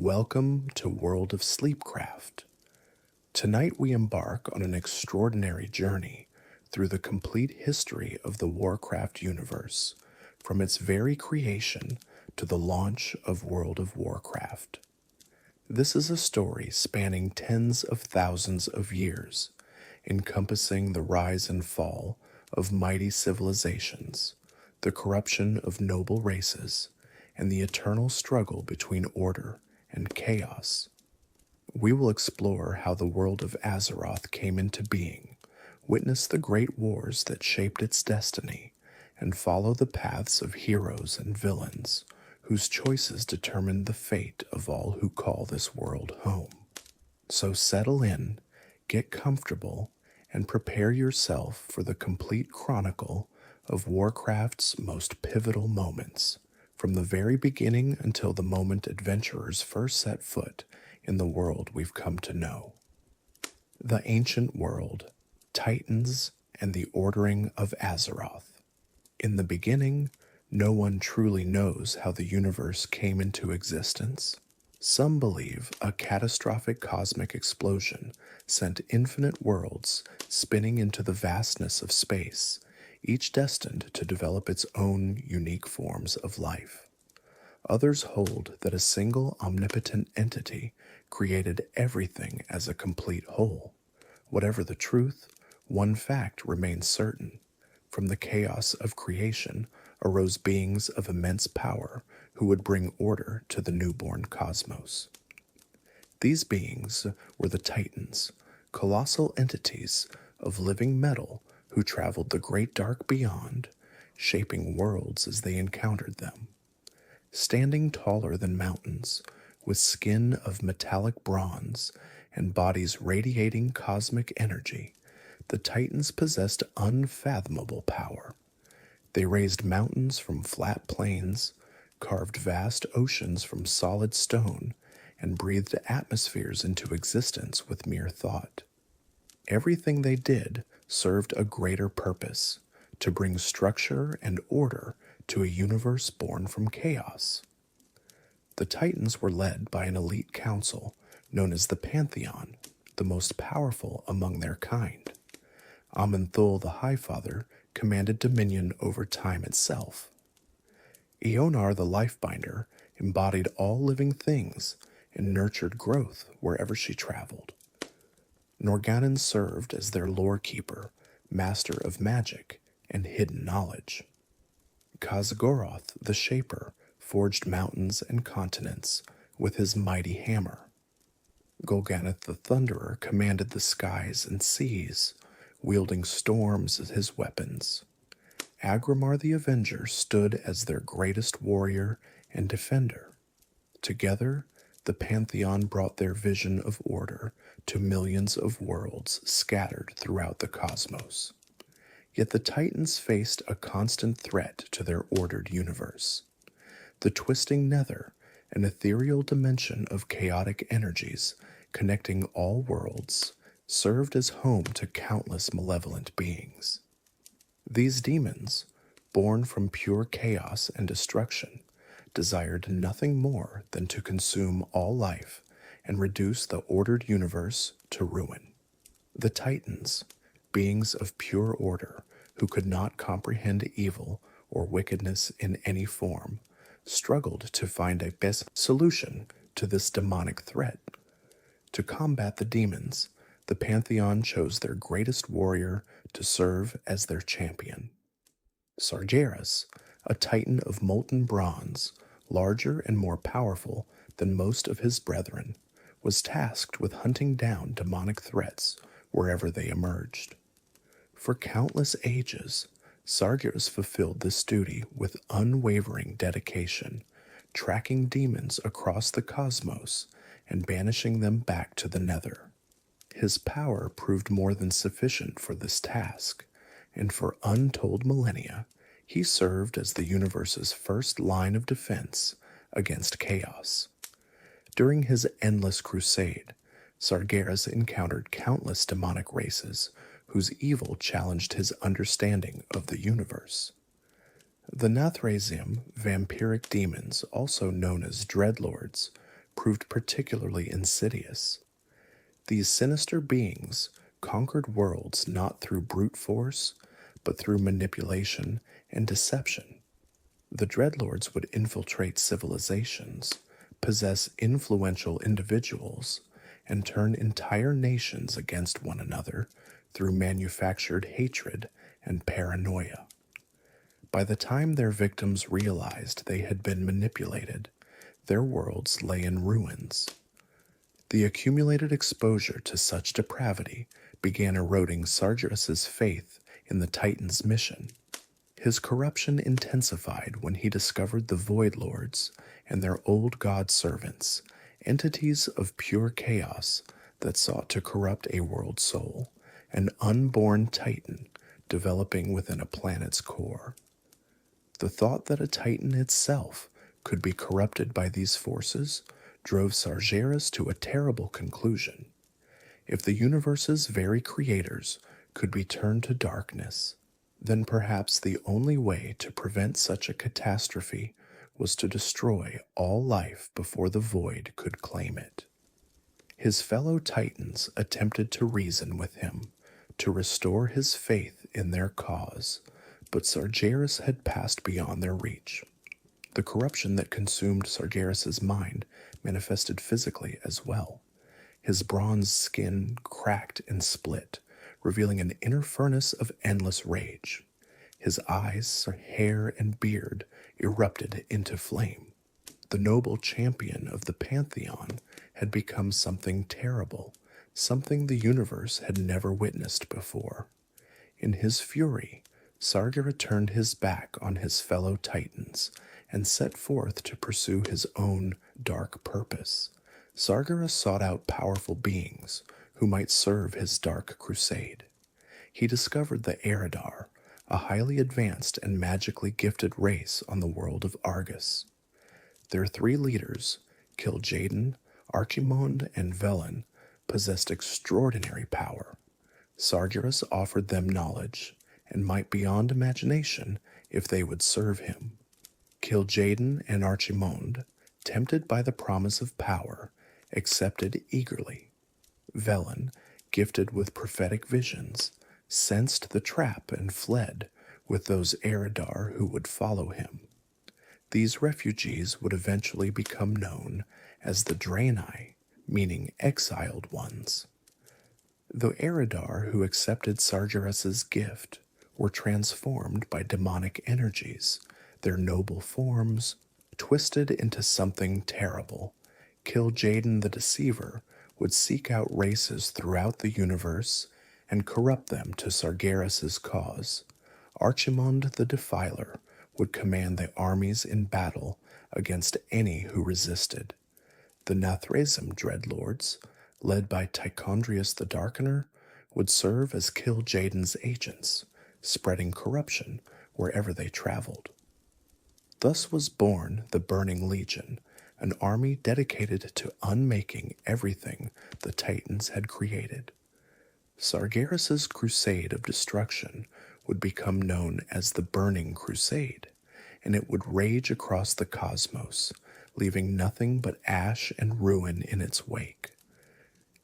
Welcome to World of Sleepcraft. Tonight we embark on an extraordinary journey through the complete history of the Warcraft universe, from its very creation to the launch of World of Warcraft. This is a story spanning tens of thousands of years, encompassing the rise and fall of mighty civilizations, the corruption of noble races, and the eternal struggle between order and chaos. We will explore how the world of Azeroth came into being, witness the great wars that shaped its destiny, and follow the paths of heroes and villains whose choices determined the fate of all who call this world home. So settle in, get comfortable, and prepare yourself for the complete chronicle of Warcraft's most pivotal moments, from the very beginning until the moment adventurers first set foot in the world we've come to know. The ancient world, Titans, and the ordering of Azeroth. In the beginning, no one truly knows how the universe came into existence. Some believe a catastrophic cosmic explosion sent infinite worlds spinning into the vastness of space, each destined to develop its own unique forms of life. Others hold that a single omnipotent entity created everything as a complete whole. Whatever the truth, one fact remains certain. From the chaos of creation arose beings of immense power who would bring order to the newborn cosmos. These beings were the Titans, colossal entities of living metal who traveled the great dark beyond, shaping worlds as they encountered them. Standing taller than mountains, with skin of metallic bronze and bodies radiating cosmic energy, the Titans possessed unfathomable power. They raised mountains from flat plains, carved vast oceans from solid stone, and breathed atmospheres into existence with mere thought. Everything they did served a greater purpose, to bring structure and order to a universe born from chaos. The Titans were led by an elite council known as the Pantheon, the most powerful among their kind. Amenthul the Highfather commanded dominion over time itself. Eonar the Lifebinder embodied all living things and nurtured growth wherever she traveled. Norgannon served as their lore keeper, master of magic and hidden knowledge. Khazgoroth the Shaper forged mountains and continents with his mighty hammer. Golganath the Thunderer commanded the skies and seas, wielding storms as his weapons. Agrimar the Avenger stood as their greatest warrior and defender. Together, the Pantheon brought their vision of order to millions of worlds scattered throughout the cosmos. Yet the Titans faced a constant threat to their ordered universe. The twisting nether, an ethereal dimension of chaotic energies connecting all worlds, served as home to countless malevolent beings. These demons, born from pure chaos and destruction, desired nothing more than to consume all life and reduce the ordered universe to ruin. The Titans, beings of pure order who could not comprehend evil or wickedness in any form, struggled to find a best solution to this demonic threat. To combat the demons, the Pantheon chose their greatest warrior to serve as their champion. Sargeras, a Titan of molten bronze, larger and more powerful than most of his brethren, was tasked with hunting down demonic threats wherever they emerged. For countless ages, Sargeras fulfilled this duty with unwavering dedication, tracking demons across the cosmos and banishing them back to the Nether. His power proved more than sufficient for this task, and for untold millennia, he served as the universe's first line of defense against chaos. During his endless crusade, Sargeras encountered countless demonic races whose evil challenged his understanding of the universe. The Nathrezim, vampiric demons, also known as dreadlords, proved particularly insidious. These sinister beings conquered worlds not through brute force, but through manipulation and deception. The Dreadlords would infiltrate civilizations, possess influential individuals, and turn entire nations against one another through manufactured hatred and paranoia. By the time their victims realized they had been manipulated, their worlds lay in ruins. The accumulated exposure to such depravity began eroding Sargeras' faith in the Titan's mission. His corruption intensified when he discovered the Void Lords and their old god servants, entities of pure chaos that sought to corrupt a world soul, an unborn Titan developing within a planet's core. The thought that a Titan itself could be corrupted by these forces drove Sargeras to a terrible conclusion. If the universe's very creators could be turned to darkness, then perhaps the only way to prevent such a catastrophe was to destroy all life before the void could claim it. His fellow Titans attempted to reason with him, to restore his faith in their cause, but Sargeras had passed beyond their reach. The corruption that consumed Sargeras' mind manifested physically as well. His bronze skin cracked and split, revealing an inner furnace of endless rage. His eyes, hair, and beard erupted into flame. The noble champion of the Pantheon had become something terrible, something the universe had never witnessed before. In his fury, Sargeras turned his back on his fellow Titans and set forth to pursue his own dark purpose. Sargeras sought out powerful beings who might serve his dark crusade. He discovered the Eridar, a highly advanced and magically gifted race on the world of Argus. Their three leaders, Kil'jaeden, Archimonde, and Velen, possessed extraordinary power. Sargeras offered them knowledge, and might beyond imagination if they would serve him. Kil'jaeden and Archimonde, tempted by the promise of power, accepted eagerly. Velen, gifted with prophetic visions, sensed the trap and fled with those Eridar who would follow him. These refugees would eventually become known as the Draenei, meaning exiled ones. The Eridar who accepted Sargeras' gift were transformed by demonic energies, their noble forms twisted into something terrible. Kil'jaeden the Deceiver would seek out races throughout the universe and corrupt them to Sargeras' cause. Archimonde the Defiler would command the armies in battle against any who resisted. The Nathrezim Dreadlords, led by Tichondrius the Darkener, would serve as Kil'jaeden's agents, spreading corruption wherever they traveled. Thus was born the Burning Legion, an army dedicated to unmaking everything the Titans had created. Sargeras' crusade of destruction would become known as the Burning Crusade, and it would rage across the cosmos, leaving nothing but ash and ruin in its wake.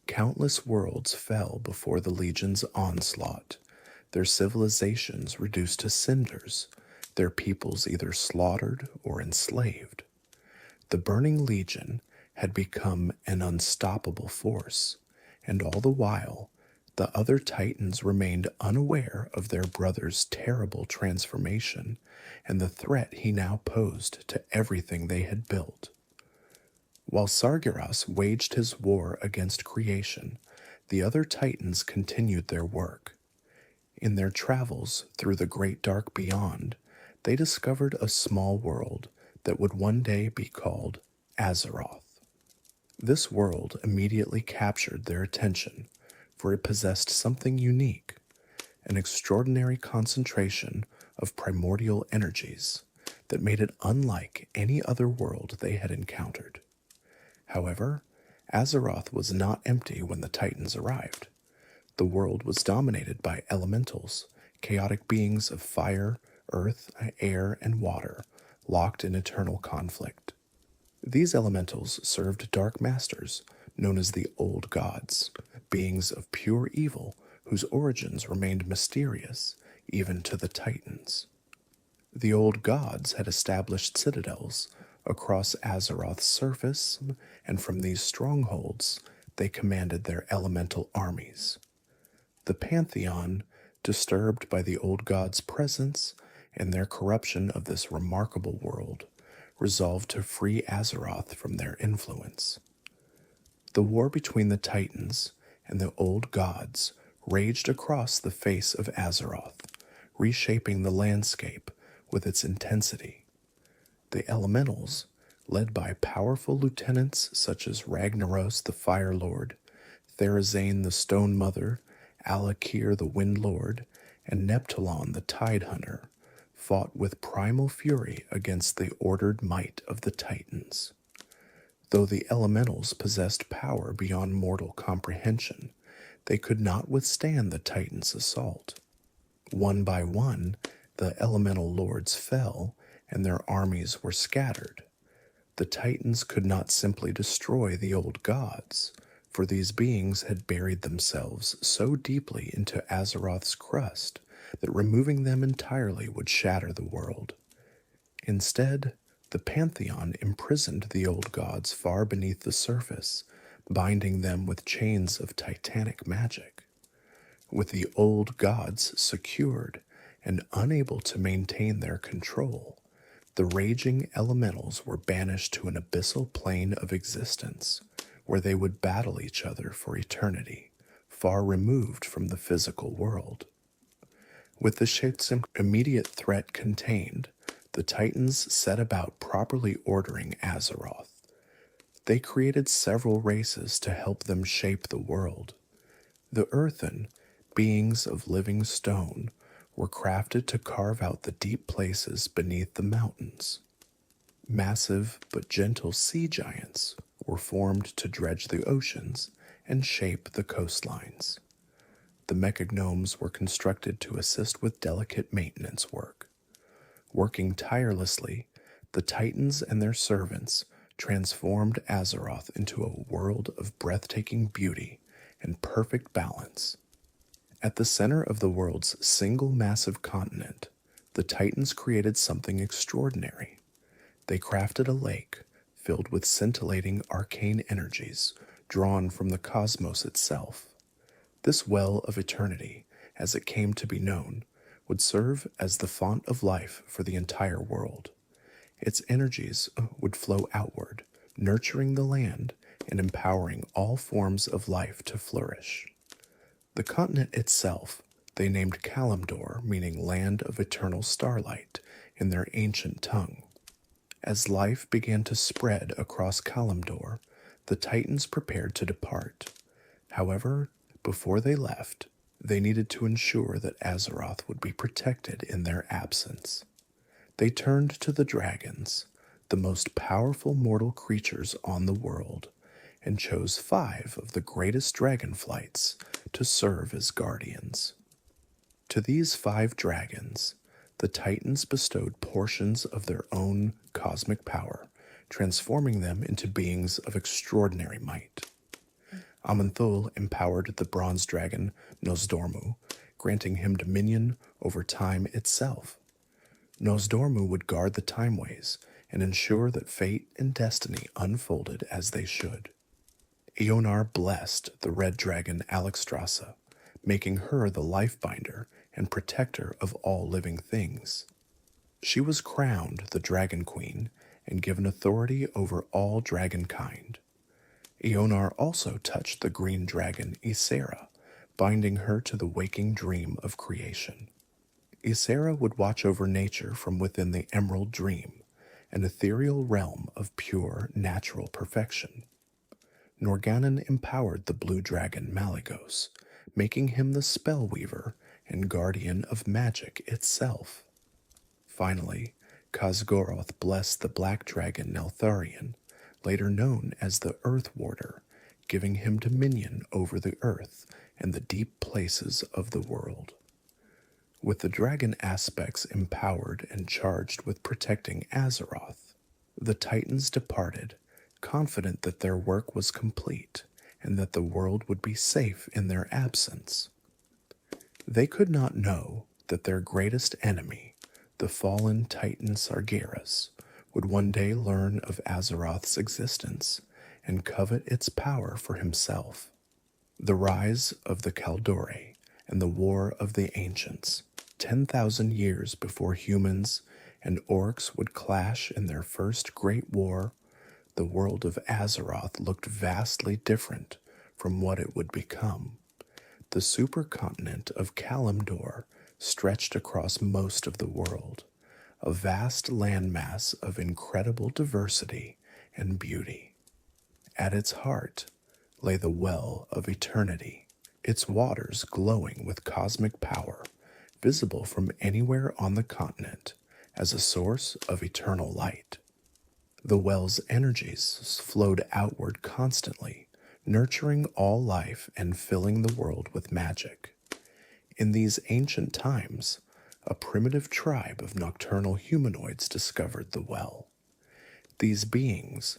Countless worlds fell before the Legion's onslaught, their civilizations reduced to cinders, their peoples either slaughtered or enslaved. The Burning Legion had become an unstoppable force, and all the while, the other Titans remained unaware of their brother's terrible transformation and the threat he now posed to everything they had built. While Sargeras waged his war against creation, the other Titans continued their work. In their travels through the great dark beyond, they discovered a small world that would one day be called Azeroth. This world immediately captured their attention, for it possessed something unique, an extraordinary concentration of primordial energies that made it unlike any other world they had encountered. However, Azeroth was not empty when the Titans arrived. The world was dominated by elementals, chaotic beings of fire, earth, air, and water, locked in eternal conflict. These elementals served dark masters, known as the Old Gods, beings of pure evil whose origins remained mysterious even to the Titans. The Old Gods had established citadels across Azeroth's surface, and from these strongholds they commanded their elemental armies. The Pantheon, disturbed by the Old Gods' presence and their corruption of this remarkable world, resolved to free Azeroth from their influence. The war between the Titans and the Old Gods raged across the face of Azeroth, reshaping the landscape with its intensity. The Elementals, led by powerful lieutenants such as Ragnaros the Fire Lord, Therazane the Stone Mother, Alakir the Wind Lord, and Neptulon the Tide Hunter, fought with primal fury against the ordered might of the Titans. Though the Elementals possessed power beyond mortal comprehension, they could not withstand the Titans' assault. One by one, the Elemental Lords fell, and their armies were scattered. The Titans could not simply destroy the Old Gods, for these beings had buried themselves so deeply into Azeroth's crust that removing them entirely would shatter the world. Instead, the Pantheon imprisoned the Old Gods far beneath the surface, binding them with chains of titanic magic. With the Old Gods secured and unable to maintain their control, the raging elementals were banished to an abyssal plane of existence, where they would battle each other for eternity, far removed from the physical world. With the ship's immediate threat contained, the Titans set about properly ordering Azeroth. They created several races to help them shape the world. The earthen, beings of living stone, were crafted to carve out the deep places beneath the mountains. Massive but gentle sea giants were formed to dredge the oceans and shape the coastlines. The mechagnomes were constructed to assist with delicate maintenance work. Working tirelessly, the Titans and their servants transformed Azeroth into a world of breathtaking beauty and perfect balance. At the center of the world's single massive continent, the Titans created something extraordinary. They crafted a lake filled with scintillating arcane energies drawn from the cosmos itself. This well of eternity, as it came to be known, would serve as the font of life for the entire world. Its energies would flow outward, nurturing the land and empowering all forms of life to flourish. The continent itself they named Kalimdor, meaning land of eternal starlight, in their ancient tongue. As life began to spread across Kalimdor, the Titans prepared to depart. However, before they left, they needed to ensure that Azeroth would be protected in their absence. They turned to the dragons, the most powerful mortal creatures on the world, and chose 5 of the greatest dragonflights to serve as guardians. To these 5 dragons, the Titans bestowed portions of their own cosmic power, transforming them into beings of extraordinary might. Aman'Thul empowered the bronze dragon Nosdormu, granting him dominion over time itself. Nosdormu would guard the timeways and ensure that fate and destiny unfolded as they should. Eonar blessed the red dragon Alexstrasza, making her the lifebinder and protector of all living things. She was crowned the Dragon Queen and given authority over all dragonkind. Eonar also touched the green dragon Ysera, binding her to the waking dream of creation. Ysera would watch over nature from within the Emerald Dream, an ethereal realm of pure natural perfection. Norgannon empowered the blue dragon Malygos, making him the spellweaver and guardian of magic itself. Finally, Khazgoroth blessed the black dragon Neltharion, later known as the Earth Warder, giving him dominion over the earth and the deep places of the world. With the dragon aspects empowered and charged with protecting Azeroth, The Titans departed, confident that their work was complete and that the world would be safe in their absence. They could not know that their greatest enemy, the fallen Titan Sargeras, would one day learn of Azeroth's existence and covet its power for himself. The rise of the Kaldore and the War of the Ancients, 10,000 years before humans and orcs would clash in their first great war, the world of Azeroth looked vastly different from what it would become. The supercontinent of Kalimdor stretched across most of the world, a vast landmass of incredible diversity and beauty. At its heart lay the Well of Eternity, its waters glowing with cosmic power, visible from anywhere on the continent as a source of eternal light. The well's energies flowed outward constantly, nurturing all life and filling the world with magic. In these ancient times, a primitive tribe of nocturnal humanoids discovered the well. These beings,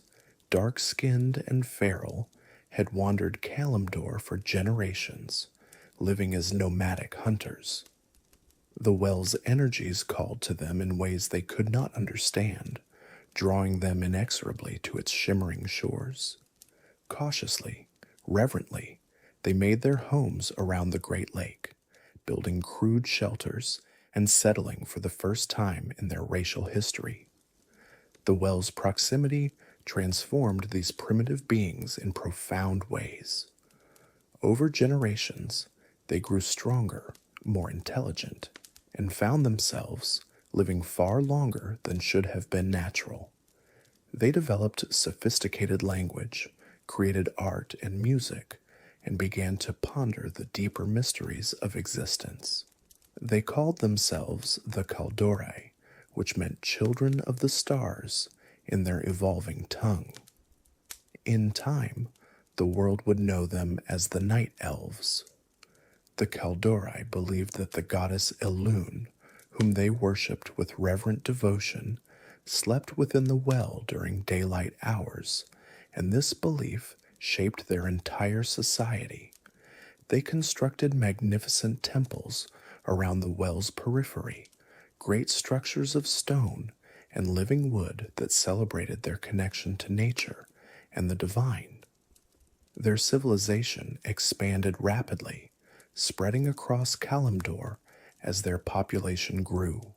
dark-skinned and feral, had wandered Kalimdor for generations, living as nomadic hunters. The well's energies called to them in ways they could not understand, drawing them inexorably to its shimmering shores. Cautiously, reverently, they made their homes around the Great Lake, building crude shelters and settling for the first time in their racial history. The well's proximity transformed these primitive beings in profound ways. Over generations, they grew stronger, more intelligent, and found themselves living far longer than should have been natural. They developed sophisticated language, created art and music, and began to ponder the deeper mysteries of existence. They called themselves the Kaldore, which meant children of the stars in their evolving tongue. In time, the world would know them as the Night Elves. The Kaldore believed that the goddess Elune, whom they worshipped with reverent devotion, slept within the well during daylight hours, and this belief shaped their entire society. They constructed magnificent temples around the well's periphery, great structures of stone and living wood that celebrated their connection to nature and the divine. Their civilization expanded rapidly, spreading across Kalimdor as their population grew.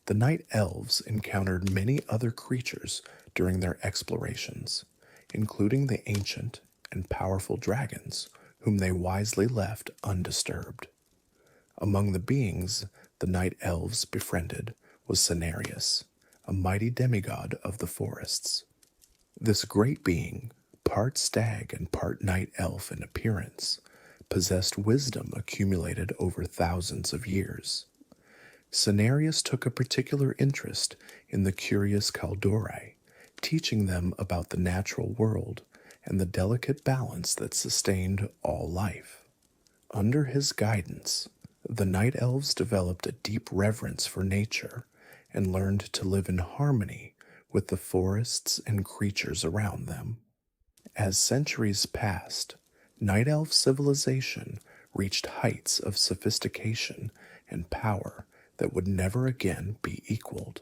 The Night Elves encountered many other creatures during their explorations, including the ancient and powerful dragons, whom they wisely left undisturbed. Among the beings the Night Elves befriended was Cenarius, a mighty demigod of the forests. This great being, part stag and part night elf in appearance, possessed wisdom accumulated over thousands of years. Cenarius took a particular interest in the curious Kaldore, teaching them about the natural world and the delicate balance that sustained all life. Under his guidance, the Night Elves developed a deep reverence for nature and learned to live in harmony with the forests and creatures around them. As centuries passed, Night Elf civilization reached heights of sophistication and power that would never again be equaled.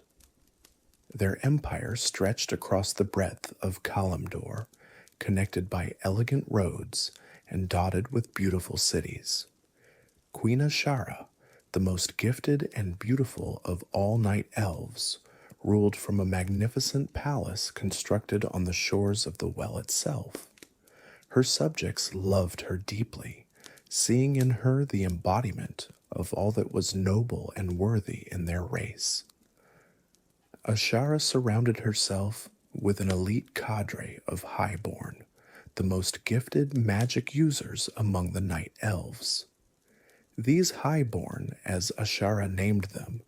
Their empire stretched across the breadth of Kalimdor, connected by elegant roads and dotted with beautiful cities. Queen Azshara, the most gifted and beautiful of all Night Elves, ruled from a magnificent palace constructed on the shores of the well itself. Her subjects loved her deeply, seeing in her the embodiment of all that was noble and worthy in their race. Azshara surrounded herself with an elite cadre of highborn, the most gifted magic users among the Night Elves. These highborn, as Azshara named them,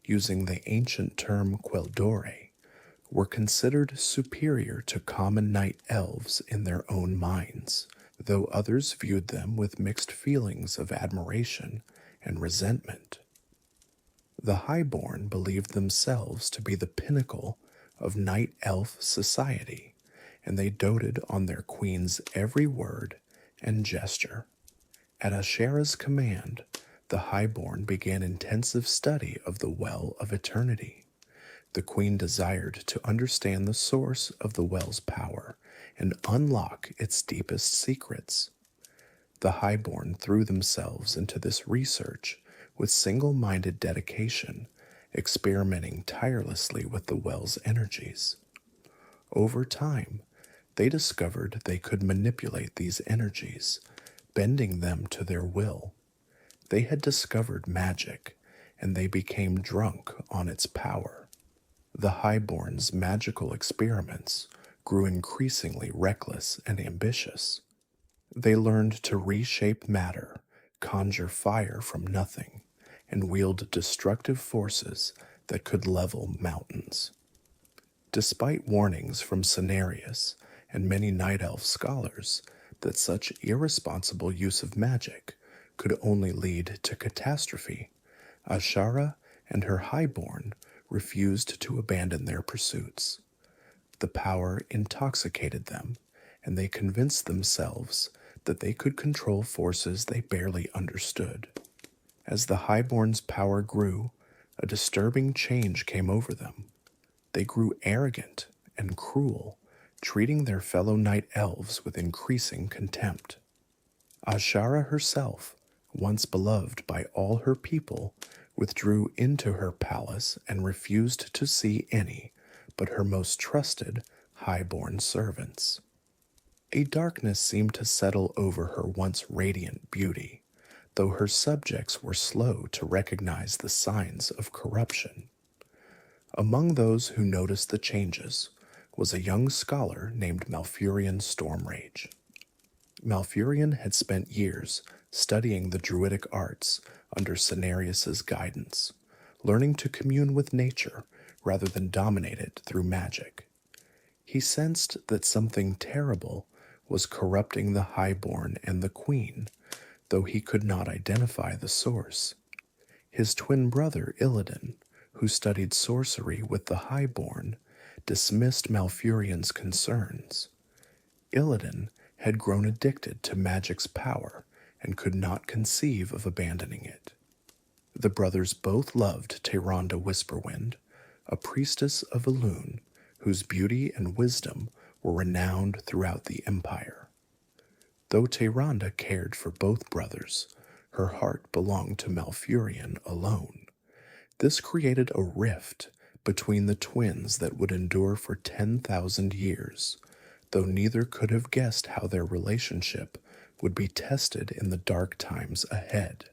using the ancient term Quel'Dore, were considered superior to common Night Elves in their own minds, though others viewed them with mixed feelings of admiration and resentment. The highborn believed themselves to be the pinnacle of night elf society, and they doted on their queen's every word and gesture. At Ashera's command, the Highborn began intensive study of the Well of Eternity. The queen desired to understand the source of the well's power and unlock its deepest secrets. The Highborn threw themselves into this research with single-minded dedication, experimenting tirelessly with the well's energies. Over time, they discovered they could manipulate these energies, bending them to their will. They had discovered magic, and they became drunk on its power. The Highborn's magical experiments grew increasingly reckless and ambitious. They learned to reshape matter, conjure fire from nothing, and wield destructive forces that could level mountains. Despite warnings from Cenarius and many Night Elf scholars that such irresponsible use of magic could only lead to catastrophe, Ashara and her Highborn refused to abandon their pursuits. The power intoxicated them, and they convinced themselves that they could control forces they barely understood. As the Highborn's power grew, a disturbing change came over them. They grew arrogant and cruel, treating their fellow night elves with increasing contempt. Ashara herself, once beloved by all her people, withdrew into her palace and refused to see any but her most trusted highborn servants. A darkness seemed to settle over her once radiant beauty, though her subjects were slow to recognize the signs of corruption. Among those who noticed the changes was a young scholar named Malfurion Stormrage. Malfurion had spent years studying the druidic arts under Cenarius's guidance, learning to commune with nature rather than dominate it through magic. He sensed that something terrible was corrupting the Highborn and the Queen, though he could not identify the source. His twin brother Illidan, who studied sorcery with the Highborn, dismissed Malfurion's concerns. Illidan had grown addicted to magic's power and could not conceive of abandoning it. The brothers both loved Tyrande Whisperwind, a priestess of Elune, whose beauty and wisdom were renowned throughout the Empire. Though Tyrande cared for both brothers, her heart belonged to Malfurion alone. This created a rift between the twins that would endure for 10,000 years, though neither could have guessed how their relationship would be tested in the dark times ahead.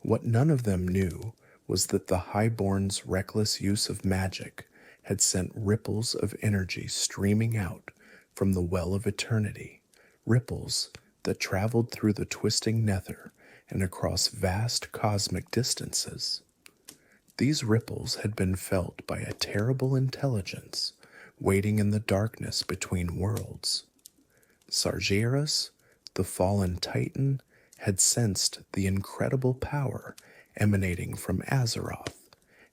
What none of them knew was that the Highborn's reckless use of magic had sent ripples of energy streaming out from the Well of Eternity, ripples that traveled through the twisting nether and across vast cosmic distances. These ripples had been felt by a terrible intelligence waiting in the darkness between worlds. Sargeras, the fallen titan, had sensed the incredible power emanating from Azeroth,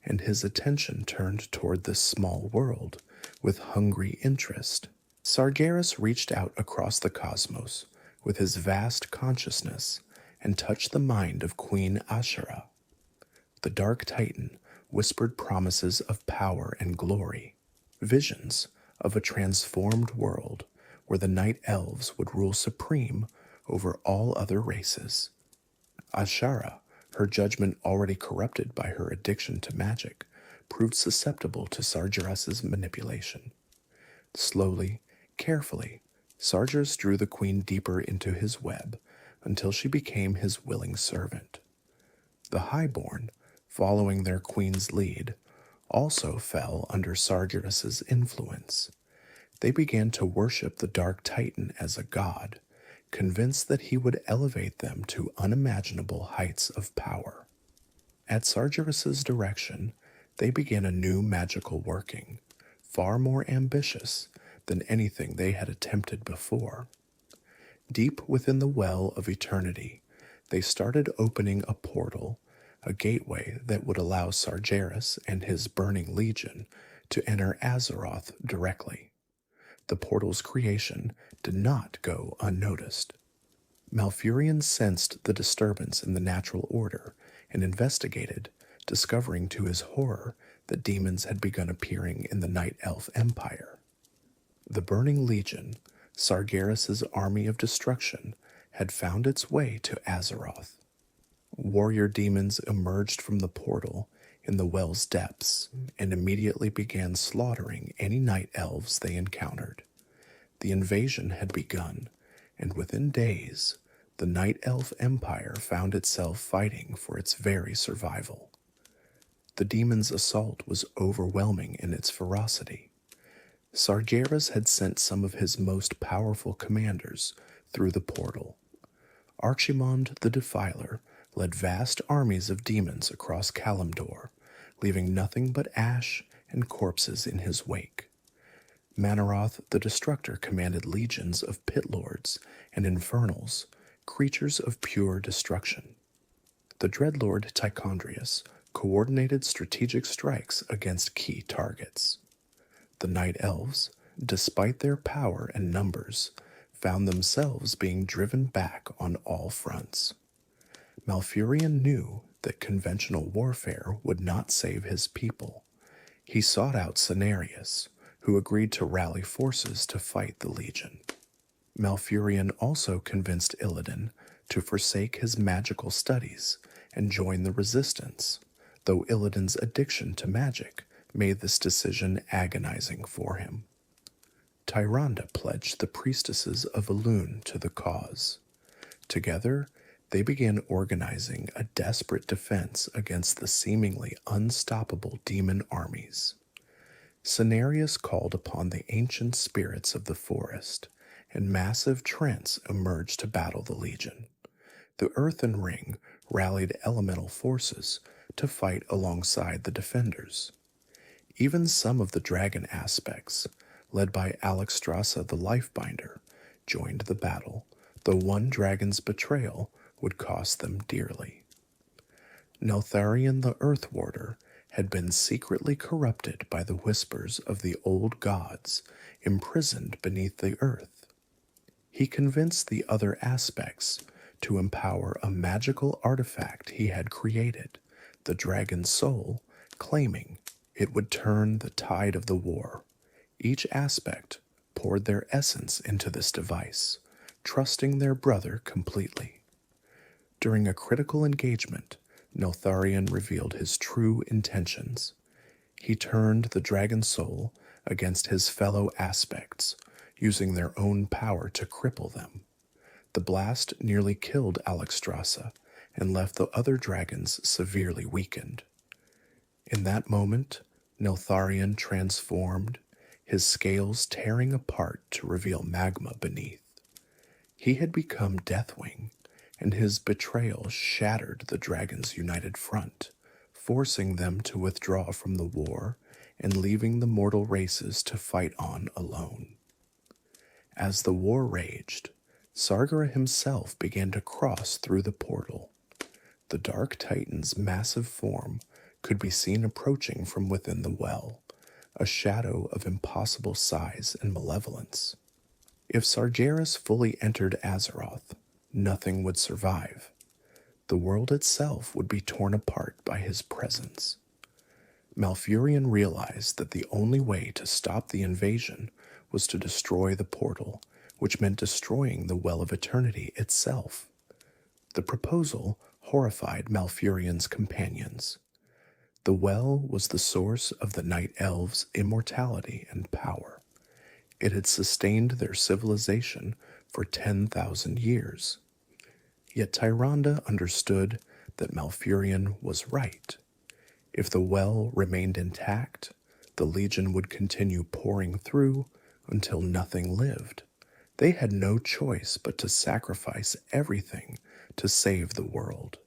and his attention turned toward this small world with hungry interest. Sargeras reached out across the cosmos with his vast consciousness and touched the mind of Queen Ashera. The Dark Titan whispered promises of power and glory, visions of a transformed world where the Night Elves would rule supreme over all other races. Ashara, her judgment already corrupted by her addiction to magic, proved susceptible to Sargeras' manipulation. Slowly, carefully, Sargeras drew the queen deeper into his web until she became his willing servant. The Highborn, following their queen's lead, also fell under Sargeras' influence. They began to worship the Dark Titan as a god, convinced that he would elevate them to unimaginable heights of power. At Sargeras' direction, they began a new magical working, far more ambitious than anything they had attempted before. Deep within the Well of Eternity, they started opening a portal, a gateway that would allow Sargeras and his burning legion to enter Azeroth directly. The portal's creation did not go unnoticed. Malfurion sensed the disturbance in the natural order and investigated, discovering to his horror that demons had begun appearing in the Night Elf Empire. The Burning Legion, Sargeras' army of destruction, had found its way to Azeroth. Warrior demons emerged from the portal in the well's depths and immediately began slaughtering any night elves they encountered. The invasion had begun, and within days, the Night Elf Empire found itself fighting for its very survival. The demon's assault was overwhelming in its ferocity. Sargeras had sent some of his most powerful commanders through the portal. Archimond the Defiler led vast armies of demons across Kalimdor, leaving nothing but ash and corpses in his wake. Manaroth the Destructor commanded legions of pit lords and infernals, creatures of pure destruction. The Dreadlord Tichondrius coordinated strategic strikes against key targets. The Night Elves, despite their power and numbers, found themselves being driven back on all fronts. Malfurion knew that conventional warfare would not save his people. He sought out Cenarius, who agreed to rally forces to fight the Legion. Malfurion also convinced Illidan to forsake his magical studies and join the Resistance, though Illidan's addiction to magic made this decision agonizing for him. Tyrande pledged the priestesses of Elune to the cause. Together, they began organizing a desperate defense against the seemingly unstoppable demon armies. Cenarius called upon the ancient spirits of the forest, and massive trents emerged to battle the Legion. The Earthen Ring rallied elemental forces to fight alongside the defenders. Even some of the dragon aspects, led by Alexstrasza the Lifebinder, joined the battle, though one dragon's betrayal would cost them dearly. Neltharion the Earthwarder had been secretly corrupted by the whispers of the old gods imprisoned beneath the earth. He convinced the other aspects to empower a magical artifact he had created, the Dragon's Soul, claiming it would turn the tide of the war. Each aspect poured their essence into this device, trusting their brother completely. During a critical engagement, Neltharion revealed his true intentions. He turned the Dragon Soul against his fellow aspects, using their own power to cripple them. The blast nearly killed Alexstrasza and left the other dragons severely weakened. In that moment, Neltharion transformed, his scales tearing apart to reveal magma beneath. He had become Deathwing, and his betrayal shattered the dragons' united front, forcing them to withdraw from the war and leaving the mortal races to fight on alone. As the war raged, Sargeras himself began to cross through the portal. The Dark Titan's massive form could be seen approaching from within the well, a shadow of impossible size and malevolence. If Sargeras fully entered Azeroth, nothing would survive. The world itself would be torn apart by his presence. Malfurion realized that the only way to stop the invasion was to destroy the portal, which meant destroying the Well of Eternity itself. The proposal horrified Malfurion's companions. The well was the source of the Night Elves' immortality and power. It had sustained their civilization for 10,000 years. Yet Tyrande understood that Malfurion was right. If the well remained intact, the Legion would continue pouring through until nothing lived. They had no choice but to sacrifice everything to save the world.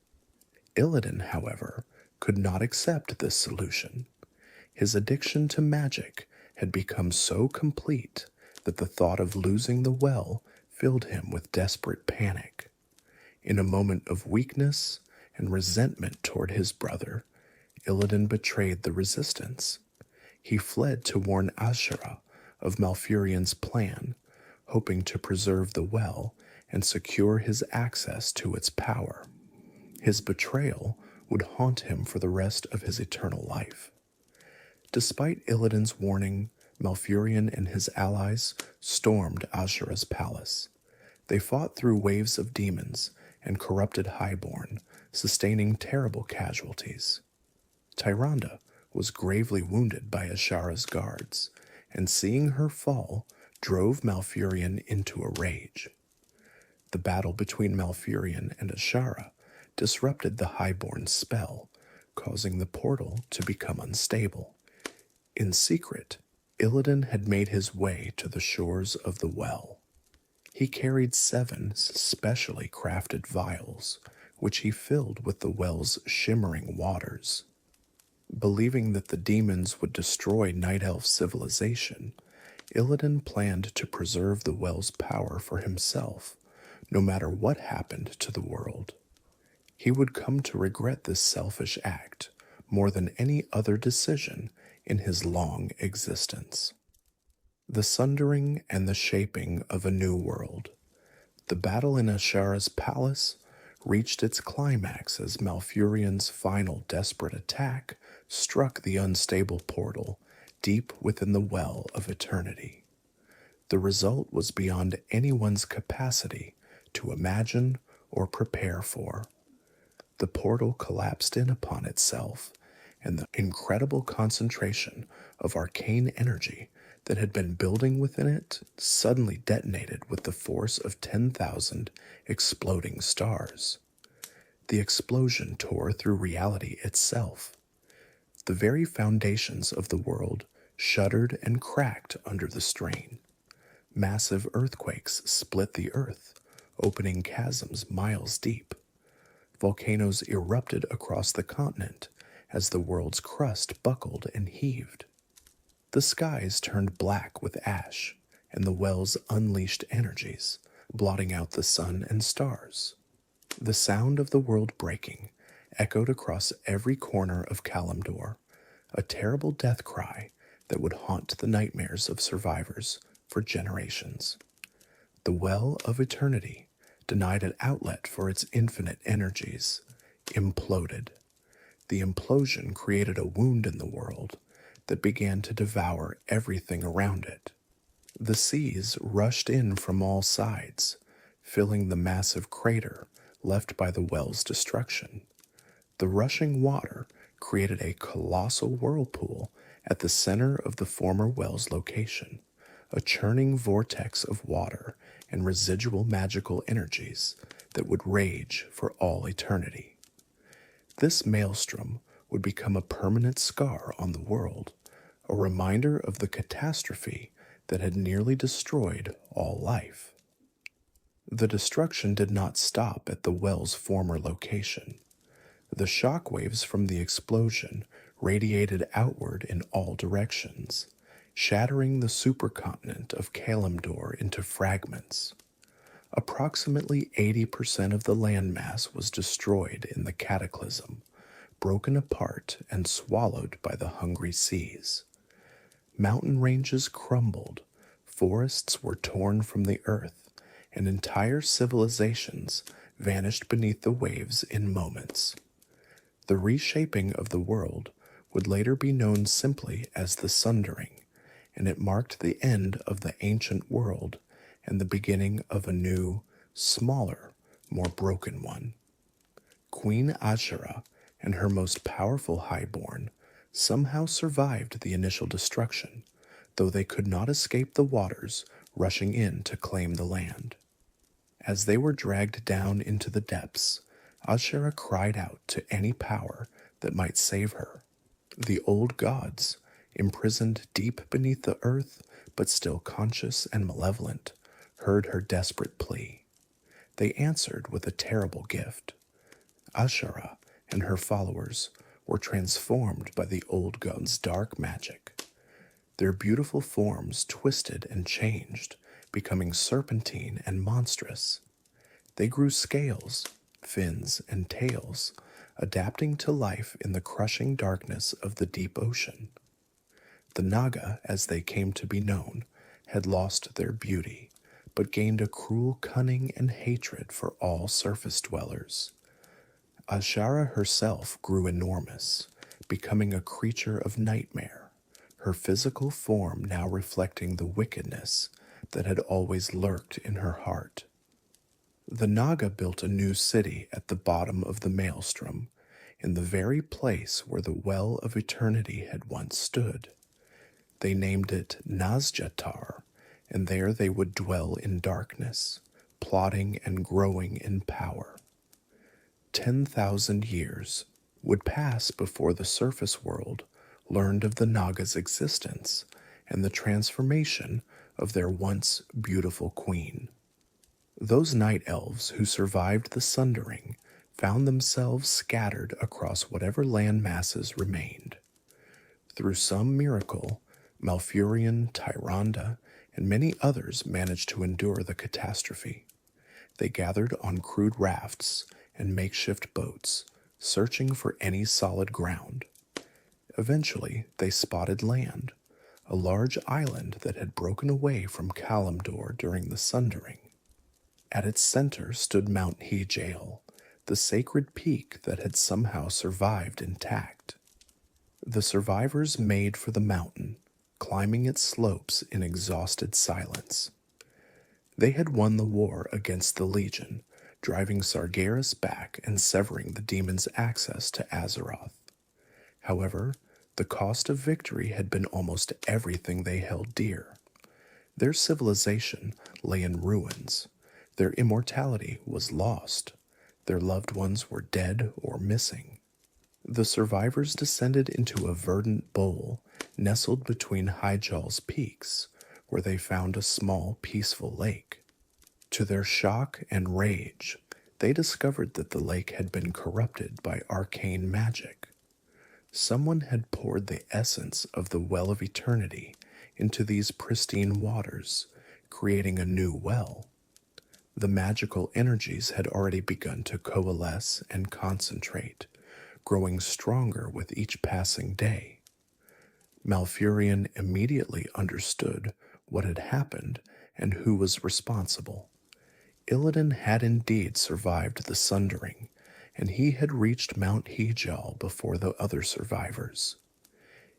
Illidan, however, could not accept this solution. His addiction to magic had become so complete that the thought of losing the well filled him with desperate panic. In a moment of weakness and resentment toward his brother, Illidan betrayed the Resistance. He fled to warn Azshara of Malfurion's plan, hoping to preserve the well and secure his access to its power. His betrayal would haunt him for the rest of his eternal life. Despite Illidan's warning, Malfurion and his allies stormed Azshara's palace. They fought through waves of demons and corrupted Highborn, sustaining terrible casualties. Tyrande was gravely wounded by Azshara's guards, and seeing her fall drove Malfurion into a rage. The battle between Malfurion and Azshara disrupted the Highborn's spell, causing the portal to become unstable. In secret, Illidan had made his way to the shores of the well. He carried 7 specially crafted vials, which he filled with the well's shimmering waters. Believing that the demons would destroy Night Elf civilization, Illidan planned to preserve the well's power for himself, no matter what happened to the world. He would come to regret this selfish act more than any other decision in his long existence. The Sundering and the Shaping of a New World. The battle in Azshara's palace reached its climax as Malfurion's final desperate attack struck the unstable portal deep within the Well of Eternity. The result was beyond anyone's capacity to imagine or prepare for. The portal collapsed in upon itself, and the incredible concentration of arcane energy that had been building within it suddenly detonated with the force of 10,000 exploding stars. The explosion tore through reality itself. The very foundations of the world shuddered and cracked under the strain. Massive earthquakes split the earth, opening chasms miles deep. Volcanoes erupted across the continent as the world's crust buckled and heaved. The skies turned black with ash, and the wells unleashed energies, blotting out the sun and stars. The sound of the world breaking echoed across every corner of Kalimdor, a terrible death cry that would haunt the nightmares of survivors for generations. The Well of Eternity, denied an outlet for its infinite energies, imploded. The implosion created a wound in the world that began to devour everything around it. The seas rushed in from all sides, filling the massive crater left by the well's destruction. The rushing water created a colossal whirlpool at the center of the former well's location, a churning vortex of water and residual magical energies that would rage for all eternity. This maelstrom would become a permanent scar on the world, a reminder of the catastrophe that had nearly destroyed all life. The destruction did not stop at the well's former location. The shockwaves from the explosion radiated outward in all directions, shattering the supercontinent of Kalimdor into fragments. Approximately 80% of the landmass was destroyed in the cataclysm, broken apart and swallowed by the hungry seas. Mountain ranges crumbled, forests were torn from the earth, and entire civilizations vanished beneath the waves in moments. The reshaping of the world would later be known simply as the Sundering, and it marked the end of the ancient world and the beginning of a new, smaller, more broken one. Queen Azshara and her most powerful highborn somehow survived the initial destruction, though they could not escape the waters rushing in to claim the land. As they were dragged down into the depths, Azshara cried out to any power that might save her. The old gods, imprisoned deep beneath the earth but still conscious and malevolent, heard her desperate plea. They answered with a terrible gift. Azshara and her followers were transformed by the old gods' dark magic. Their beautiful forms twisted and changed, becoming serpentine and monstrous. They grew scales, fins, and tails, adapting to life in the crushing darkness of the deep ocean. The Naga, as they came to be known, had lost their beauty, but gained a cruel cunning and hatred for all surface dwellers. Azshara herself grew enormous, becoming a creature of nightmare, her physical form now reflecting the wickedness that had always lurked in her heart. The Naga built a new city at the bottom of the maelstrom, in the very place where the Well of Eternity had once stood. They named it Nazjatar, and there they would dwell in darkness, plotting and growing in power. 10,000 years would pass before the surface world learned of the Naga's existence and the transformation of their once beautiful queen. Those night elves who survived the Sundering found themselves scattered across whatever land masses remained. Through some miracle, Malfurion, Tyrande, and many others managed to endure the catastrophe. They gathered on crude rafts and makeshift boats, searching for any solid ground. Eventually, they spotted land, a large island that had broken away from Kalimdor during the Sundering. At its center stood Mount Hyjal, the sacred peak that had somehow survived intact. The survivors made for the mountain, climbing its slopes in exhausted silence. They had won the war against the Legion, driving Sargeras back and severing the demon's access to Azeroth. However, the cost of victory had been almost everything they held dear. Their civilization lay in ruins. Their immortality was lost. Their loved ones were dead or missing. The survivors descended into a verdant bowl nestled between Hyjal's peaks, where they found a small, peaceful lake. To their shock and rage, they discovered that the lake had been corrupted by arcane magic. Someone had poured the essence of the Well of Eternity into these pristine waters, creating a new well. The magical energies had already begun to coalesce and concentrate, growing stronger with each passing day. Malfurion immediately understood what had happened and who was responsible. Illidan had indeed survived the Sundering, and he had reached Mount Hyjal before the other survivors.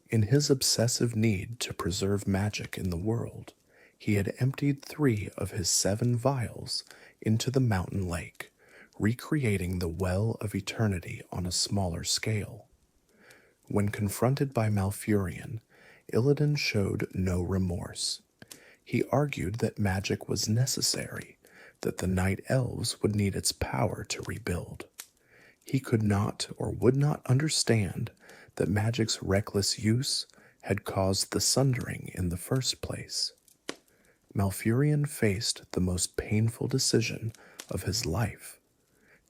In his obsessive need to preserve magic in the world, he had emptied 3 of his 7 vials into the mountain lake, recreating the Well of Eternity on a smaller scale. When confronted by Malfurion, Illidan showed no remorse. He argued that magic was necessary, that the night elves would need its power to rebuild. He could not or would not understand that magic's reckless use had caused the Sundering in the first place. Malfurion faced the most painful decision of his life.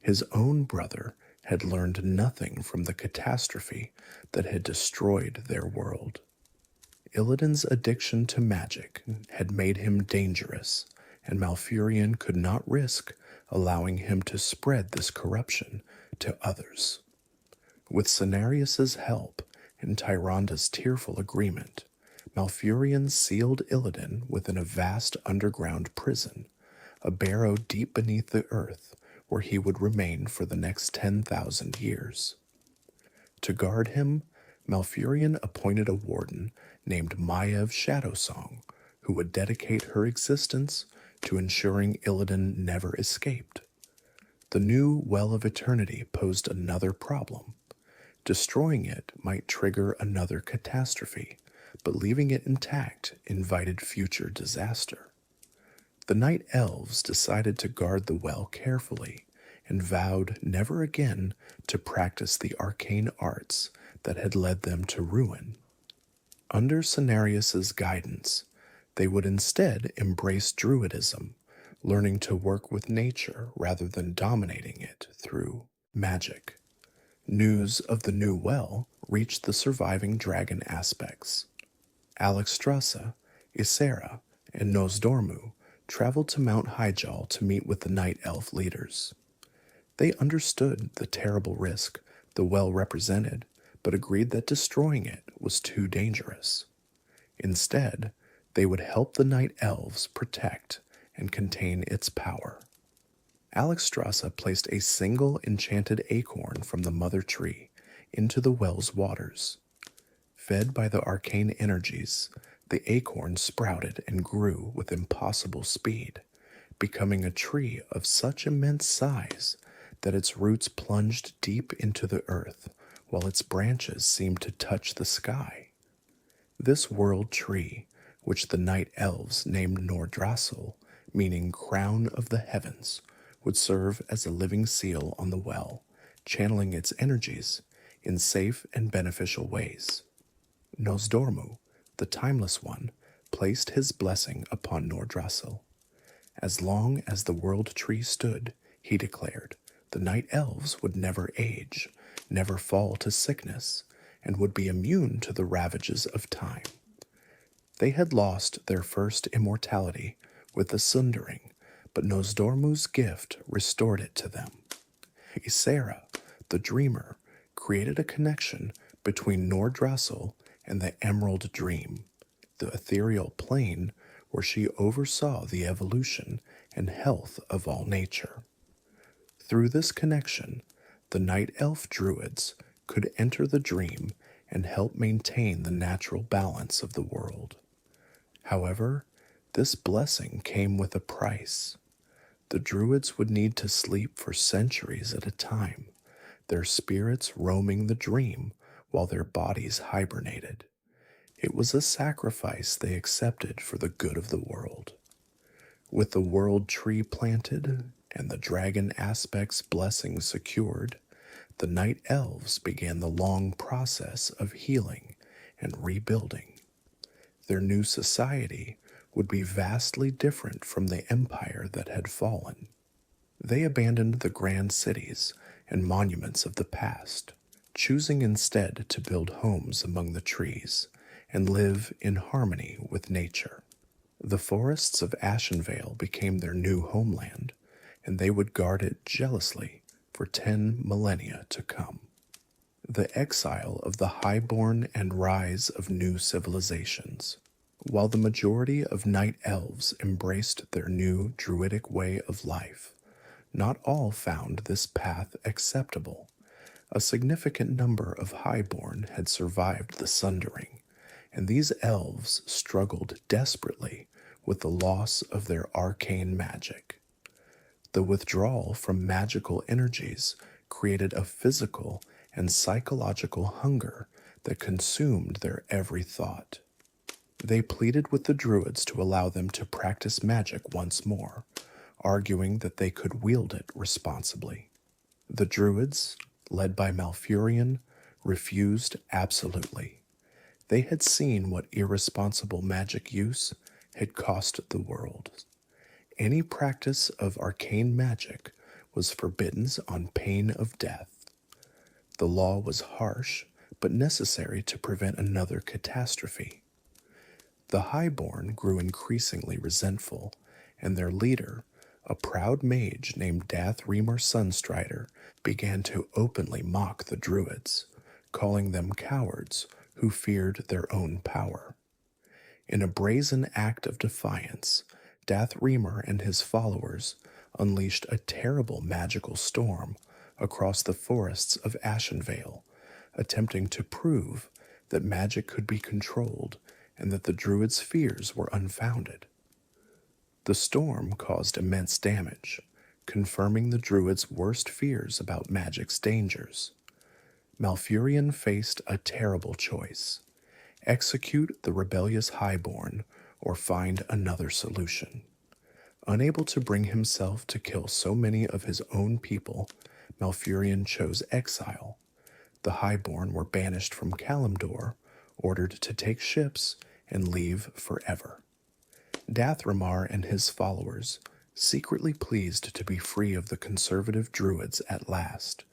His own brother had learned nothing from the catastrophe that had destroyed their world. Illidan's addiction to magic had made him dangerous, and Malfurion could not risk allowing him to spread this corruption to others. With Cenarius's help and Tyrande's tearful agreement, Malfurion sealed Illidan within a vast underground prison, a barrow deep beneath the earth where he would remain for the next 10,000 years. To guard him, Malfurion appointed a warden named Maiev Shadowsong, who would dedicate her existence to ensuring Illidan never escaped. The new Well of Eternity posed another problem. Destroying it might trigger another catastrophe, but leaving it intact invited future disaster. The Night Elves decided to guard the well carefully and vowed never again to practice the arcane arts that had led them to ruin. Under Cenarius's guidance, they would instead embrace druidism, learning to work with nature rather than dominating it through magic. News of the new well reached the surviving dragon aspects. Alexstrasza, Ysera, and Nosdormu traveled to Mount Hyjal to meet with the Night Elf leaders. They understood the terrible risk the well represented, but agreed that destroying it was too dangerous. Instead, they would help the night elves protect and contain its power. Alexstrasza placed a single enchanted acorn from the mother tree into the well's waters. Fed by the arcane energies, the acorn sprouted and grew with impossible speed, becoming a tree of such immense size that its roots plunged deep into the earth, while its branches seemed to touch the sky. This world tree, which the night elves named Nordrassil, meaning crown of the heavens, would serve as a living seal on the well, channeling its energies in safe and beneficial ways. Nosdormu, the Timeless One, placed his blessing upon Nordrassil. As long as the world tree stood, he declared, the night elves would never age, never fall to sickness, and would be immune to the ravages of time. They had lost their first immortality with the Sundering, but Nosdormu's gift restored it to them. Ysera, the Dreamer, created a connection between Nordrassil and the Emerald Dream, the ethereal plane where she oversaw the evolution and health of all nature. Through this connection, the night elf druids could enter the dream and help maintain the natural balance of the world. However, this blessing came with a price. The druids would need to sleep for centuries at a time, their spirits roaming the dream while their bodies hibernated. It was a sacrifice they accepted for the good of the world. With the world tree planted and the dragon aspect's blessing secured, the night elves began the long process of healing and rebuilding. Their new society would be vastly different from the empire that had fallen. They abandoned the grand cities and monuments of the past, choosing instead to build homes among the trees and live in harmony with nature. The forests of Ashenvale became their new homeland, and they would guard it jealously for 10 millennia to come. The exile of the highborn and rise of new civilizations. While the majority of night elves embraced their new druidic way of life, not all found this path acceptable. A significant number of highborn had survived the Sundering, and these elves struggled desperately with the loss of their arcane magic. The withdrawal from magical energies created a physical and psychological hunger that consumed their every thought. They pleaded with the druids to allow them to practice magic once more, arguing that they could wield it responsibly. The druids, led by Malfurion, refused absolutely. They had seen what irresponsible magic use had cost the world. Any practice of arcane magic was forbidden on pain of death. The law was harsh, but necessary to prevent another catastrophe. The highborn grew increasingly resentful, and their leader, a proud mage named Dathremer Sunstrider, began to openly mock the druids, calling them cowards who feared their own power. In a brazen act of defiance, Dathremer and his followers unleashed a terrible magical storm across the forests of Ashenvale, attempting to prove that magic could be controlled and that the druids' fears were unfounded. The storm caused immense damage, confirming the druids' worst fears about magic's dangers. Malfurion faced a terrible choice: execute the rebellious highborn or find another solution. Unable to bring himself to kill so many of his own people, Malfurion chose exile. The highborn were banished from Kalimdor, ordered to take ships and leave forever. Dathramar and his followers, secretly pleased to be free of the conservative druids at last,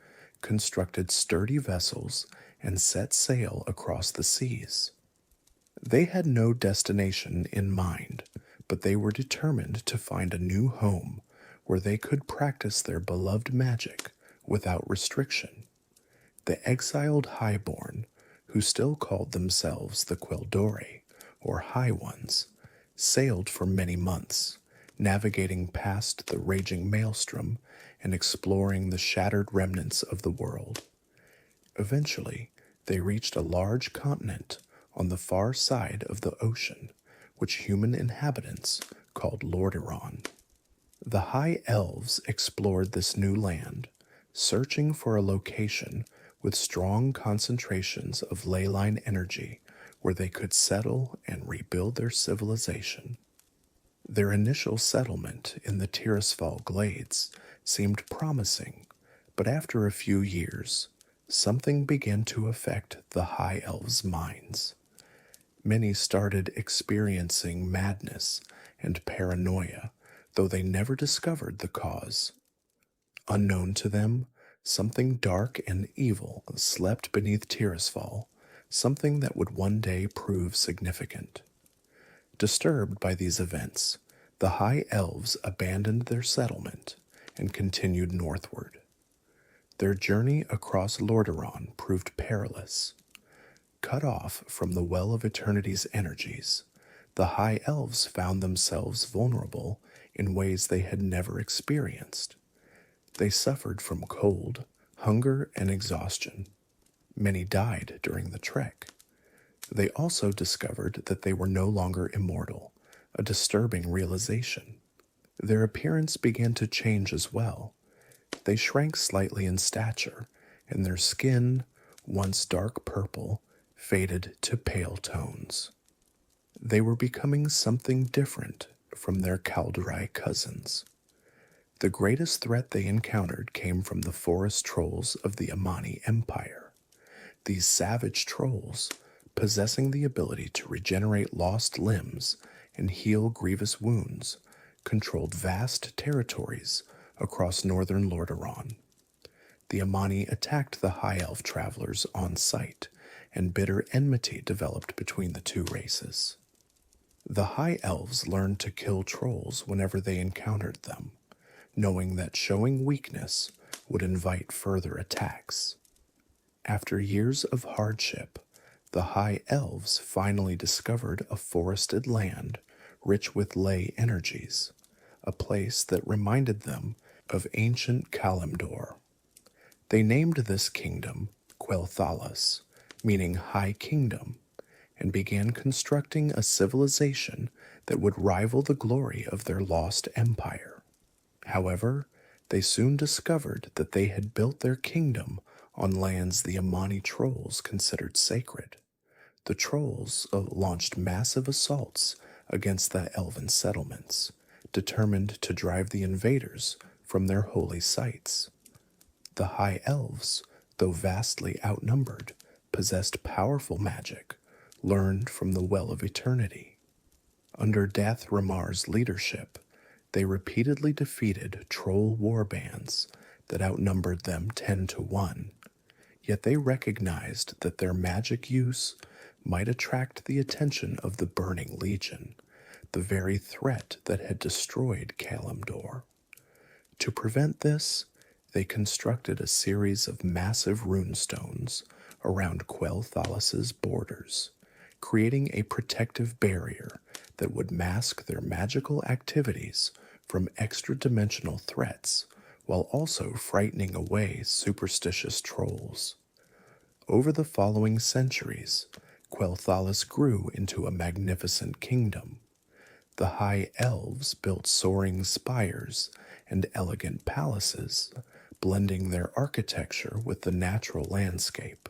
constructed sturdy vessels and set sail across the seas. They had no destination in mind, but they were determined to find a new home where they could practice their beloved magic without restriction. The exiled highborn, who still called themselves the Quel'Dore, or High Ones, sailed for many months, navigating past the raging maelstrom and exploring the shattered remnants of the world. Eventually, they reached a large continent on the far side of the ocean, which human inhabitants called Lordaeron. The High Elves explored this new land, searching for a location with strong concentrations of leyline energy where they could settle and rebuild their civilization. Their initial settlement in the Tirisfal glades seemed promising, but after a few years, something began to affect the High Elves' minds. Many started experiencing madness and paranoia, though they never discovered the cause. Unknown to them, something dark and evil slept beneath Tirisfal, something that would one day prove significant. Disturbed by these events, the High Elves abandoned their settlement and continued northward. Their journey across Lordaeron proved perilous. Cut off from the Well of Eternity's energies, the High Elves found themselves vulnerable in ways they had never experienced. They suffered from cold, hunger, and exhaustion. Many died during the trek. They also discovered that they were no longer immortal, a disturbing realization. Their appearance began to change as well. They shrank slightly in stature, and their skin, once dark purple, faded to pale tones. They were becoming something different from their Kaldrai cousins. The greatest threat they encountered came from the forest trolls of the Amani Empire. These savage trolls, possessing the ability to regenerate lost limbs and heal grievous wounds, controlled vast territories across northern Lordaeron. The Amani attacked the High Elf travelers on sight, and bitter enmity developed between the two races. The High Elves learned to kill trolls whenever they encountered them, knowing that showing weakness would invite further attacks. After years of hardship, the High Elves finally discovered a forested land rich with ley energies, a place that reminded them of ancient Kalimdor. They named this kingdom Quel'Thalas, meaning High Kingdom, and began constructing a civilization that would rival the glory of their lost empire. However, they soon discovered that they had built their kingdom on lands the Amani trolls considered sacred. The trolls launched massive assaults against the elven settlements, determined to drive the invaders from their holy sites. The High Elves, though vastly outnumbered, possessed powerful magic, learned from the Well of Eternity. Under Dath Ramar's leadership, they repeatedly defeated troll warbands that outnumbered them 10 to 1, yet they recognized that their magic use might attract the attention of the Burning Legion, the very threat that had destroyed Kalimdor. To prevent this, they constructed a series of massive runestones around Quel'Thalas's borders, creating a protective barrier that would mask their magical activities from extra-dimensional threats while also frightening away superstitious trolls. Over the following centuries, Quel'Thalas grew into a magnificent kingdom. The High Elves built soaring spires and elegant palaces, blending their architecture with the natural landscape.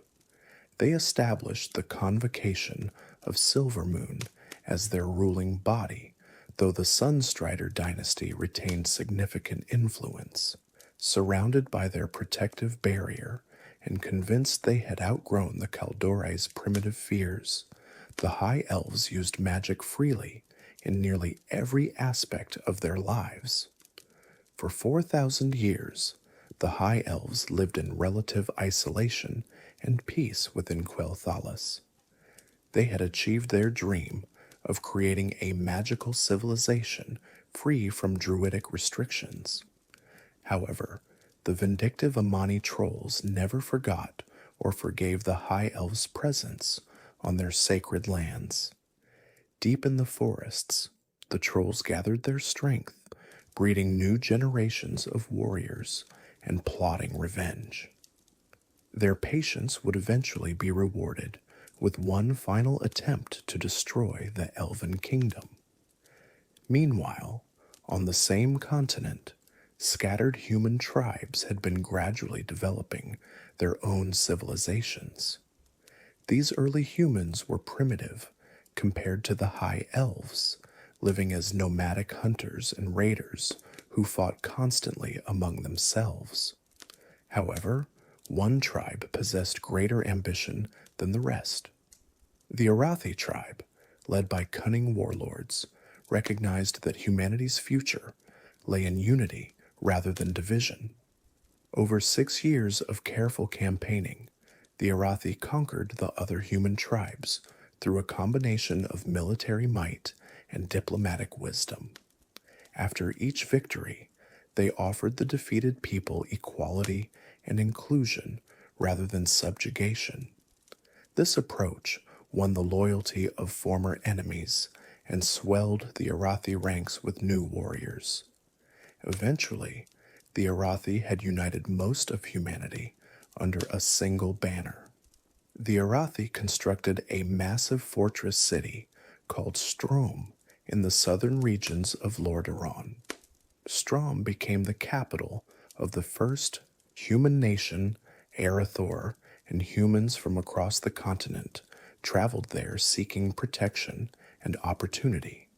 They established the convocation of Silvermoon as their ruling body, though the Sunstrider dynasty retained significant influence. Surrounded by their protective barrier and convinced they had outgrown the Kaldorai's primitive fears, the High Elves used magic freely in nearly every aspect of their lives. For 4,000 years, the High Elves lived in relative isolation and peace within Quel'Thalas. They had achieved their dream of creating a magical civilization free from druidic restrictions. However, the vindictive Amani trolls never forgot or forgave the High Elves' presence on their sacred lands. Deep in the forests, the trolls gathered their strength, breeding new generations of warriors and plotting revenge. Their patience would eventually be rewarded with one final attempt to destroy the Elven Kingdom. Meanwhile, on the same continent, scattered human tribes had been gradually developing their own civilizations. These early humans were primitive compared to the High Elves, living as nomadic hunters and raiders who fought constantly among themselves. However, one tribe possessed greater ambition than the rest. The Arathi tribe, led by cunning warlords, recognized that humanity's future lay in unity rather than division. Over 6 years of careful campaigning, the Arathi conquered the other human tribes through a combination of military might and diplomatic wisdom. After each victory, they offered the defeated people equality and inclusion rather than subjugation. This approach won the loyalty of former enemies and swelled the Arathi ranks with new warriors. Eventually, the Arathi had united most of humanity under a single banner. The Arathi constructed a massive fortress city called Strom in the southern regions of Lordaeron. Strom became the capital of the first human nation. Arathor and humans from across the continent traveled there seeking protection and opportunity.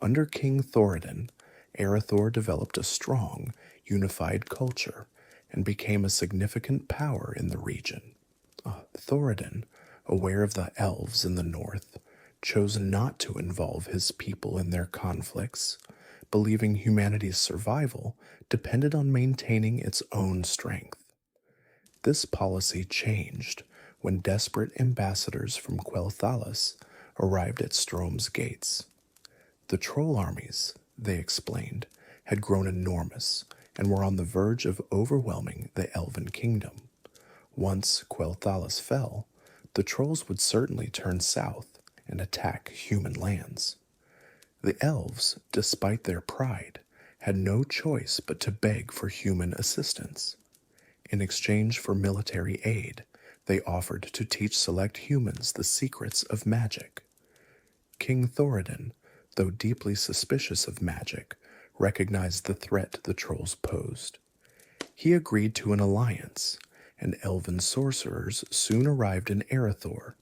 Under King Thoradin, Arathor developed a strong, unified culture and became a significant power in the region. Thoradin, aware of the elves in the north, chose not to involve his people in their conflicts, believing humanity's survival depended on maintaining its own strength. This policy changed when desperate ambassadors from Quel'Thalas arrived at Strom's gates. The troll armies, they explained, had grown enormous and were on the verge of overwhelming the Elven Kingdom. Once Quel'Thalas fell, the trolls would certainly turn south and attack human lands. The elves, despite their pride, had no choice but to beg for human assistance. In exchange for military aid, they offered to teach select humans the secrets of magic. King Thoradin, though deeply suspicious of magic, recognized the threat the trolls posed. He agreed to an alliance, and elven sorcerers soon arrived in Arathor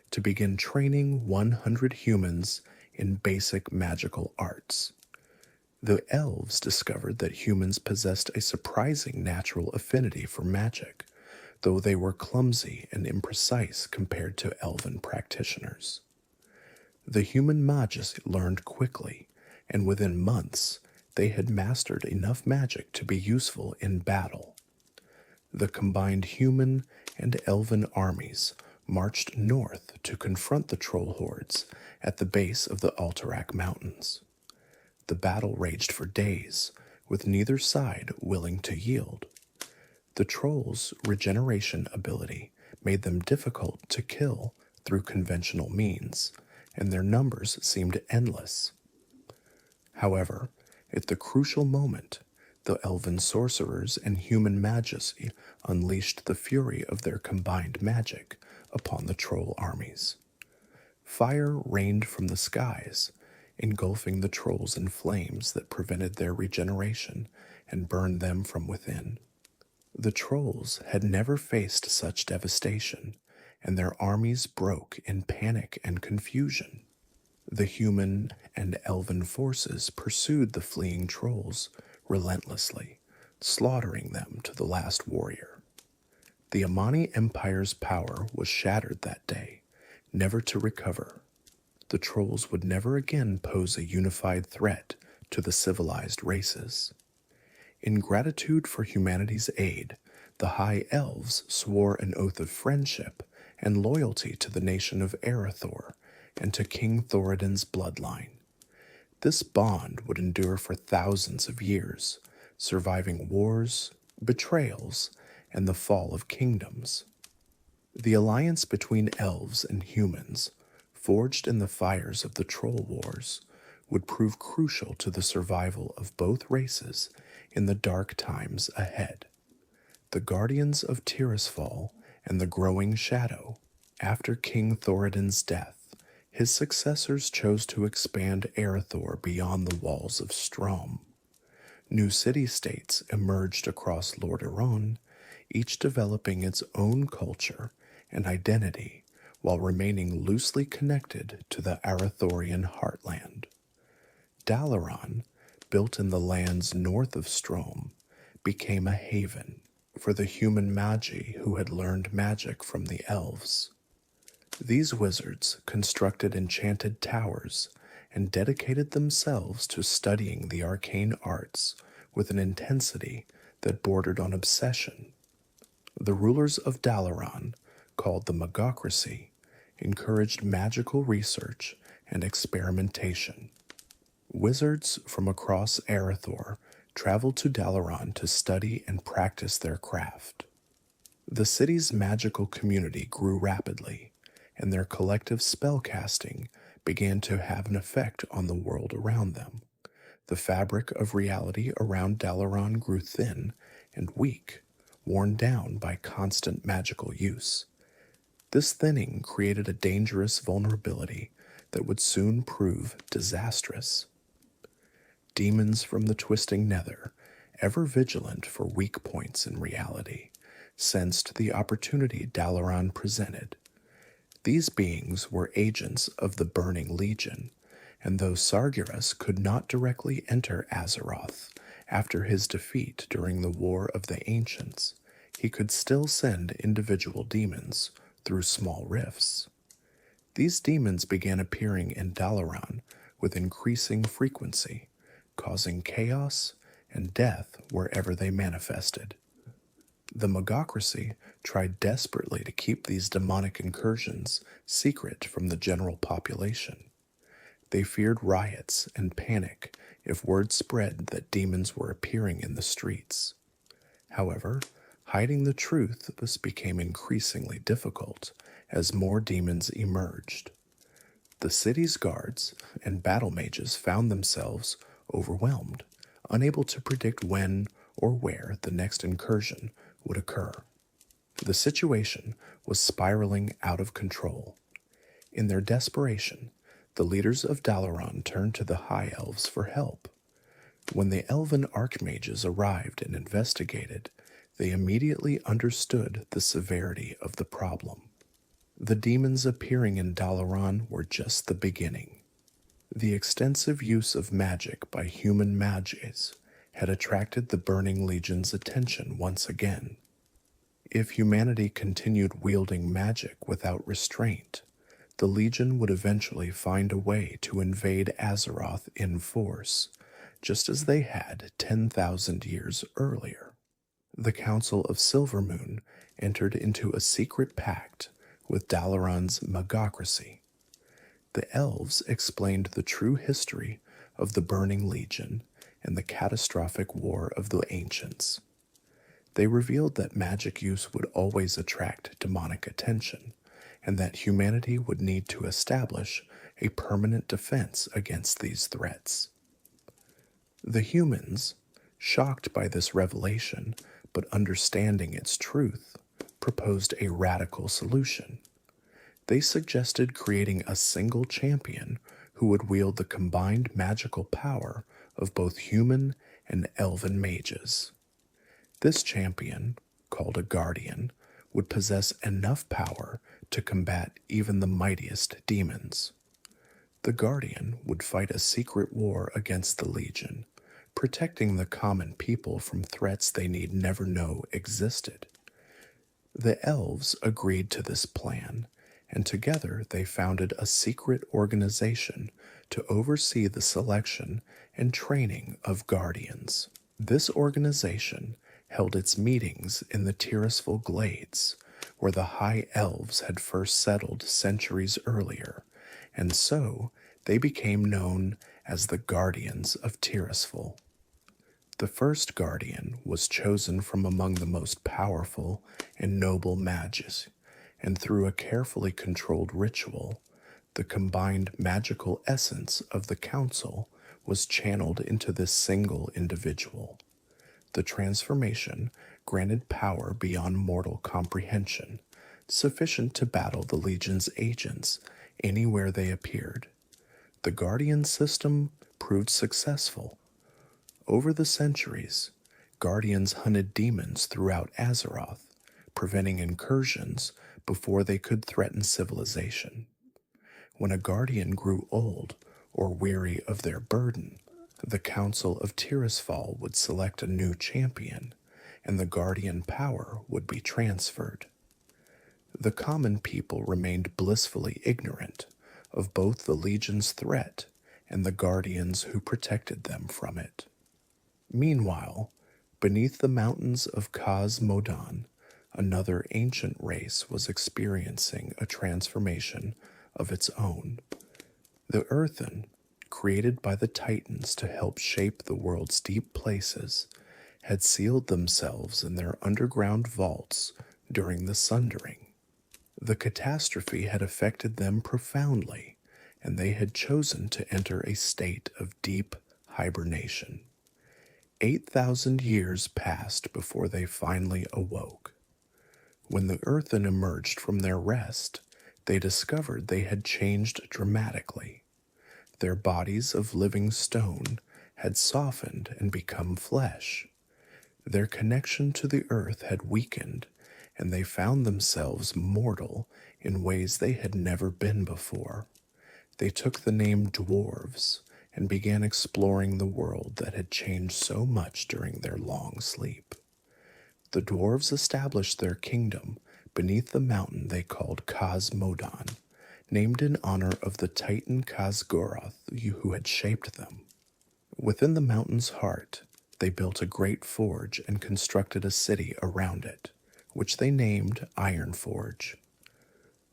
to begin training 100 humans in basic magical arts. The elves discovered that humans possessed a surprising natural affinity for magic, though they were clumsy and imprecise compared to elven practitioners. The human mages learned quickly, and within months, they had mastered enough magic to be useful in battle. The combined human and elven armies marched north to confront the troll hordes at the base of the Alterac Mountains. The battle raged for days, with neither side willing to yield. The trolls' regeneration ability made them difficult to kill through conventional means, and their numbers seemed endless. However, at the crucial moment, the elven sorcerers and human majesty unleashed the fury of their combined magic upon the troll armies. Fire rained from the skies, engulfing the trolls in flames that prevented their regeneration and burned them from within. The trolls had never faced such devastation, and their armies broke in panic and confusion. The human and elven forces pursued the fleeing trolls relentlessly, slaughtering them to the last warrior. The Amani Empire's power was shattered that day, never to recover. The trolls would never again pose a unified threat to the civilized races. In gratitude for humanity's aid, the High Elves swore an oath of friendship and loyalty to the nation of Arathor and to King Thoradin's bloodline. This bond would endure for thousands of years, surviving wars, betrayals, and the fall of kingdoms. The alliance between elves and humans forged in the fires of the Troll Wars, would prove crucial to the survival of both races in the dark times ahead. The Guardians of Tirisfal and the Growing Shadow. After King Thoradin's death, his successors chose to expand Erethdor beyond the walls of Strom. New city-states emerged across Lordaeron, each developing its own culture and identity while remaining loosely connected to the Arethorian heartland. Dalaran, built in the lands north of Strom, became a haven for the human magi who had learned magic from the elves. These wizards constructed enchanted towers and dedicated themselves to studying the arcane arts with an intensity that bordered on obsession. The rulers of Dalaran, called the Magocracy, encouraged magical research and experimentation. Wizards from across Erethdor traveled to Dalaran to study and practice their craft. The city's magical community grew rapidly, and their collective spellcasting began to have an effect on the world around them. The fabric of reality around Dalaran grew thin and weak, worn down by constant magical use. This thinning created a dangerous vulnerability that would soon prove disastrous. Demons from the twisting nether, ever vigilant for weak points in reality, sensed the opportunity Dalaran presented. These beings were agents of the Burning Legion, and though Sargeras could not directly enter Azeroth after his defeat during the War of the Ancients, he could still send individual demons through small rifts. These demons began appearing in Dalaran with increasing frequency, causing chaos and death wherever they manifested. The Magocracy tried desperately to keep these demonic incursions secret from the general population. They feared riots and panic if word spread that demons were appearing in the streets. However, hiding the truth thus became increasingly difficult as more demons emerged. The city's guards and battle mages found themselves overwhelmed, unable to predict when or where the next incursion would occur. The situation was spiraling out of control. In their desperation, the leaders of Dalaran turned to the High Elves for help. When the elven archmages arrived and investigated, they immediately understood the severity of the problem. The demons appearing in Dalaran were just the beginning. The extensive use of magic by human mages had attracted the Burning Legion's attention once again. If humanity continued wielding magic without restraint, the Legion would eventually find a way to invade Azeroth in force, just as they had 10,000 years earlier. The Council of Silvermoon entered into a secret pact with Dalaran's Magocracy. The elves explained the true history of the Burning Legion and the catastrophic War of the Ancients. They revealed that magic use would always attract demonic attention, and that humanity would need to establish a permanent defense against these threats. The humans, shocked by this revelation but understanding its truth, proposed a radical solution. They suggested creating a single champion who would wield the combined magical power of both human and elven mages. This champion, called a guardian, would possess enough power to combat even the mightiest demons. The guardian would fight a secret war against the Legion, protecting the common people from threats they need never know existed. The elves agreed to this plan, and together they founded a secret organization to oversee the selection and training of guardians. This organization held its meetings in the Tirisfal Glades, where the High Elves had first settled centuries earlier, and so they became known as the Guardians of Tirisfal. The first guardian was chosen from among the most powerful and noble mages, and through a carefully controlled ritual, The combined magical essence of the council was channeled into this single individual. The transformation granted power beyond mortal comprehension, sufficient to battle the Legion's agents anywhere they appeared. The Guardian system proved successful. Over the centuries, Guardians hunted demons throughout Azeroth, preventing incursions before they could threaten civilization. When a Guardian grew old or weary of their burden, the Council of Tirisfal would select a new champion, and the Guardian power would be transferred. The common people remained blissfully ignorant of both the Legion's threat and the Guardians who protected them from it. Meanwhile, beneath the mountains of Khaz Modan, another ancient race was experiencing a transformation of its own. The Earthen, created by the Titans to help shape the world's deep places, had sealed themselves in their underground vaults during the Sundering. The catastrophe had affected them profoundly, and they had chosen to enter a state of deep hibernation. 8,000 years passed before they finally awoke. When the Earthen emerged from their rest, they discovered they had changed dramatically. Their bodies of living stone had softened and become flesh. Their connection to the earth had weakened, and they found themselves mortal in ways they had never been before. They took the name dwarves and began exploring the world that had changed so much during their long sleep. The dwarves established their kingdom beneath the mountain they called Khaz Modan, named in honor of the Titan Khazgoroth who had shaped them. Within the mountain's heart, they built a great forge and constructed a city around it, which they named Ironforge.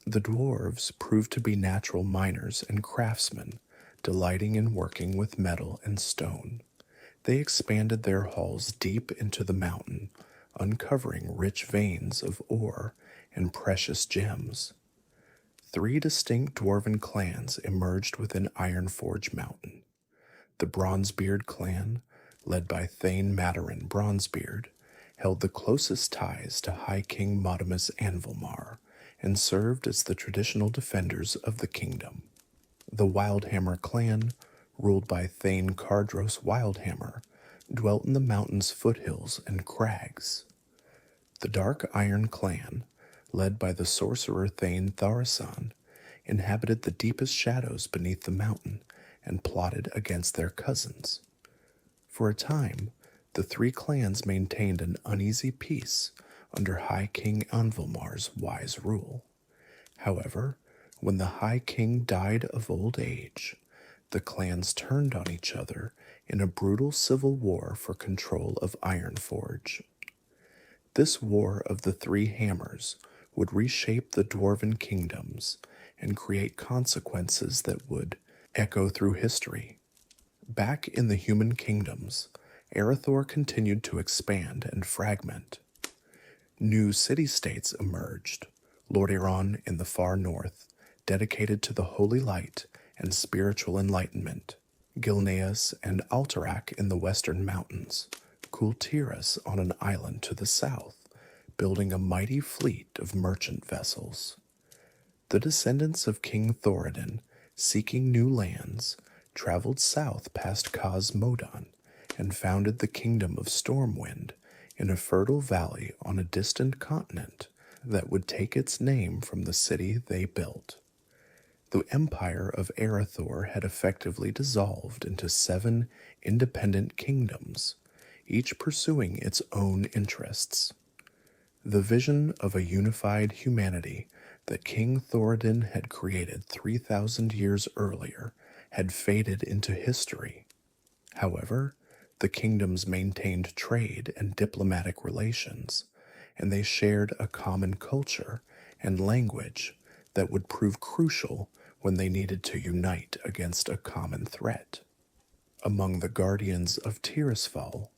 The dwarves proved to be natural miners and craftsmen, delighting in working with metal and stone. They expanded their halls deep into the mountain, uncovering rich veins of ore and precious gems. 3 distinct dwarven clans emerged within Ironforge Mountain. The Bronzebeard clan, led by Thane Matarin Bronzebeard, held the closest ties to High King Modimus Anvilmar and served as the traditional defenders of the kingdom. The Wildhammer clan, ruled by Thane Cardros Wildhammer, dwelt in the mountain's foothills and crags. The Dark Iron clan, led by the sorcerer Thane Tharasan, inhabited the deepest shadows beneath the mountain and plotted against their cousins. For a time, the 3 clans maintained an uneasy peace under High King Anvilmar's wise rule. However, when the High King died of old age, the clans turned on each other in a brutal civil war for control of Ironforge. This War of the 3 Hammers would reshape the dwarven kingdoms and create consequences that would echo through history. Back in the human kingdoms, Arathor continued to expand and fragment. New city-states emerged, Lordaeron in the far north, dedicated to the holy light and spiritual enlightenment, Gilneas and Alterac in the western mountains, Quel'Thalas on an island to the south, building a mighty fleet of merchant vessels. The descendants of King Thoradin, seeking new lands, traveled south past Khaz Modan and founded the Kingdom of Stormwind in a fertile valley on a distant continent that would take its name from the city they built. The empire of Arathor had effectively dissolved into 7 independent kingdoms, each pursuing its own interests. The vision of a unified humanity that King Thoradin had created 3,000 years earlier had faded into history. However, the kingdoms maintained trade and diplomatic relations, and they shared a common culture and language that would prove crucial when they needed to unite against a common threat. Among the guardians of Tirisfal,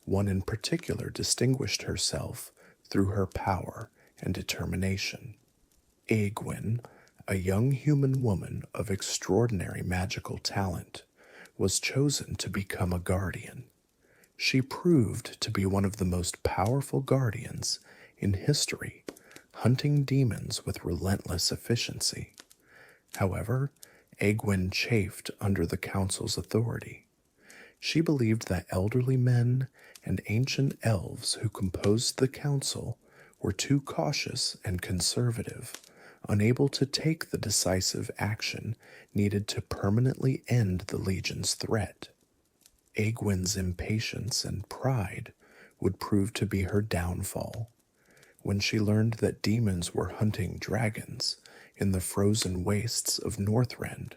one in particular distinguished herself through her power and determination. Aegwyn, a young human woman of extraordinary magical talent, was chosen to become a guardian. She proved to be one of the most powerful guardians in history, hunting demons with relentless efficiency. However, Egwene chafed under the council's authority. She believed that elderly men and ancient elves who composed the council were too cautious and conservative, unable to take the decisive action needed to permanently end the Legion's threat. Egwene's impatience and pride would prove to be her downfall. When she learned that demons were hunting dragons in the frozen wastes of Northrend,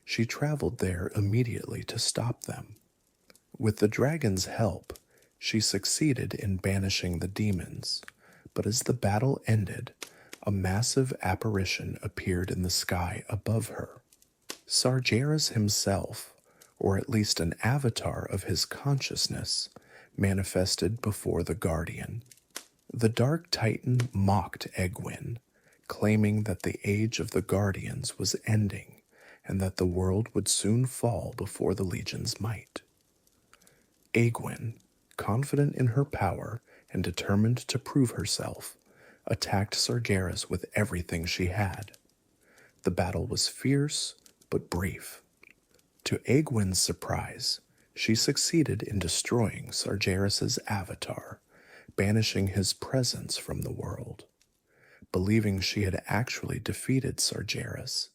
she traveled there immediately to stop them. With the dragon's help, she succeeded in banishing the demons, but as the battle ended, a massive apparition appeared in the sky above her. Sargeras himself, or at least an avatar of his consciousness, manifested before the Guardian. The Dark Titan mocked Egwene, claiming that the age of the Guardians was ending and that the world would soon fall before the Legion's might. Egwene, confident in her power and determined to prove herself, attacked Sargeras with everything she had. The battle was fierce but brief. To Egwene's surprise, she succeeded in destroying Sargeras' avatar, banishing his presence from the world. Believing she had actually defeated Sargeras,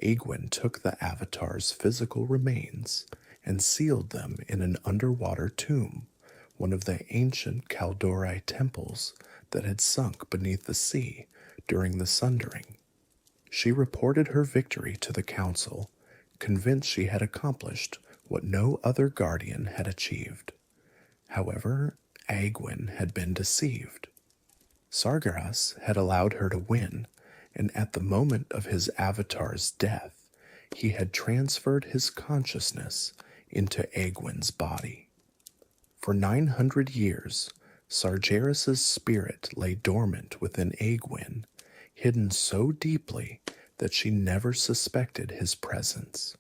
Egwene took the avatar's physical remains and sealed them in an underwater tomb, one of the ancient Kaldorei temples that had sunk beneath the sea during the Sundering. She reported her victory to the council, convinced she had accomplished what no other guardian had achieved. However, Egwene had been deceived. Sargeras had allowed her to win, and at the moment of his avatar's death, he had transferred his consciousness into Egwene's body. For 900 years, Sargeras' spirit lay dormant within Egwene, hidden so deeply that she never suspected his presence.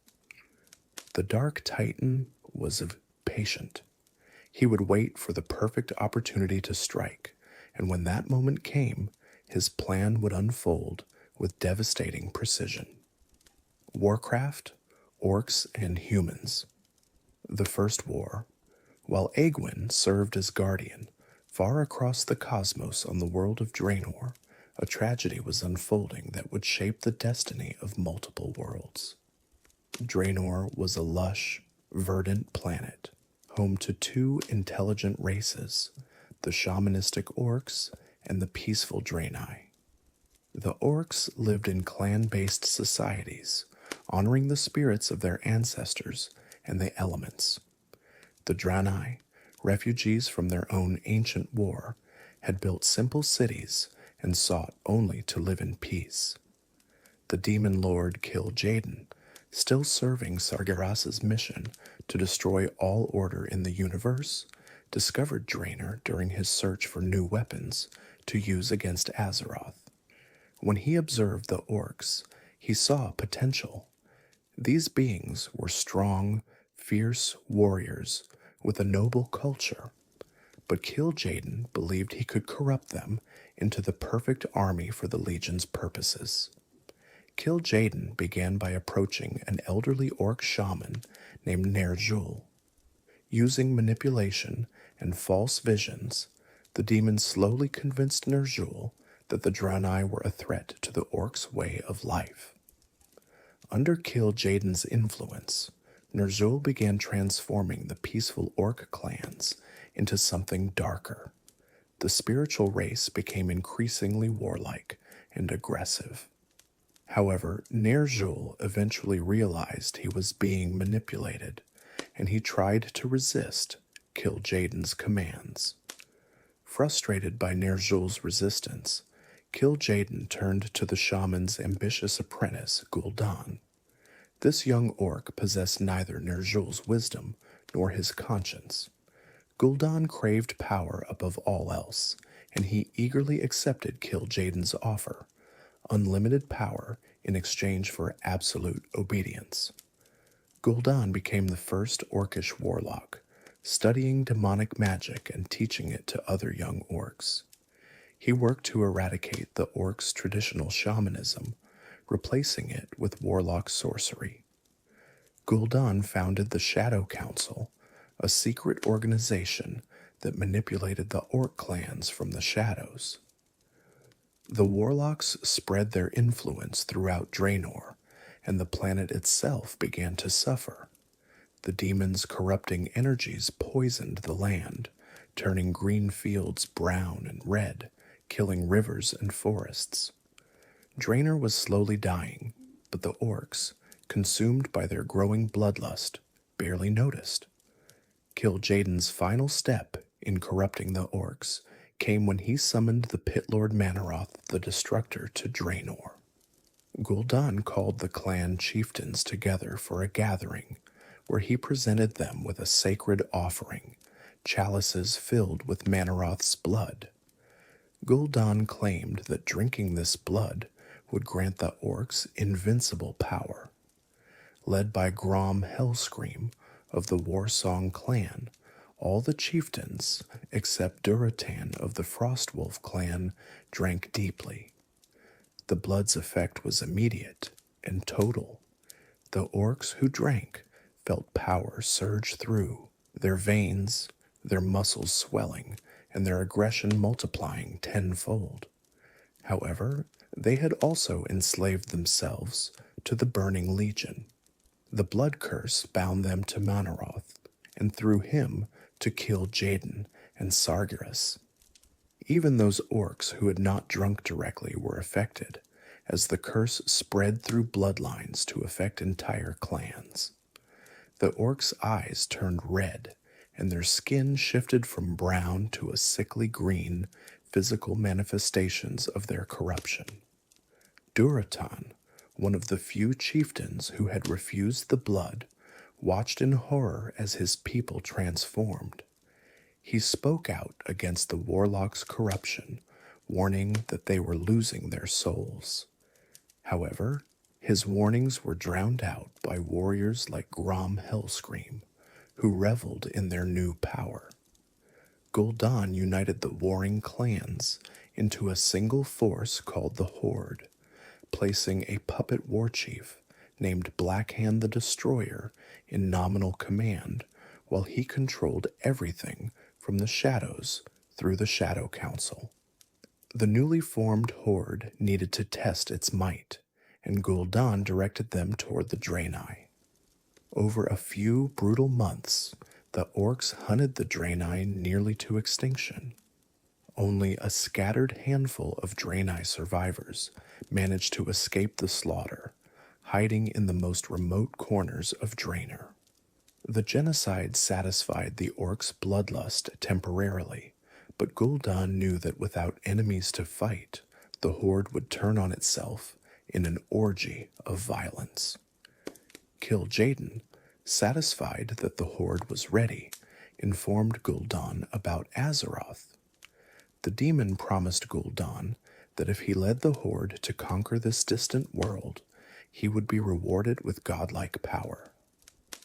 The Dark Titan was patient. He would wait for the perfect opportunity to strike, and when that moment came, his plan would unfold with devastating precision. Warcraft, Orcs, and Humans. The First War. While Egwene served as guardian, far across the cosmos on the world of Draenor, a tragedy was unfolding that would shape the destiny of multiple worlds. Draenor was a lush, verdant planet, home to two intelligent races, the shamanistic Orcs and the peaceful Draenei. The Orcs lived in clan-based societies, honoring the spirits of their ancestors and the elements. The Draenei, refugees from their own ancient war, had built simple cities and sought only to live in peace. The demon lord Kil'jaeden, still serving Sargeras' mission to destroy all order in the universe, discovered Draenor during his search for new weapons to use against Azeroth. When he observed the Orcs, he saw potential. These beings were strong, fierce warriors with a noble culture, but Kil'jaeden believed he could corrupt them into the perfect army for the Legion's purposes. Kil'jaeden began by approaching an elderly Orc shaman named Ner'zhul. Using manipulation and false visions, the demon slowly convinced Ner'zhul that the Draenei were a threat to the Orcs' way of life. Under Kil'jaeden's influence, Ner'zhul began transforming the peaceful Orc clans into something darker. The spiritual race became increasingly warlike and aggressive. However, Ner'zhul eventually realized he was being manipulated, and he tried to resist Kil'jaeden's commands. Frustrated by Ner'zhul's resistance, Kil'jaeden turned to the shaman's ambitious apprentice, Gul'dan. This young Orc possessed neither Ner'zhul's wisdom nor his conscience. Gul'dan craved power above all else, and he eagerly accepted Kil'jaeden's offer, unlimited power in exchange for absolute obedience. Gul'dan became the first Orcish warlock, studying demonic magic and teaching it to other young orcs. He worked to eradicate the orcs' traditional shamanism, replacing it with warlock sorcery. Gul'dan founded the Shadow Council, a secret organization that manipulated the orc clans from the shadows. The warlocks spread their influence throughout Draenor, and the planet itself began to suffer. The demons' corrupting energies poisoned the land, turning green fields brown and red, killing rivers and forests. Draenor was slowly dying, but the orcs, consumed by their growing bloodlust, barely noticed. Kil'jaeden's final step in corrupting the orcs came when he summoned the Pit Lord Manaroth the Destructor to Draenor. Gul'dan called the clan chieftains together for a gathering, where he presented them with a sacred offering, chalices filled with Manaroth's blood. Gul'dan claimed that drinking this blood would grant the orcs invincible power. Led by Grom Hellscream of the Warsong clan, all the chieftains, except Duratan of the Frostwolf clan, drank deeply. The blood's effect was immediate and total. The orcs who drank felt power surge through their veins, their muscles swelling, and their aggression multiplying tenfold. However, they had also enslaved themselves to the Burning Legion. The blood curse bound them to Manaroth, and through him to Kil'jaeden and Sargeras. Even those orcs who had not drunk directly were affected, as the curse spread through bloodlines to affect entire clans. The orcs' eyes turned red, and their skin shifted from brown to a sickly green, physical manifestations of their corruption. Duratan, one of the few chieftains who had refused the blood, watched in horror as his people transformed. He spoke out against the warlocks' corruption, warning that they were losing their souls. However, his warnings were drowned out by warriors like Grom Hellscream, who reveled in their new power. Gul'dan united the warring clans into a single force called the Horde, placing a puppet war chief named Blackhand the Destroyer in nominal command, while he controlled everything from the shadows through the Shadow Council. The newly formed Horde needed to test its might, and Gul'dan directed them toward the Draenei. Over a few brutal months, the orcs hunted the Draenei nearly to extinction. Only a scattered handful of Draenei survivors managed to escape the slaughter, hiding in the most remote corners of Draenor. The genocide satisfied the orcs' bloodlust temporarily, but Gul'dan knew that without enemies to fight, the Horde would turn on itself in an orgy of violence. Kil'jaeden, satisfied that the Horde was ready, informed Gul'dan about Azeroth. The demon promised Gul'dan that if he led the Horde to conquer this distant world, he would be rewarded with godlike power.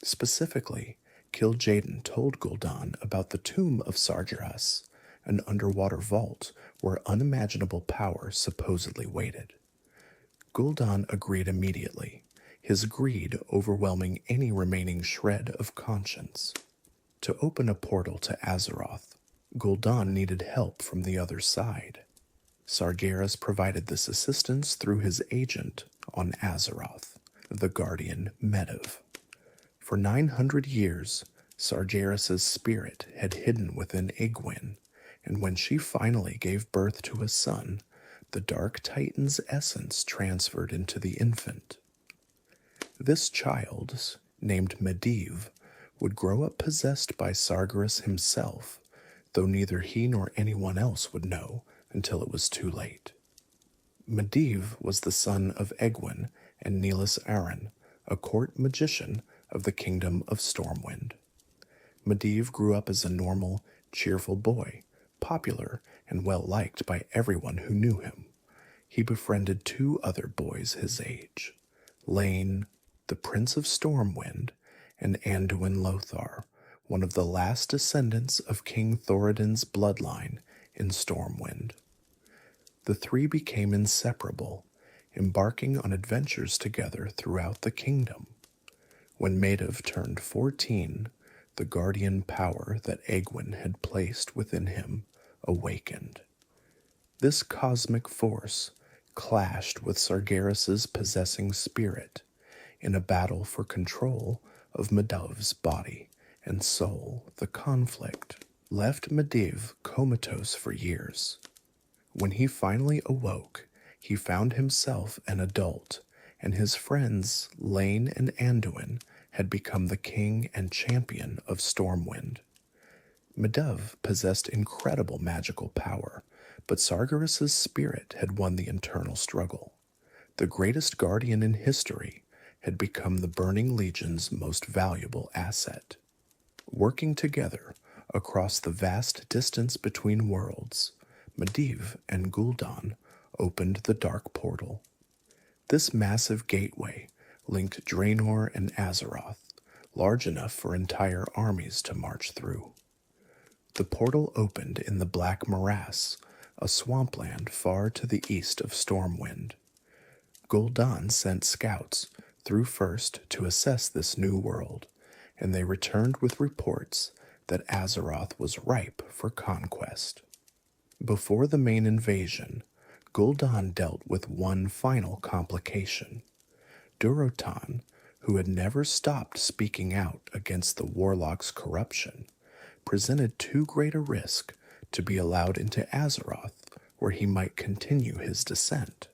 Specifically, Kil'jaeden told Gul'dan about the tomb of Sargeras, an underwater vault where unimaginable power supposedly waited. Gul'dan agreed immediately, his greed overwhelming any remaining shred of conscience. To open a portal to Azeroth, Gul'dan needed help from the other side. Sargeras provided this assistance through his agent on Azeroth, the Guardian Medivh. For 900 years, Sargeras' spirit had hidden within Egwene, and when she finally gave birth to a son, the Dark Titan's essence transferred into the infant. This child, named Medivh, would grow up possessed by Sargeras himself, though neither he nor anyone else would know until it was too late. Medivh was the son of Egwene and Nelis Aran, a court magician of the Kingdom of Stormwind. Medivh grew up as a normal, cheerful boy, popular and well-liked by everyone who knew him. he befriended two other boys his age, Lane, the Prince of Stormwind, and Anduin Lothar, one of the last descendants of King Thoradin's bloodline in Stormwind. The three became inseparable, embarking on adventures together throughout the kingdom. When Madoff turned 14, the guardian power that Egwin had placed within him awakened. This cosmic force clashed with Sargeras' possessing spirit in a battle for control of Medivh's body and soul. The conflict left Medivh comatose for years. When he finally awoke, he found himself an adult, and his friends Lane and Anduin had become the king and champion of Stormwind. Medivh possessed incredible magical power, but Sargeras' spirit had won the internal struggle. The greatest guardian in history had become the Burning Legion's most valuable asset. Working together across the vast distance between worlds, Medivh and Gul'dan opened the Dark Portal. This massive gateway linked Draenor and Azeroth, large enough for entire armies to march through. The portal opened in the Black Morass, a swampland far to the east of Stormwind. Gul'dan sent scouts through first to assess this new world, and they returned with reports that Azeroth was ripe for conquest. Before the main invasion, Gul'dan dealt with one final complication. Durotan, who had never stopped speaking out against the warlock's corruption, presented too great a risk to be allowed into Azeroth, where he might continue his descent.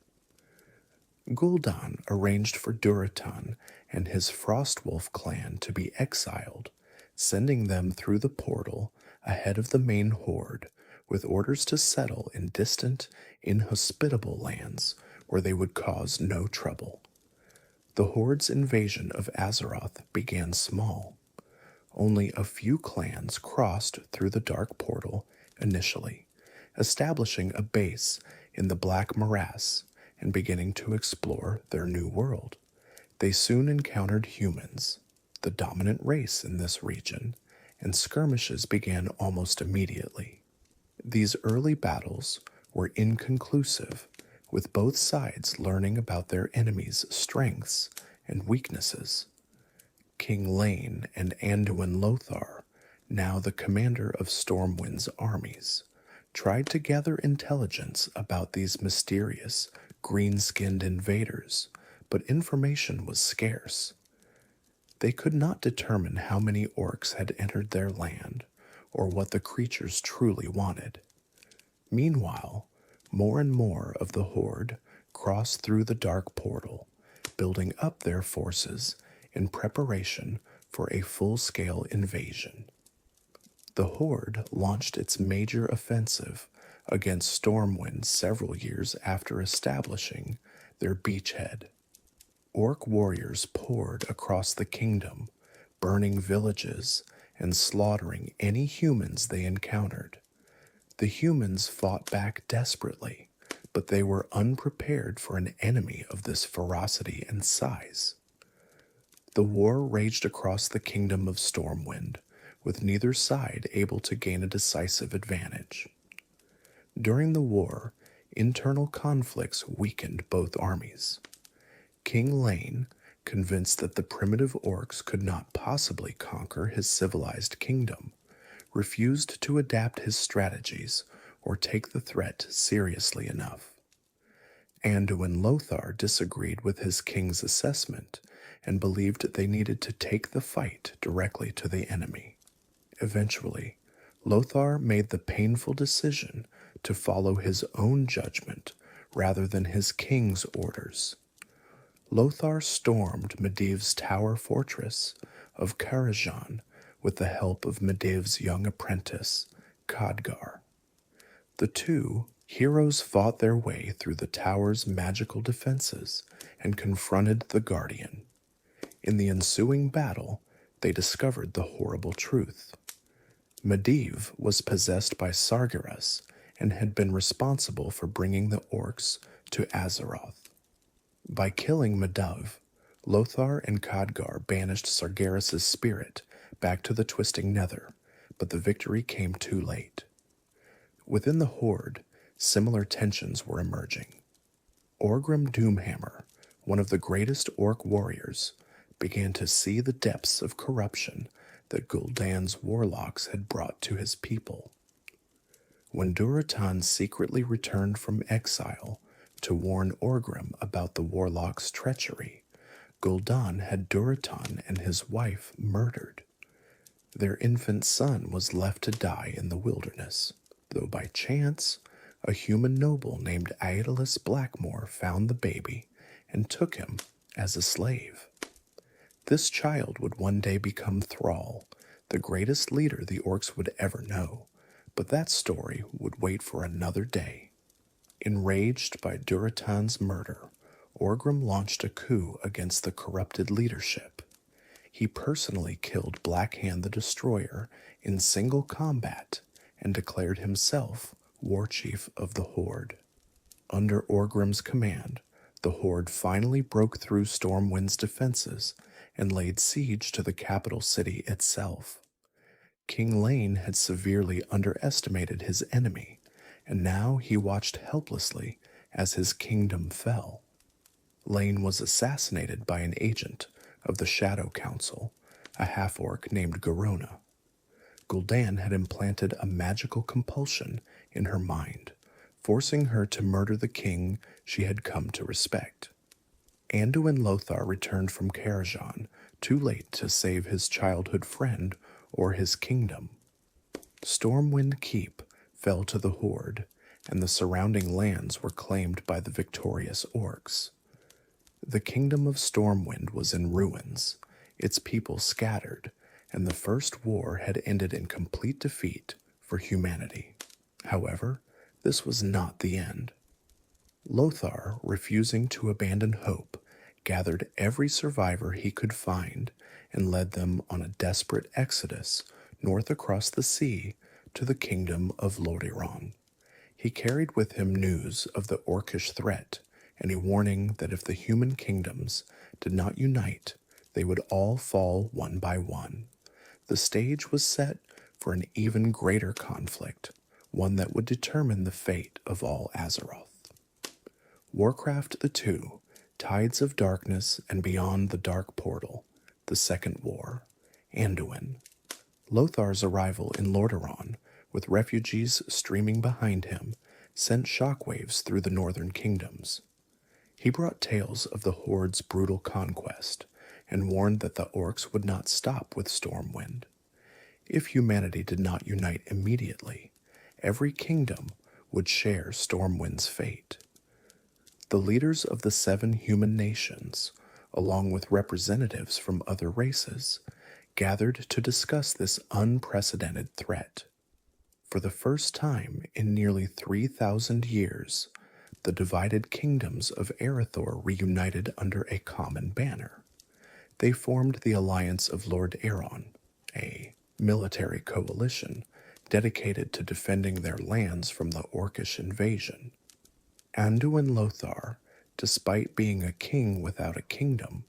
Gul'dan arranged for Durotan and his Frostwolf clan to be exiled, sending them through the portal ahead of the main horde, with orders to settle in distant, inhospitable lands where they would cause no trouble. The horde's invasion of Azeroth began small. Only a few clans crossed through the Dark Portal initially, establishing a base in the Black Morass and beginning to explore their new world. They soon encountered humans, the dominant race in this region, and skirmishes began almost immediately. These early battles were inconclusive, with both sides learning about their enemies' strengths and weaknesses. King Lane and Anduin Lothar, now the commander of Stormwind's armies, tried to gather intelligence about these mysterious, green-skinned invaders, but information was scarce. They could not determine how many orcs had entered their land, or what the creatures truly wanted. Meanwhile, more and more of the horde crossed through the Dark Portal, building up their forces in preparation for a full-scale invasion. The horde launched its major offensive against Stormwind several years after establishing their beachhead. Orc warriors poured across the kingdom, burning villages and slaughtering any humans they encountered. The humans fought back desperately, but they were unprepared for an enemy of this ferocity and size. The war raged across the kingdom of Stormwind, with neither side able to gain a decisive advantage. During the war, internal conflicts weakened both armies. King Lane, convinced that the primitive orcs could not possibly conquer his civilized kingdom, refused to adapt his strategies or take the threat seriously enough. Anduin Lothar disagreed with his king's assessment and believed they needed to take the fight directly to the enemy. Eventually, Lothar made the painful decision to follow his own judgment rather than his king's orders. Lothar stormed Medivh's tower fortress of Karajan with the help of Medivh's young apprentice, Khadgar. The two heroes fought their way through the tower's magical defenses and confronted the Guardian. In the ensuing battle, they discovered the horrible truth. Medivh was possessed by Sargeras and had been responsible for bringing the Orcs to Azeroth. By killing Medivh, Lothar and Khadgar banished Sargeras' spirit back to the Twisting Nether, but the victory came too late. Within the Horde, similar tensions were emerging. Orgrim Doomhammer, one of the greatest Orc warriors, began to see the depths of corruption that Gul'dan's warlocks had brought to his people. When Durotan secretly returned from exile to warn Orgrim about the warlock's treachery, Gul'dan had Durotan and his wife murdered. Their infant son was left to die in the wilderness, though by chance, a human noble named Aedalis Blackmore found the baby and took him as a slave. This child would one day become Thrall, the greatest leader the Orcs would ever know, but that story would wait for another day. Enraged by Durotan's murder, Orgrim launched a coup against the corrupted leadership. He personally killed Blackhand the Destroyer in single combat and declared himself war chief of the Horde. Under Orgrim's command, the Horde finally broke through Stormwind's defenses and laid siege to the capital city itself. King Lane had severely underestimated his enemy, and now he watched helplessly as his kingdom fell. Lane was assassinated by an agent of the Shadow Council, a half-orc named Garona. Gul'dan had implanted a magical compulsion in her mind, forcing her to murder the king she had come to respect. Anduin Lothar returned from Karajan, too late to save his childhood friend or his kingdom. Stormwind Keep fell to the Horde, and the surrounding lands were claimed by the victorious Orcs. The kingdom of Stormwind was in ruins, its people scattered, and the First War had ended in complete defeat for humanity. However, this was not the end. Lothar, refusing to abandon hope, gathered every survivor he could find and led them on a desperate exodus north across the sea to the kingdom of Lordaeron. He carried with him news of the Orcish threat and a warning that if the human kingdoms did not unite, they would all fall one by one. The stage was set for an even greater conflict, one that would determine the fate of all Azeroth. Warcraft the Two, Tides of Darkness and Beyond the Dark Portal, the Second War, Anduin. Lothar's arrival in Lordaeron, with refugees streaming behind him, sent shockwaves through the northern kingdoms. He brought tales of the Horde's brutal conquest, and warned that the Orcs would not stop with Stormwind. If humanity did not unite immediately, every kingdom would share Stormwind's fate. The leaders of the 7 human nations, along with representatives from other races, gathered to discuss this unprecedented threat. For the first time in nearly 3,000 years, the divided kingdoms of Erethdor reunited under a common banner. They formed the Alliance of Lord Aeron, a military coalition dedicated to defending their lands from the Orcish invasion. Anduin Lothar, despite being a king without a kingdom,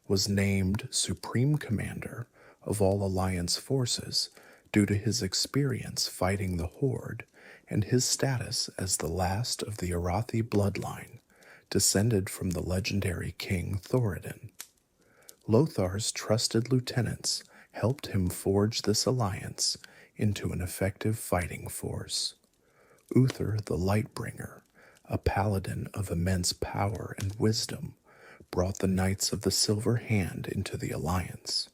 was named Supreme Commander of all Alliance forces due to his experience fighting the Horde and his status as the last of the Arathi bloodline, descended from the legendary King Thoradin. Lothar's trusted lieutenants helped him forge this alliance into an effective fighting force. Uther the Lightbringer, a paladin of immense power and wisdom, brought the Knights of the Silver Hand into the alliance.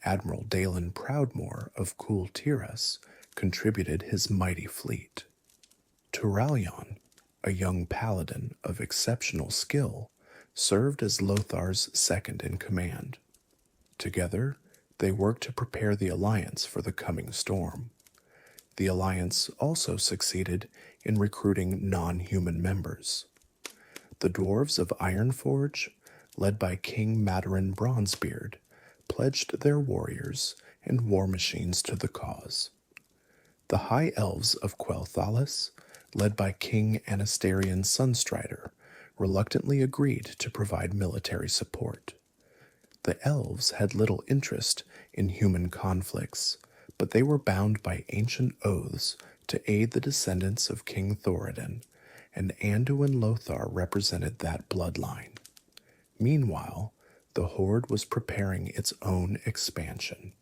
Admiral Dalen Proudmoore of Quel'Thalas contributed his mighty fleet. Turalyon, a young paladin of exceptional skill, served as Lothar's second in command. Together, they worked to prepare the alliance for the coming storm. The alliance also succeeded in recruiting non-human members. The dwarves of Ironforge, led by King Madarin Bronzebeard, pledged their warriors and war machines to the cause. The high elves of Quel'Thalas, led by King Anastarian Sunstrider, reluctantly agreed to provide military support. The elves had little interest in human conflicts, but they were bound by ancient oaths to aid the descendants of King Thoradin, and Anduin Lothar represented that bloodline. Meanwhile, the Horde was preparing its own expansion.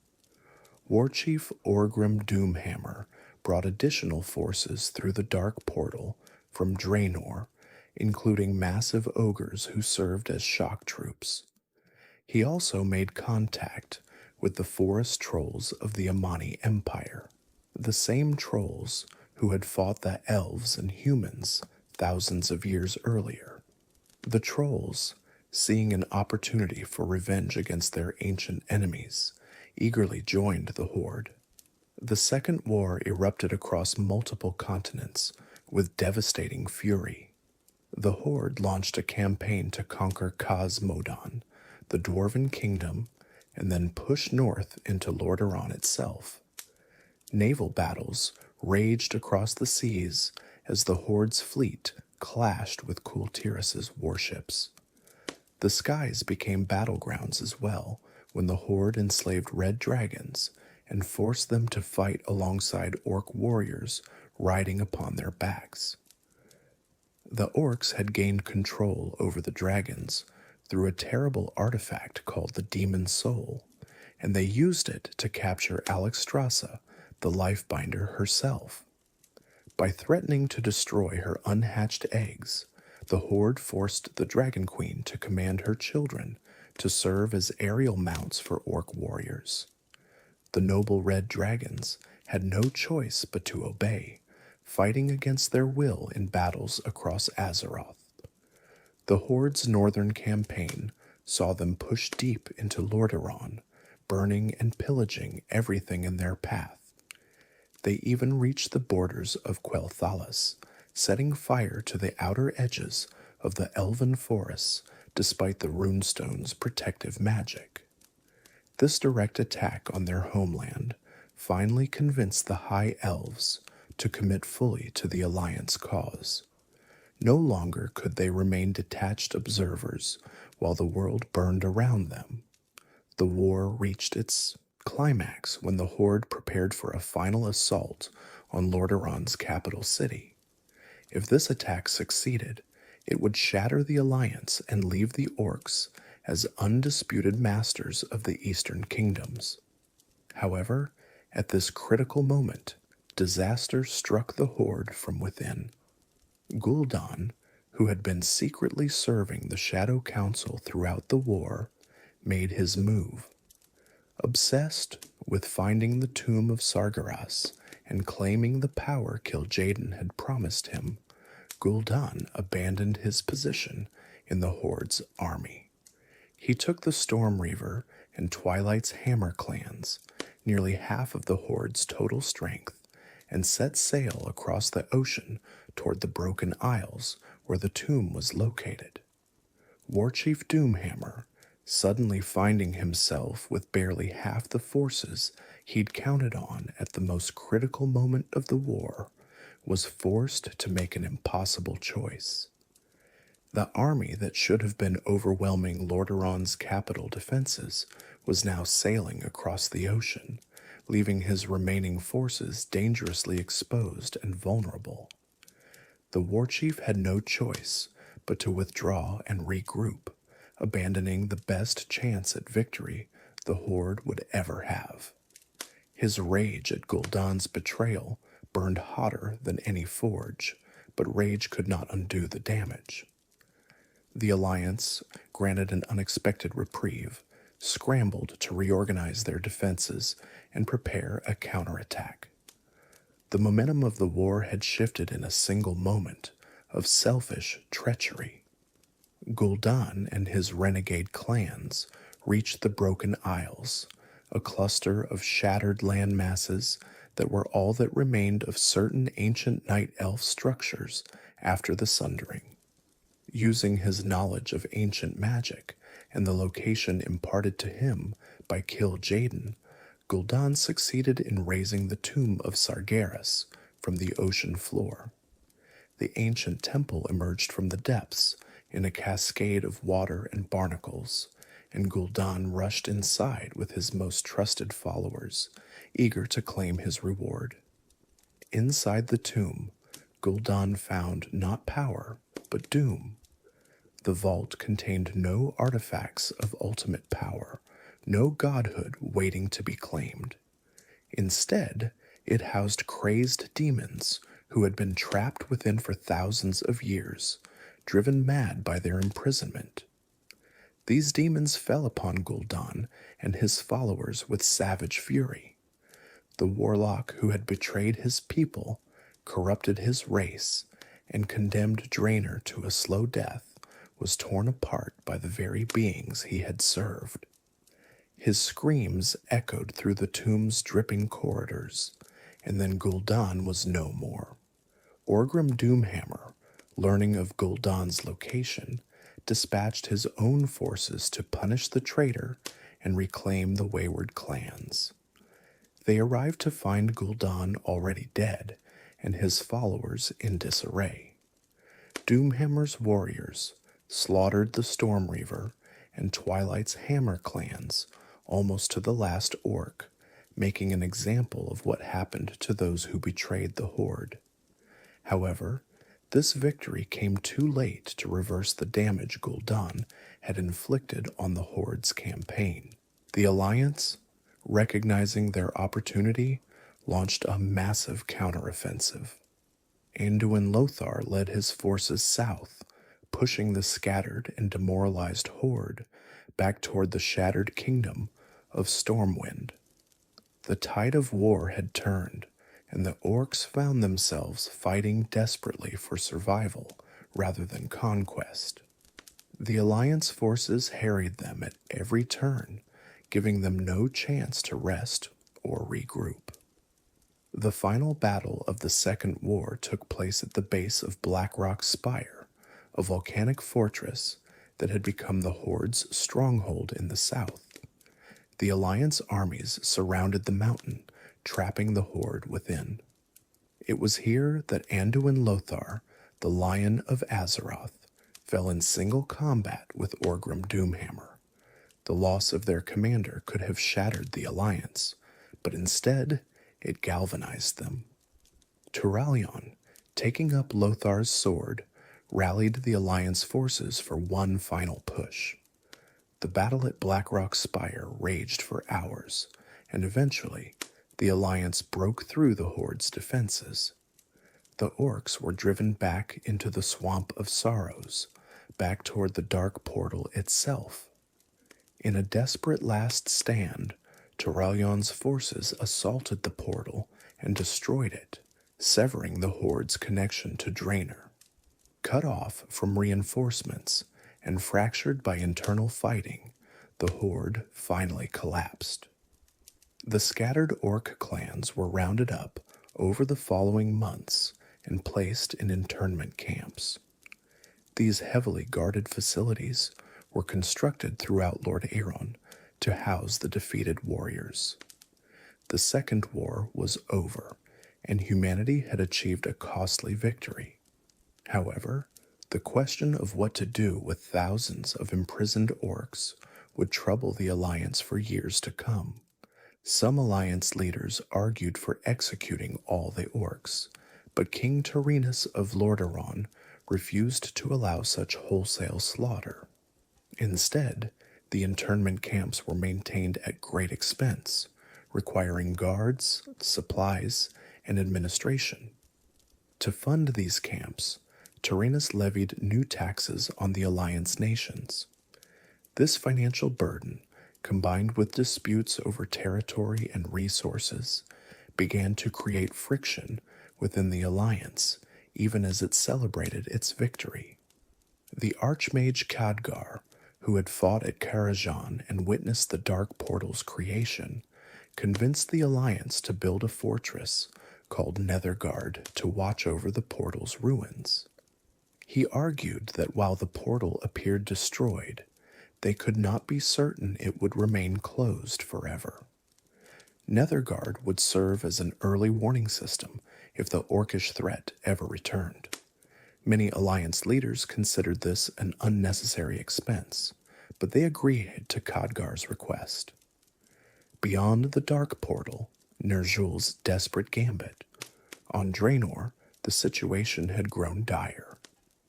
Warchief Orgrim Doomhammer brought additional forces through the Dark Portal from Draenor, including massive ogres who served as shock troops. He also made contact with the forest trolls of the Amani Empire, the same trolls who had fought the elves and humans thousands of years earlier. The trolls, seeing an opportunity for revenge against their ancient enemies, eagerly joined the Horde. The Second War erupted across multiple continents with devastating fury. The Horde launched a campaign to conquer Khaz-Modan, the Dwarven Kingdom, and then push north into Lordaeron itself. Naval battles raged across the seas as the Horde's fleet clashed with Quel'Thalas' warships. The skies became battlegrounds as well when the Horde enslaved red dragons and forced them to fight alongside orc warriors riding upon their backs. The orcs had gained control over the dragons through a terrible artifact called the Demon Soul, and they used it to capture Alexstrasza, the Lifebinder herself. By threatening to destroy her unhatched eggs, the Horde forced the Dragon Queen to command her children to serve as aerial mounts for orc warriors. The noble red dragons had no choice but to obey, fighting against their will in battles across Azeroth. The Horde's northern campaign saw them push deep into Lordaeron, burning and pillaging everything in their path. They even reached the borders of Quel'Thalas, setting fire to the outer edges of the elven forests despite the runestone's protective magic. This direct attack on their homeland finally convinced the High Elves to commit fully to the Alliance cause. No longer could they remain detached observers while the world burned around them. The war reached its climax when the Horde prepared for a final assault on Lordaeron's capital city. If this attack succeeded, it would shatter the Alliance and leave the Orcs as undisputed masters of the Eastern Kingdoms. However, at this critical moment, disaster struck the Horde from within. Gul'dan, who had been secretly serving the Shadow Council throughout the war, made his move. Obsessed with finding the tomb of Sargeras and claiming the power Kil'jaeden had promised him, Gul'dan abandoned his position in the Horde's army. He took the Stormreaver and Twilight's Hammer clans, nearly half of the Horde's total strength, and set sail across the ocean toward the Broken Isles where the tomb was located. Warchief Doomhammer, suddenly finding himself with barely half the forces he'd counted on at the most critical moment of the war, was forced to make an impossible choice. The army that should have been overwhelming Lordaeron's capital defenses was now sailing across the ocean, leaving his remaining forces dangerously exposed and vulnerable. The warchief had no choice but to withdraw and regroup, abandoning the best chance at victory the Horde would ever have. His rage at Gul'dan's betrayal burned hotter than any forge, but rage could not undo the damage. The Alliance, granted an unexpected reprieve, scrambled to reorganize their defenses and prepare a counterattack. The momentum of the war had shifted in a single moment of selfish treachery. Gul'dan and his renegade clans reached the Broken Isles, a cluster of shattered land masses that were all that remained of certain ancient night elf structures after the Sundering. Using his knowledge of ancient magic and the location imparted to him by Kil'jaeden, Gul'dan succeeded in raising the tomb of Sargeras from the ocean floor. the ancient temple emerged from the depths in a cascade of water and barnacles, and Gul'dan rushed inside with his most trusted followers, eager to claim his reward. Inside the tomb, Gul'dan found not power, but doom. The vault contained no artifacts of ultimate power, no godhood waiting to be claimed. Instead, it housed crazed demons who had been trapped within for thousands of years, driven mad by their imprisonment. These demons fell upon Gul'dan and his followers with savage fury. The warlock who had betrayed his people, corrupted his race, and condemned Draenor to a slow death was torn apart by the very beings he had served. His screams echoed through the tomb's dripping corridors, and then Gul'dan was no more. Orgrim Doomhammer, learning of Gul'dan's location, dispatched his own forces to punish the traitor and reclaim the wayward clans. They arrived to find Gul'dan already dead and his followers in disarray. Doomhammer's warriors slaughtered the Stormreaver and Twilight's Hammer clans almost to the last orc, making an example of what happened to those who betrayed the Horde. However, this victory came too late to reverse the damage Gul'dan had inflicted on the Horde's campaign. The Alliance, recognizing their opportunity, launched a massive counteroffensive. Anduin Lothar led his forces south, pushing the scattered and demoralized Horde back toward the shattered kingdom of Stormwind. The tide of war had turned, and the Orcs found themselves fighting desperately for survival rather than conquest. The Alliance forces harried them at every turn, giving them no chance to rest or regroup. The final battle of the Second War took place at the base of Blackrock Spire, a volcanic fortress that had become the Horde's stronghold in the south. The Alliance armies surrounded the mountain, trapping the Horde within. It was here that Anduin Lothar, the Lion of Azeroth, fell in single combat with Orgrim Doomhammer. The loss of their commander could have shattered the Alliance, but instead it galvanized them. Turalyon, taking up Lothar's sword, rallied the Alliance forces for one final push. The battle at Blackrock Spire raged for hours, and eventually the Alliance broke through the Horde's defenses. The Orcs were driven back into the Swamp of Sorrows, back toward the Dark Portal itself. In a desperate last stand, Turalyon's forces assaulted the portal and destroyed it, severing the Horde's connection to Draenor. Cut off from reinforcements and fractured by internal fighting, the Horde finally collapsed. The scattered Orc clans were rounded up over the following months and placed in internment camps. These heavily guarded facilities were constructed throughout Lord Aeron to house the defeated warriors. The Second War was over, and humanity had achieved a costly victory. However, the question of what to do with thousands of imprisoned Orcs would trouble the Alliance for years to come. Some Alliance leaders argued for executing all the Orcs, but King Tirinus of Lordaeron refused to allow such wholesale slaughter. Instead, the internment camps were maintained at great expense, requiring guards, supplies, and administration. To fund these camps, Tirinus levied new taxes on the Alliance nations. This financial burden, combined with disputes over territory and resources, began to create friction within the Alliance, even as it celebrated its victory. The Archmage Khadgar, who had fought at Karajan and witnessed the Dark Portal's creation, convinced the Alliance to build a fortress called Netherguard to watch over the portal's ruins. He argued that while the portal appeared destroyed, they could not be certain it would remain closed forever. Netherguard would serve as an early warning system if the Orcish threat ever returned. Many Alliance leaders considered this an unnecessary expense, but they agreed to Khadgar's request. Beyond the Dark Portal, Ner'zhul's desperate gambit. On Draenor, the situation had grown dire.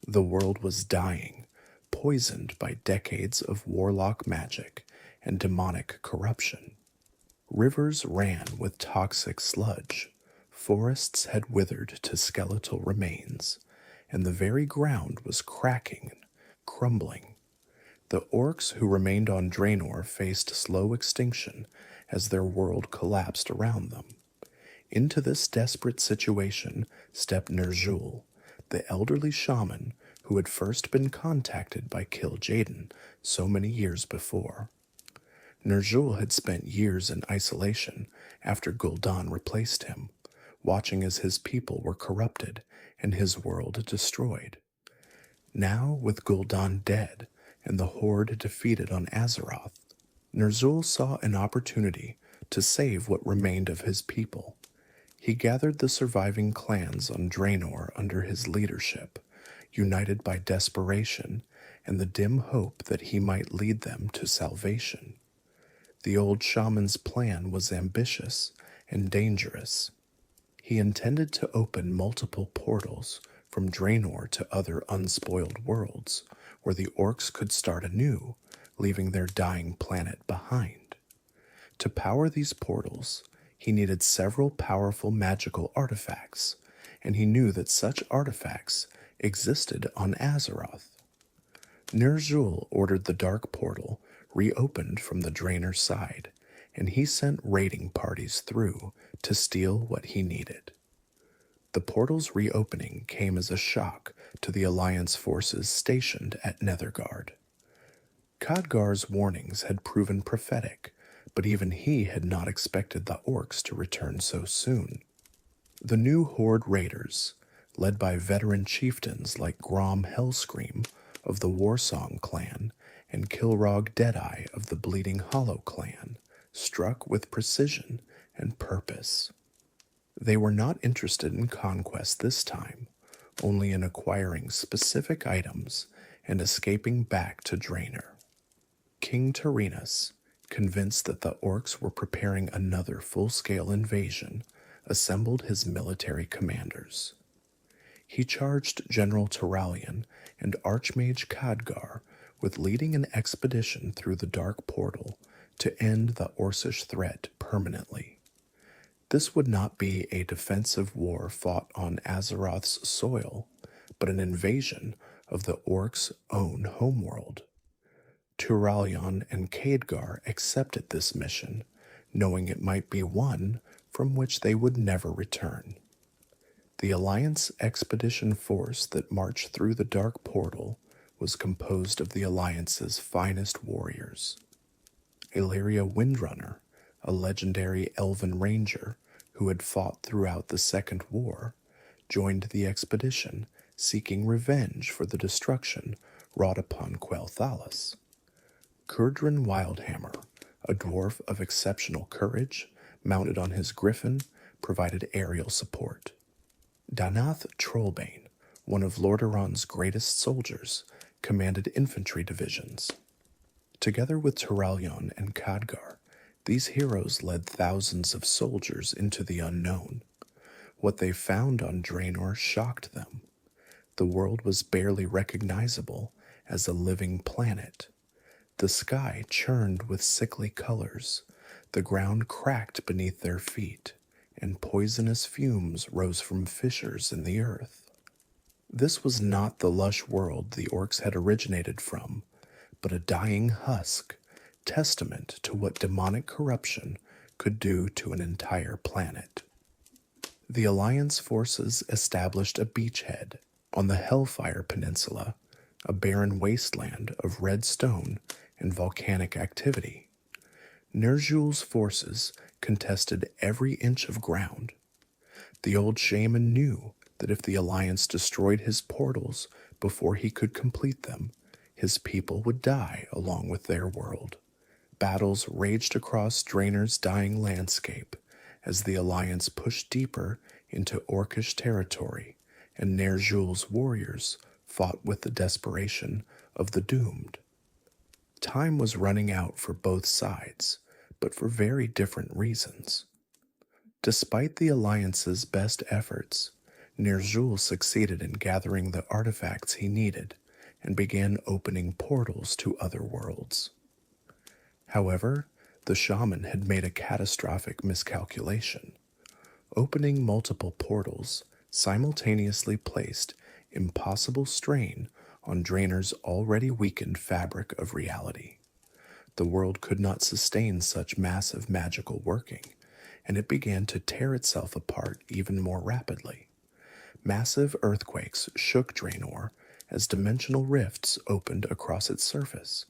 The world was dying, poisoned by decades of warlock magic and demonic corruption. Rivers ran with toxic sludge, forests had withered to skeletal remains, and the very ground was cracking and crumbling. The Orcs who remained on Draenor faced slow extinction as their world collapsed around them. Into this desperate situation stepped Ner'zhul, the elderly shaman who had first been contacted by Kil'jaeden so many years before. Ner'zhul had spent years in isolation after Gul'dan replaced him, watching as his people were corrupted and his world destroyed. Now, with Gul'dan dead and the Horde defeated on Azeroth, Ner'zhul saw an opportunity to save what remained of his people. He gathered the surviving clans on Draenor under his leadership, united by desperation and the dim hope that he might lead them to salvation. The old shaman's plan was ambitious and dangerous. He intended to open multiple portals from Draenor to other unspoiled worlds, where the Orcs could start anew, leaving their dying planet behind. To power these portals, he needed several powerful magical artifacts, and he knew that such artifacts existed on Azeroth. Ner'zhul ordered the Dark Portal reopened from the Draenor side, and he sent raiding parties through to steal what he needed. The portal's reopening came as a shock to the Alliance forces stationed at Nethergard. Khadgar's warnings had proven prophetic, but even he had not expected the Orcs to return so soon. The new Horde raiders, led by veteran chieftains like Grom Hellscream of the Warsong clan and Kilrog Deadeye of the Bleeding Hollow clan, struck with precision and purpose. They were not interested in conquest this time, only in acquiring specific items and escaping back to Draenor. King Tirinus, convinced that the Orcs were preparing another full-scale invasion, assembled his military commanders. He charged General Turalyon and Archmage Khadgar with leading an expedition through the Dark Portal to end the Orcish threat permanently. This would not be a defensive war fought on Azeroth's soil, but an invasion of the Orcs' own homeworld. Turalyon and Khadgar accepted this mission, knowing it might be one from which they would never return. The Alliance expedition force that marched through the Dark Portal was composed of the Alliance's finest warriors. Illyria Windrunner, a legendary elven ranger who had fought throughout the Second War, joined the expedition, seeking revenge for the destruction wrought upon Quel'Thalas. Kurdran Wildhammer, a dwarf of exceptional courage, mounted on his griffin, provided aerial support. Danath Trollbane, one of Lordaeron's greatest soldiers, commanded infantry divisions. Together with Turalyon and Khadgar, these heroes led thousands of soldiers into the unknown. What they found on Draenor shocked them. The world was barely recognizable as a living planet. The sky churned with sickly colors, the ground cracked beneath their feet, and poisonous fumes rose from fissures in the earth. This was not the lush world the Orcs had originated from, but a dying husk, testament to what demonic corruption could do to an entire planet. The Alliance forces established a beachhead on the Hellfire Peninsula, a barren wasteland of red stone and volcanic activity. Ner'zhul's forces contested every inch of ground. The old shaman knew that if the Alliance destroyed his portals before he could complete them, his people would die along with their world. Battles raged across Draenor's dying landscape as the Alliance pushed deeper into Orcish territory and Ner'zhul's warriors fought with the desperation of the doomed. Time was running out for both sides, but for very different reasons. Despite the Alliance's best efforts, Ner'zhul succeeded in gathering the artifacts he needed and began opening portals to other worlds. However, the shaman had made a catastrophic miscalculation. Opening multiple portals simultaneously placed impossible strain on Drainer's already weakened fabric of reality. The world could not sustain such massive magical working, and it began to tear itself apart even more rapidly. Massive earthquakes shook Draenor as dimensional rifts opened across its surface.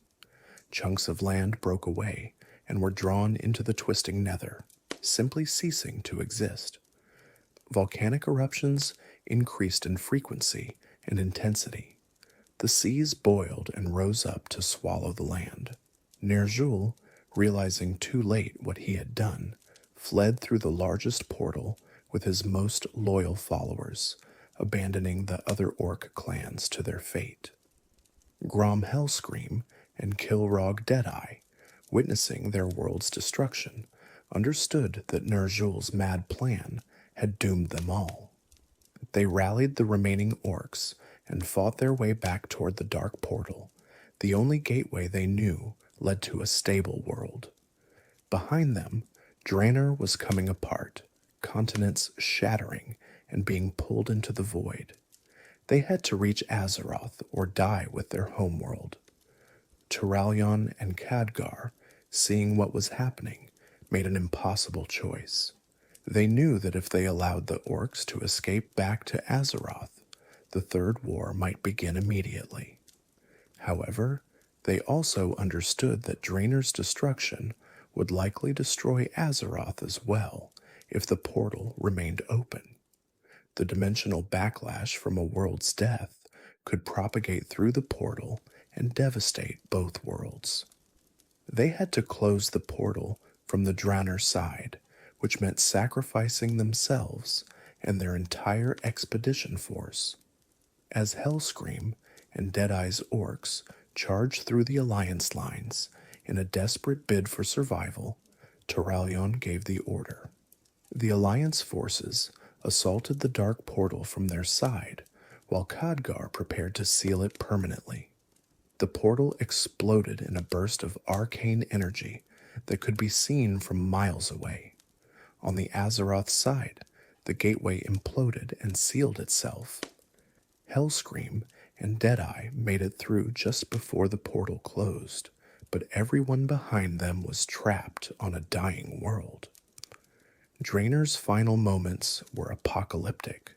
Chunks of land broke away and were drawn into the twisting nether, simply ceasing to exist. Volcanic eruptions increased in frequency and intensity. The seas boiled and rose up to swallow the land. Ner'zhul, realizing too late what he had done, fled through the largest portal with his most loyal followers, abandoning the other orc clans to their fate. Grom Hellscream and Kilrog Deadeye, witnessing their world's destruction, understood that Ner'zhul's mad plan had doomed them all. They rallied the remaining orcs and fought their way back toward the dark portal. The only gateway they knew led to a stable world. Behind them, Draenor was coming apart, continents shattering and being pulled into the void. They had to reach Azeroth or die with their homeworld. Turalyon and Khadgar, seeing what was happening, made an impossible choice. They knew that if they allowed the orcs to escape back to Azeroth, the Third War might begin immediately. However, they also understood that Drainer's destruction would likely destroy Azeroth as well if the portal remained open. The dimensional backlash from a world's death could propagate through the portal and devastate both worlds. They had to close the portal from the Draenor side, which meant sacrificing themselves and their entire expedition force. As Hellscream and Deadeye's orcs charged through the Alliance lines in a desperate bid for survival, Turalyon gave the order. The Alliance forces assaulted the dark portal from their side, while Khadgar prepared to seal it permanently. The portal exploded in a burst of arcane energy that could be seen from miles away. On the Azeroth side, the gateway imploded and sealed itself. Hellscream and Deadeye made it through just before the portal closed, but everyone behind them was trapped on a dying world. Drainer's final moments were apocalyptic.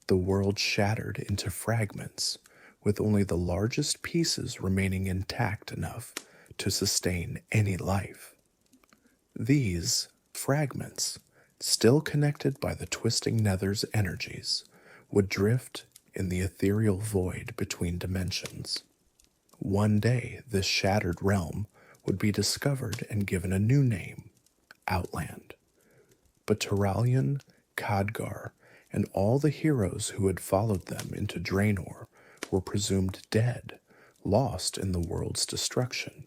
The world shattered into fragments, with only the largest pieces remaining intact enough to sustain any life. These fragments, still connected by the twisting nether's energies, would drift in the ethereal void between dimensions. One day, this shattered realm would be discovered and given a new name, Outland. But Turalyon, Khadgar, and all the heroes who had followed them into Draenor were presumed dead, lost in the world's destruction.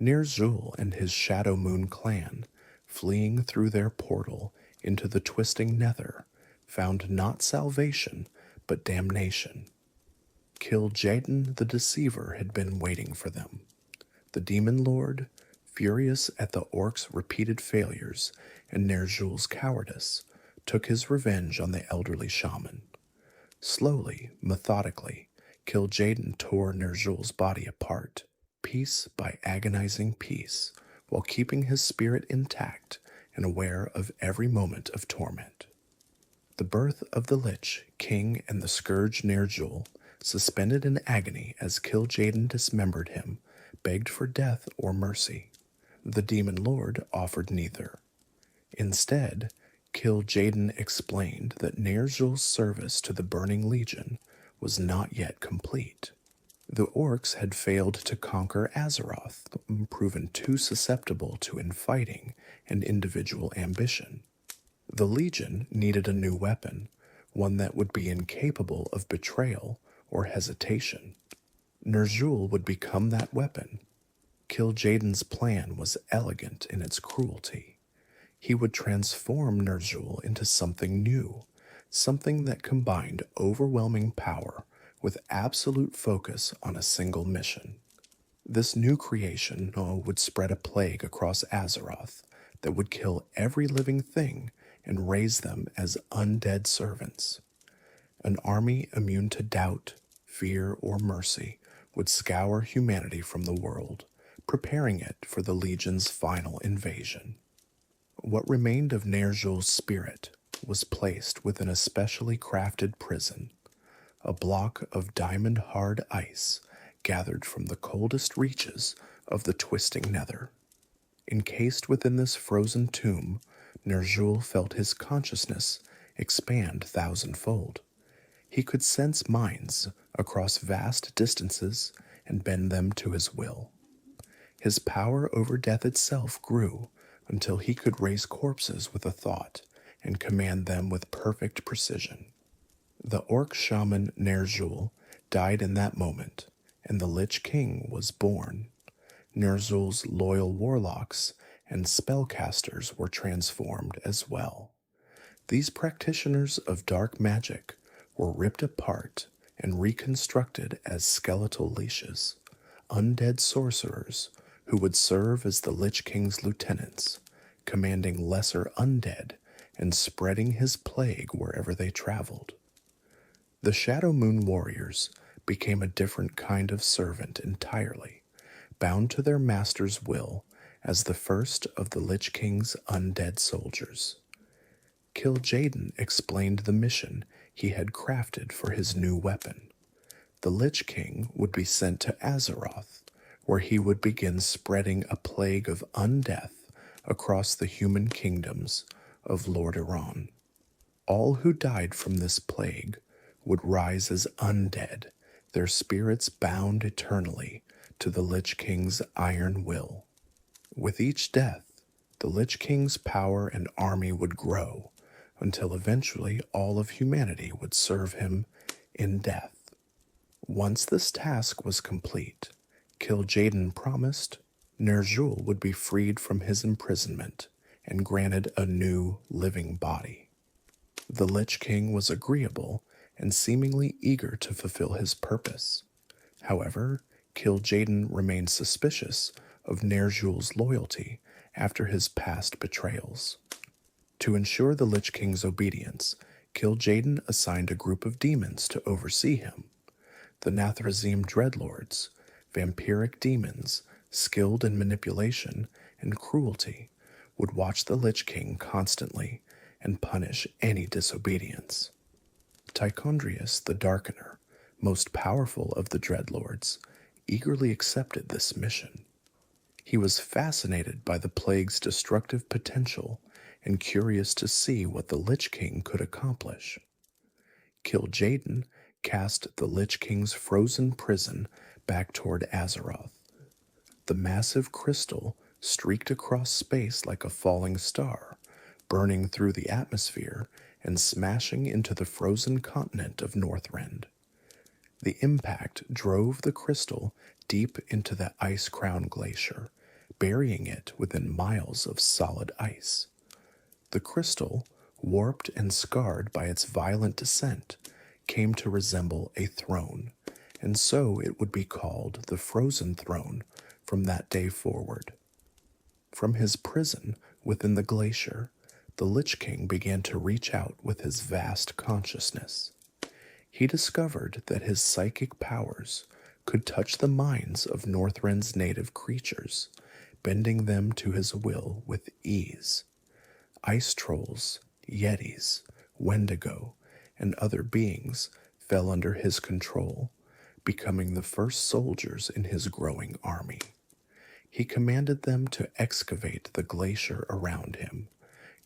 Ner'zhul and his Shadow Moon clan, fleeing through their portal into the twisting nether, found not salvation, but damnation. Kil'jaeden the Deceiver had been waiting for them. The Demon Lord, furious at the orcs' repeated failures and Ner'zhul's cowardice, took his revenge on the elderly shaman. Slowly, methodically, Kil'jaeden tore Ner'zhul's body apart, piece by agonizing piece, while keeping his spirit intact and aware of every moment of torment. The birth of the Lich King and the Scourge Ner'zhul, suspended in agony as Kil'jaeden dismembered him, begged for death or mercy. The Demon Lord offered neither. Instead, Kil'jaeden explained that Ner'zhul's service to the Burning Legion was not yet complete. The orcs had failed to conquer Azeroth, proven too susceptible to infighting and individual ambition. The Legion needed a new weapon, one that would be incapable of betrayal or hesitation. Ner'zhul would become that weapon. Kil'jaeden's plan was elegant in its cruelty. He would transform Ner'zhul into something new, something that combined overwhelming power with absolute focus on a single mission. This new creation would spread a plague across Azeroth that would kill every living thing and raise them as undead servants. An army immune to doubt, fear, or mercy would scour humanity from the world, preparing it for the Legion's final invasion. What remained of Ner'zhul's spirit was placed within a specially crafted prison, a block of diamond-hard ice gathered from the coldest reaches of the twisting nether. Encased within this frozen tomb, Ner'zhul felt his consciousness expand thousandfold. He could sense minds across vast distances and bend them to his will. His power over death itself grew until he could raise corpses with a thought and command them with perfect precision. The Orc shaman Ner'zhul died in that moment, and the Lich King was born. Ner'zhul's loyal warlocks and spellcasters were transformed as well. These practitioners of dark magic were ripped apart and reconstructed as skeletal leashes, undead sorcerers who would serve as the Lich King's lieutenants, commanding lesser undead and spreading his plague wherever they traveled. The Shadow Moon warriors became a different kind of servant entirely, bound to their master's will as the first of the Lich King's undead soldiers. Kil'jaeden explained the mission he had crafted for his new weapon. The Lich King would be sent to Azeroth, where he would begin spreading a plague of undeath across the human kingdoms of Lordaeron. All who died from this plague would rise as undead, their spirits bound eternally to the Lich King's iron will. With each death, the Lich King's power and army would grow until eventually all of humanity would serve him in death. Once this task was complete, Kil'jaeden promised Ner'zhul would be freed from his imprisonment and granted a new living body. The Lich King was agreeable and seemingly eager to fulfill his purpose. However, Kil'jaeden remained suspicious of Ner'zhul's loyalty after his past betrayals. To ensure the Lich King's obedience, Kil'jaeden assigned a group of demons to oversee him. The Nathrazim Dreadlords, vampiric demons skilled in manipulation and cruelty, would watch the Lich King constantly and punish any disobedience. Tichondrius the Darkener, most powerful of the Dreadlords, eagerly accepted this mission. He was fascinated by the plague's destructive potential and curious to see what the Lich King could accomplish. Kil'jaeden cast the Lich King's frozen prison back toward Azeroth. The massive crystal streaked across space like a falling star, burning through the atmosphere and smashing into the frozen continent of Northrend. The impact drove the crystal deep into the ice-crowned glacier, burying it within miles of solid ice. The crystal, warped and scarred by its violent descent, came to resemble a throne, and so it would be called the Frozen Throne from that day forward. From his prison within the glacier, the Lich King began to reach out with his vast consciousness. He discovered that his psychic powers could touch the minds of Northrend's native creatures, bending them to his will with ease. Ice trolls, yetis, wendigo, and other beings fell under his control, becoming the first soldiers in his growing army. He commanded them to excavate the glacier around him,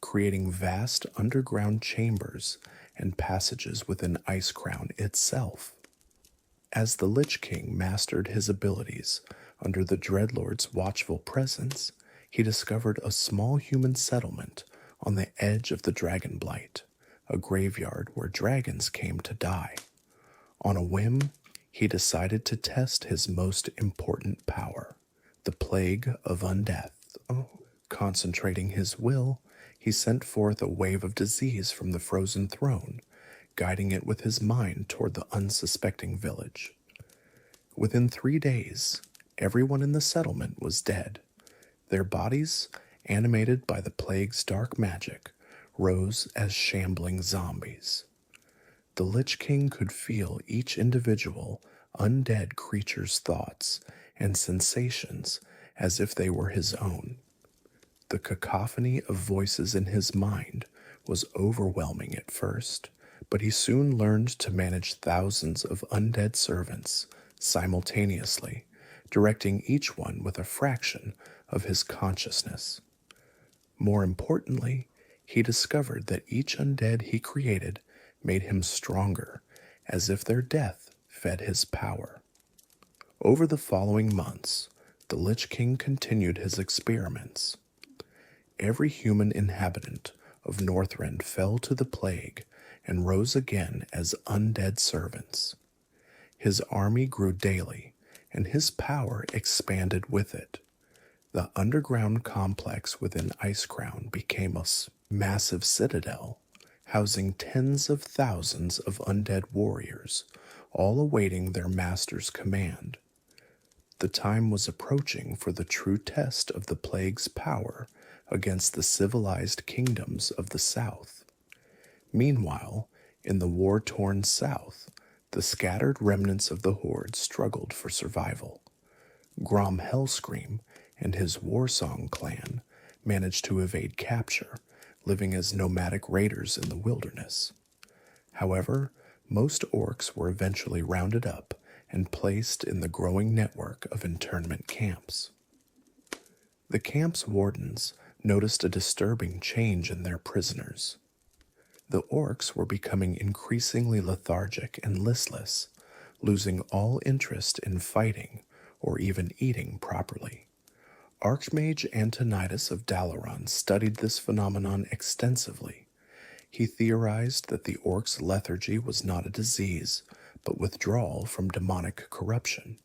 creating vast underground chambers and passages within Icecrown itself. As the Lich King mastered his abilities under the Dreadlord's watchful presence, he discovered a small human settlement on the edge of the Dragonblight, a graveyard where dragons came to die. On a whim, he decided to test his most important power, the plague of undeath. Concentrating his will, he sent forth a wave of disease from the frozen throne, guiding it with his mind toward the unsuspecting village. Within 3 days, everyone in the settlement was dead. Their bodies, animated by the plague's dark magic, rose as shambling zombies. The Lich King could feel each individual undead creature's thoughts and sensations as if they were his own. The cacophony of voices in his mind was overwhelming at first, but he soon learned to manage thousands of undead servants simultaneously, directing each one with a fraction of his consciousness. More importantly, he discovered that each undead he created made him stronger, as if their death fed his power. Over the following months, the Lich King continued his experiments. Every human inhabitant of Northrend fell to the plague and rose again as undead servants. His army grew daily, and his power expanded with it. The underground complex within Icecrown became a massive citadel, housing tens of thousands of undead warriors, all awaiting their master's command. The time was approaching for the true test of the plague's power against the civilized kingdoms of the south. Meanwhile, in the war-torn south, the scattered remnants of the horde struggled for survival. Grom Hellscream and his Warsong clan managed to evade capture, living as nomadic raiders in the wilderness. However, most orcs were eventually rounded up and placed in the growing network of internment camps. The camp's wardens noticed a disturbing change in their prisoners. The orcs were becoming increasingly lethargic and listless, losing all interest in fighting or even eating properly. Archmage Antonidas of Dalaran studied this phenomenon extensively. He theorized that the orcs' lethargy was not a disease, but withdrawal from demonic corruption.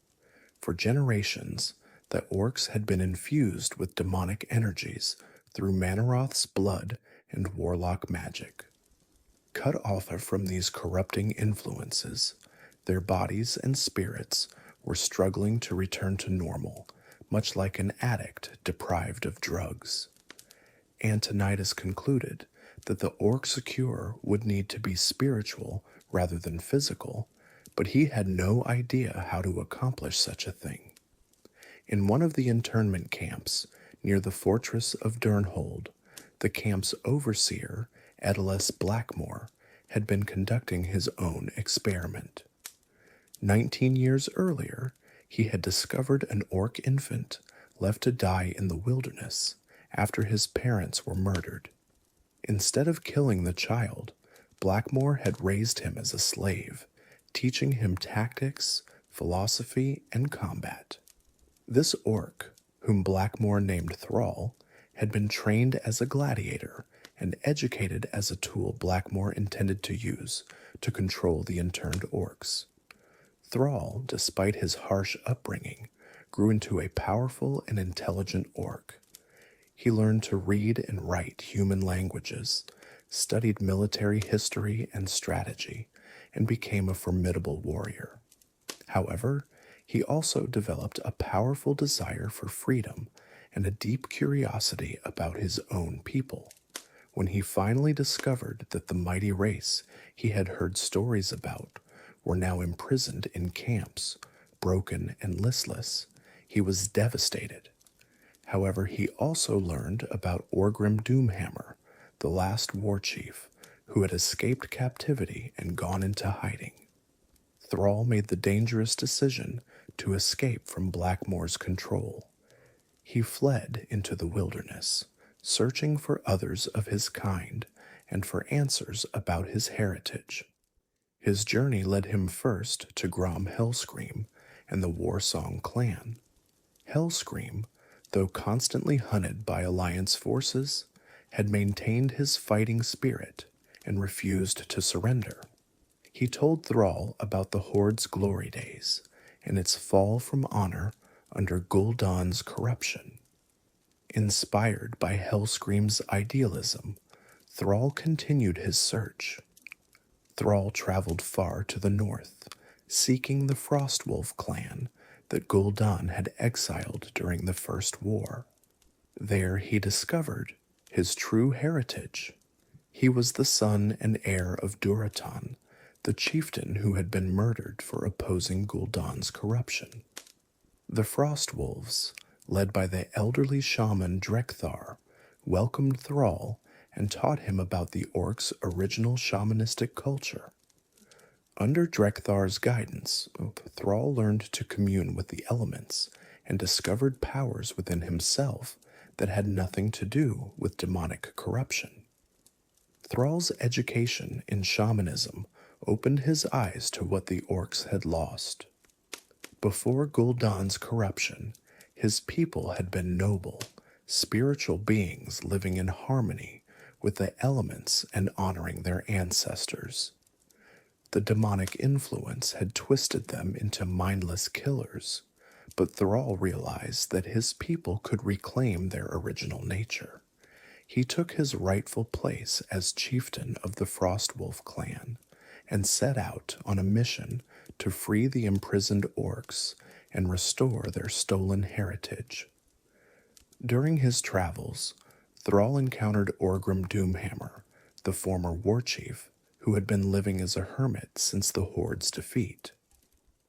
For generations, the orcs had been infused with demonic energies through Manaroth's blood and warlock magic. Cut off from these corrupting influences, their bodies and spirits were struggling to return to normal, much like an addict deprived of drugs. Antonidas concluded that the orcs' cure would need to be spiritual rather than physical, but he had no idea how to accomplish such a thing. In one of the internment camps, near the fortress of Durnhold, the camp's overseer, Edelas Blackmore, had been conducting his own experiment. 19 years earlier, he had discovered an orc infant left to die in the wilderness after his parents were murdered. Instead of killing the child, Blackmore had raised him as a slave, teaching him tactics, philosophy, and combat. This orc, whom Blackmore named Thrall, had been trained as a gladiator and educated as a tool Blackmore intended to use to control the interned orcs. Thrall, despite his harsh upbringing, grew into a powerful and intelligent orc. He learned to read and write human languages, studied military history and strategy, and became a formidable warrior. However, he also developed a powerful desire for freedom and a deep curiosity about his own people. When he finally discovered that the mighty race he had heard stories about were now imprisoned in camps, broken and listless, he was devastated. However, he also learned about Orgrim Doomhammer, the last war chief, who had escaped captivity and gone into hiding. Thrall made the dangerous decision to escape from Blackmore's control. He fled into the wilderness, searching for others of his kind and for answers about his heritage. His journey led him first to Grom Hellscream and the Warsong clan. Hellscream, though constantly hunted by Alliance forces, had maintained his fighting spirit and refused to surrender. He told Thrall about the Horde's glory days and its fall from honor under Gul'dan's corruption. Inspired by Hellscream's idealism, Thrall continued his search. Thrall traveled far to the north, seeking the Frostwolf clan that Gul'dan had exiled during the First War. There he discovered his true heritage. He was the son and heir of Duratan, the chieftain who had been murdered for opposing Gul'dan's corruption. The Frostwolves, led by the elderly shaman Drekthar, welcomed Thrall and taught him about the Orcs' original shamanistic culture. Under Drekthar's guidance, Thrall learned to commune with the elements and discovered powers within himself that had nothing to do with demonic corruption. Thrall's education in shamanism opened his eyes to what the Orcs had lost. Before Gul'dan's corruption, his people had been noble, spiritual beings living in harmony with the elements and honoring their ancestors. The demonic influence had twisted them into mindless killers, but Thrall realized that his people could reclaim their original nature. He took his rightful place as chieftain of the Frostwolf clan and set out on a mission to free the imprisoned Orcs and restore their stolen heritage. During his travels, Thrall encountered Orgrim Doomhammer, the former warchief who had been living as a hermit since the Horde's defeat.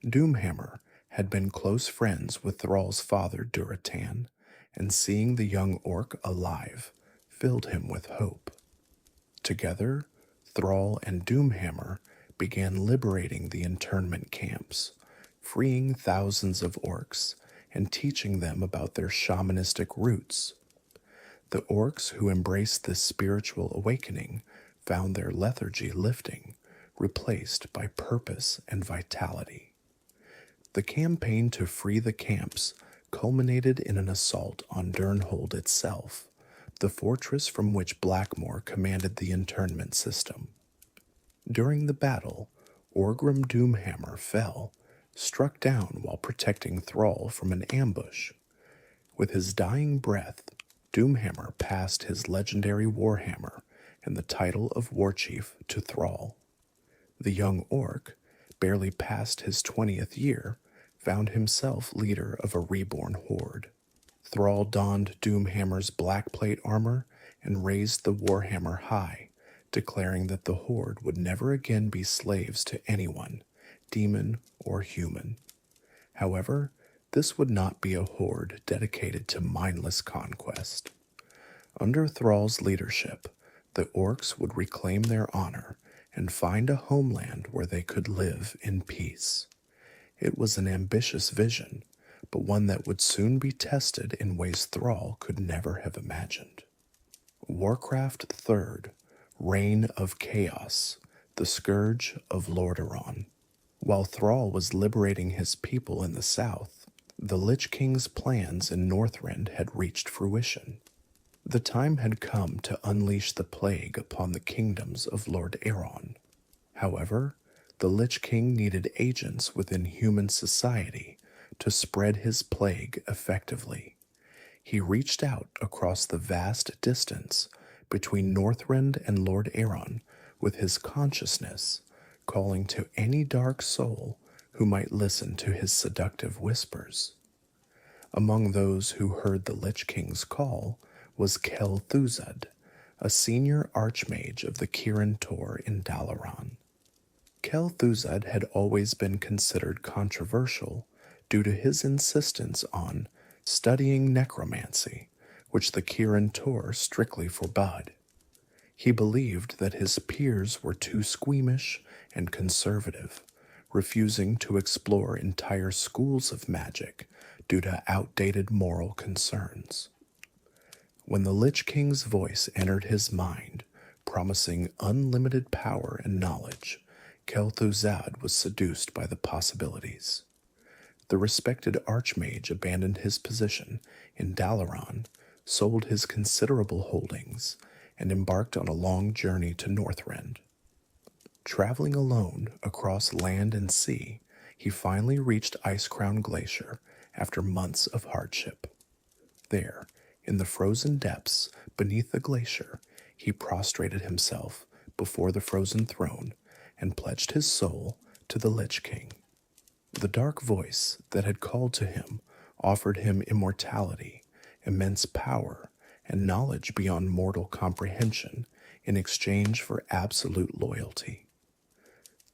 Doomhammer had been close friends with Thrall's father Duratan, and seeing the young orc alive filled him with hope. Together, Thrall and Doomhammer began liberating the internment camps, freeing thousands of orcs and teaching them about their shamanistic roots. The orcs who embraced this spiritual awakening found their lethargy lifting, replaced by purpose and vitality. The campaign to free the camps culminated in an assault on Durnhold itself, the fortress from which Blackmoor commanded the internment system. During the battle, Orgrim Doomhammer fell, struck down while protecting Thrall from an ambush. With his dying breath, Doomhammer passed his legendary warhammer and the title of warchief to Thrall. The young orc, barely past his 20th year, found himself leader of a reborn horde. Thrall donned Doomhammer's black plate armor and raised the warhammer high, declaring that the horde would never again be slaves to anyone, demon or human. However, this would not be a horde dedicated to mindless conquest. Under Thrall's leadership, the orcs would reclaim their honor and find a homeland where they could live in peace. It was an ambitious vision, but one that would soon be tested in ways Thrall could never have imagined. Warcraft III, Reign of Chaos, the Scourge of Lordaeron. While Thrall was liberating his people in the south, the Lich King's plans in Northrend had reached fruition. The time had come to unleash the plague upon the kingdoms of Lord Aeron. However, the Lich King needed agents within human society to spread his plague effectively. He reached out across the vast distance between Northrend and Lord Aeron with his consciousness, calling to any dark soul who might listen to his seductive whispers. Among those who heard the Lich King's call was Quel'Thuzad, a senior archmage of the Kirin Tor in Dalaran. Quel'Thuzad had always been considered controversial due to his insistence on studying necromancy, which the Kirin Tor strictly forbade. He believed that his peers were too squeamish and conservative, refusing to explore entire schools of magic due to outdated moral concerns. When the Lich King's voice entered his mind, promising unlimited power and knowledge, Quel'Thuzad was seduced by the possibilities. The respected archmage abandoned his position in Dalaran, sold his considerable holdings, and embarked on a long journey to Northrend. Traveling alone across land and sea, he finally reached Icecrown Glacier after months of hardship. There, in the frozen depths beneath the glacier, he prostrated himself before the frozen throne and pledged his soul to the Lich King. The dark voice that had called to him offered him immortality, immense power, and knowledge beyond mortal comprehension in exchange for absolute loyalty.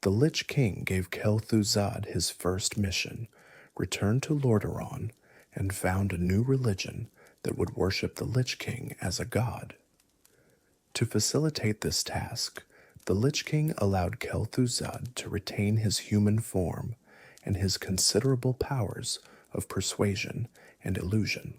The Lich King gave Quel'Thuzad his first mission, returned to Lordaeron, and found a new religion that would worship the Lich King as a god. To facilitate this task, the Lich King allowed Quel'Thuzad to retain his human form and his considerable powers of persuasion and illusion.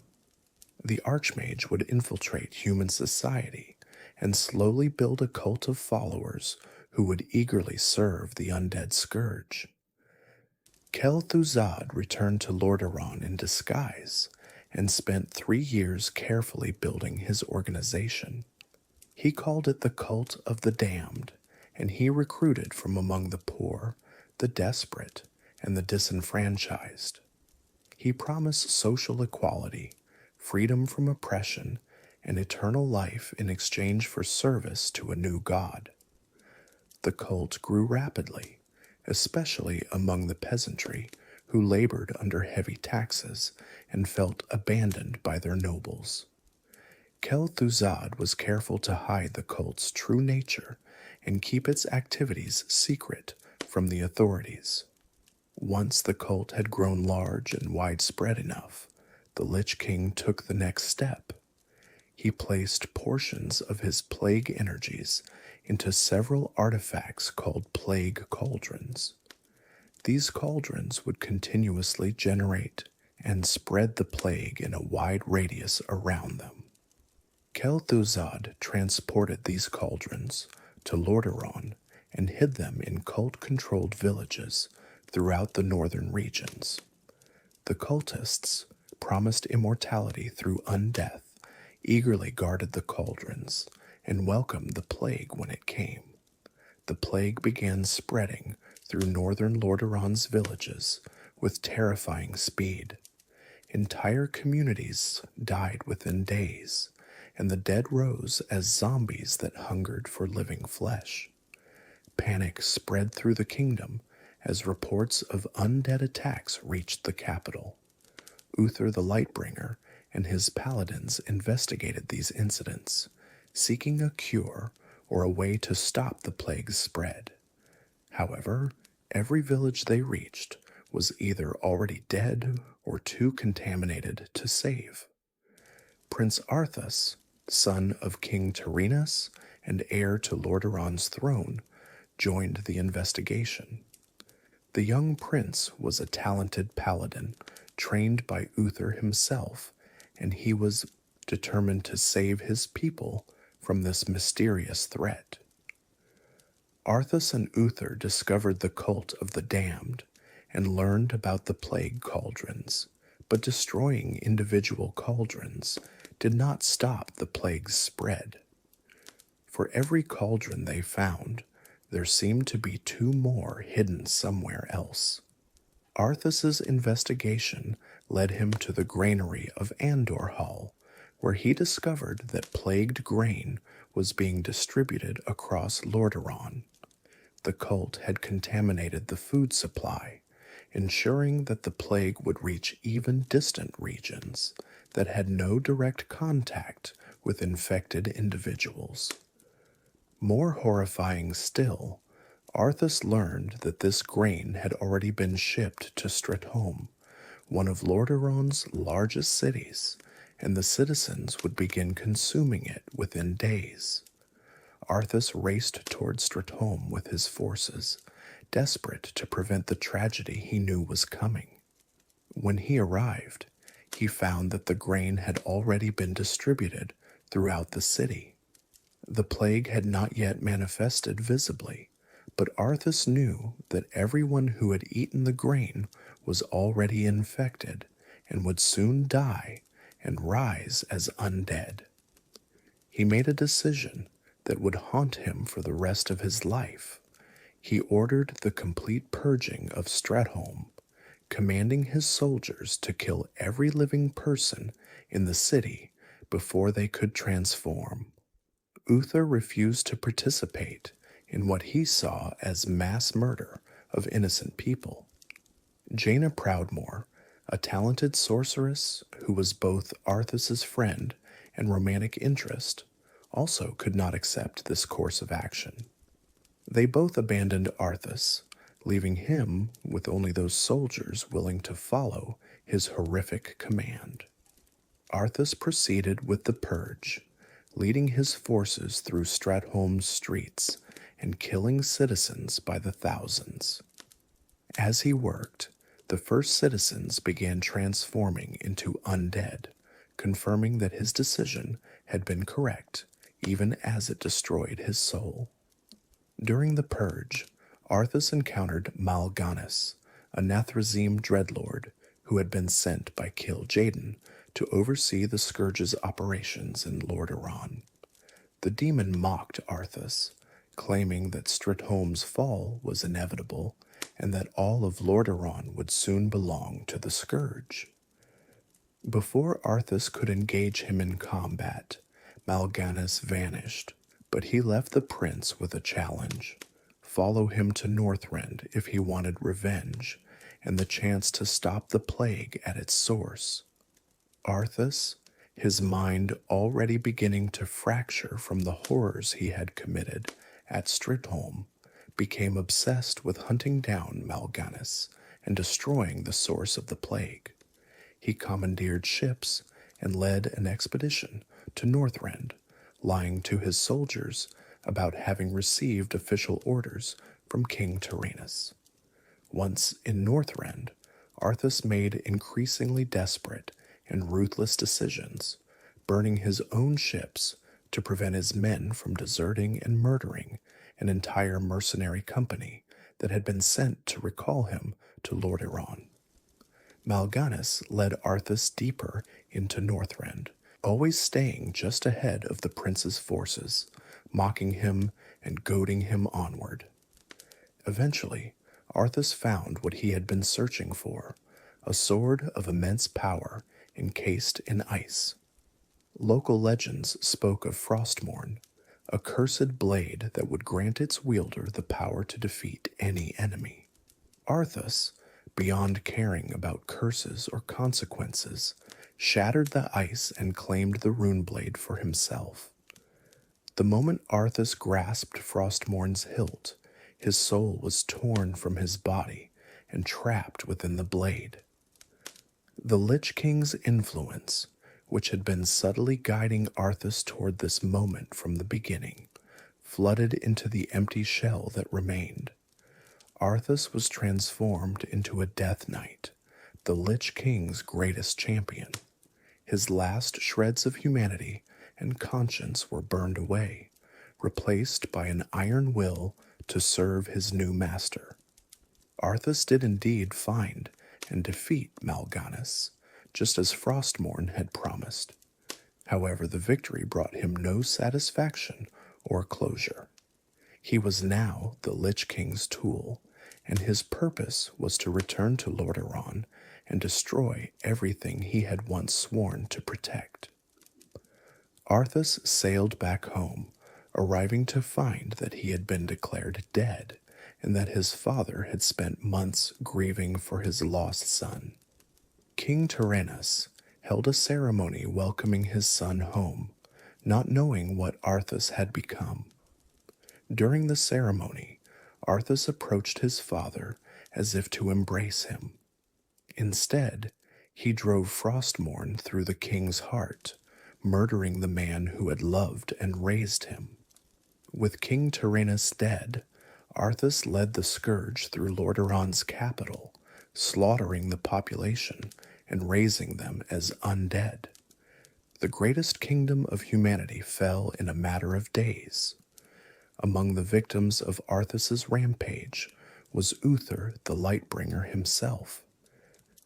The Archmage would infiltrate human society and slowly build a cult of followers who would eagerly serve the undead Scourge. Quel'Thuzad returned to Lordaeron in disguise and spent 3 years carefully building his organization. He called it the Cult of the Damned, and he recruited from among the poor, the desperate, and the disenfranchised. He promised social equality, freedom from oppression, and eternal life in exchange for service to a new god. The cult grew rapidly, especially among the peasantry who labored under heavy taxes and felt abandoned by their nobles. Quel'Thuzad was careful to hide the cult's true nature and keep its activities secret from the authorities. Once the cult had grown large and widespread enough, the Lich King took the next step. He placed portions of his plague energies into several artifacts called plague cauldrons. These cauldrons would continuously generate and spread the plague in a wide radius around them. Quel'Thuzad transported these cauldrons to Lordaeron and hid them in cult-controlled villages throughout the northern regions. The cultists, promised immortality through undeath, eagerly guarded the cauldrons and welcomed the plague when it came. The plague began spreading through northern Lordaeron's villages with terrifying speed. Entire communities died within days, and the dead rose as zombies that hungered for living flesh. Panic spread through the kingdom as reports of undead attacks reached the capital. Uther the Lightbringer and his paladins investigated these incidents, seeking a cure or a way to stop the plague's spread. However, every village they reached was either already dead or too contaminated to save. Prince Arthas, son of King Tirisfal and heir to Lordaeron's throne, joined the investigation. The young prince was a talented paladin, trained by Uther himself, and he was determined to save his people from this mysterious threat. Arthas and Uther discovered the cult of the damned and learned about the plague cauldrons, but destroying individual cauldrons did not stop the plague's spread. For every cauldron they found, there seemed to be 2 more hidden somewhere else. Arthas's investigation led him to the granary of Andor Hall, where he discovered that plagued grain was being distributed across Lordaeron. The cult had contaminated the food supply, ensuring that the plague would reach even distant regions that had no direct contact with infected individuals. More horrifying still, Arthas learned that this grain had already been shipped to Stratholme, one of Lordaeron's largest cities, and the citizens would begin consuming it within days. Arthas raced toward Stratholme with his forces, desperate to prevent the tragedy he knew was coming. When he arrived, he found that the grain had already been distributed throughout the city. The plague had not yet manifested visibly, but Arthas knew that everyone who had eaten the grain was already infected and would soon die and rise as undead. he made a decision that would haunt him for the rest of his life. He ordered the complete purging of Stratholme, commanding his soldiers to kill every living person in the city before they could transform. Uther refused to participate in what he saw as mass murder of innocent people. Jaina Proudmoore, a talented sorceress who was both Arthas's friend and romantic interest, also could not accept this course of action. They both abandoned Arthas, leaving him with only those soldiers willing to follow his horrific command. Arthas proceeded with the purge, leading his forces through Stratholme's streets and killing citizens by the thousands. As he worked, the first citizens began transforming into undead, confirming that his decision had been correct, even as it destroyed his soul. During the purge, Arthas encountered Mal'Ganis, a Nathrezim dreadlord who had been sent by Kil'jaeden to oversee the Scourge's operations in Lordaeron. The demon mocked Arthas, claiming that Stratholme's fall was inevitable and that all of Lordaeron would soon belong to the Scourge. Before Arthas could engage him in combat, Mal'Ganis vanished, but he left the prince with a challenge: follow him to Northrend if he wanted revenge and the chance to stop the plague at its source. Arthas, his mind already beginning to fracture from the horrors he had committed at Stratholme, became obsessed with hunting down Mal'Ganis and destroying the source of the plague. He commandeered ships and led an expedition to Northrend, lying to his soldiers about having received official orders from King Tyrannus. Once in Northrend, Arthas made increasingly desperate and ruthless decisions, burning his own ships to prevent his men from deserting and murdering an entire mercenary company that had been sent to recall him to Lordaeron. Mal'Ganis led Arthas deeper into Northrend, always staying just ahead of the prince's forces, mocking him and goading him onward. Eventually, Arthas found what he had been searching for, a sword of immense power encased in ice. Local legends spoke of Frostmourne, a cursed blade that would grant its wielder the power to defeat any enemy. Arthas, beyond caring about curses or consequences, shattered the ice and claimed the rune blade for himself. The moment Arthas grasped Frostmourne's hilt, his soul was torn from his body and trapped within the blade. The Lich King's influence, which had been subtly guiding Arthas toward this moment from the beginning, flooded into the empty shell that remained. Arthas was transformed into a Death Knight, the Lich King's greatest champion. His last shreds of humanity and conscience were burned away, replaced by an iron will to serve his new master. Arthas did indeed find and defeat Mal'Ganis, just as Frostmourne had promised. However, the victory brought him no satisfaction or closure. He was now the Lich King's tool, and his purpose was to return to Lordaeron and destroy everything he had once sworn to protect. Arthas sailed back home, arriving to find that he had been declared dead and that his father had spent months grieving for his lost son. King Tyrannus held a ceremony welcoming his son home, not knowing what Arthas had become. During the ceremony, Arthas approached his father as if to embrace him. Instead, he drove Frostmourne through the king's heart, murdering the man who had loved and raised him. With King Tyrannus dead, Arthas led the Scourge through Lordaeron's capital, slaughtering the population and raising them as undead. The greatest kingdom of humanity fell in a matter of days. Among the victims of Arthas's rampage was Uther the Lightbringer himself.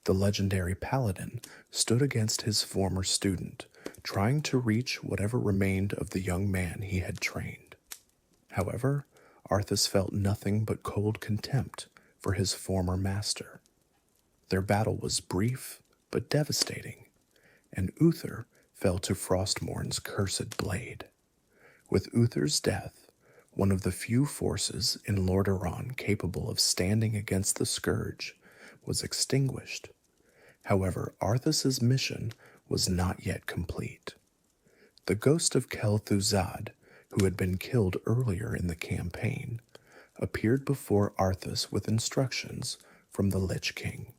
The legendary paladin stood against his former student, trying to reach whatever remained of the young man he had trained. However, Arthas felt nothing but cold contempt for his former master. Their battle was brief but devastating, and Uther fell to Frostmourn's cursed blade. With Uther's death, one of the few forces in Lordaeron capable of standing against the Scourge was extinguished. However, Arthas's mission was not yet complete. The ghost of Quel'Thuzad, who had been killed earlier in the campaign, appeared before Arthas with instructions from the Lich King.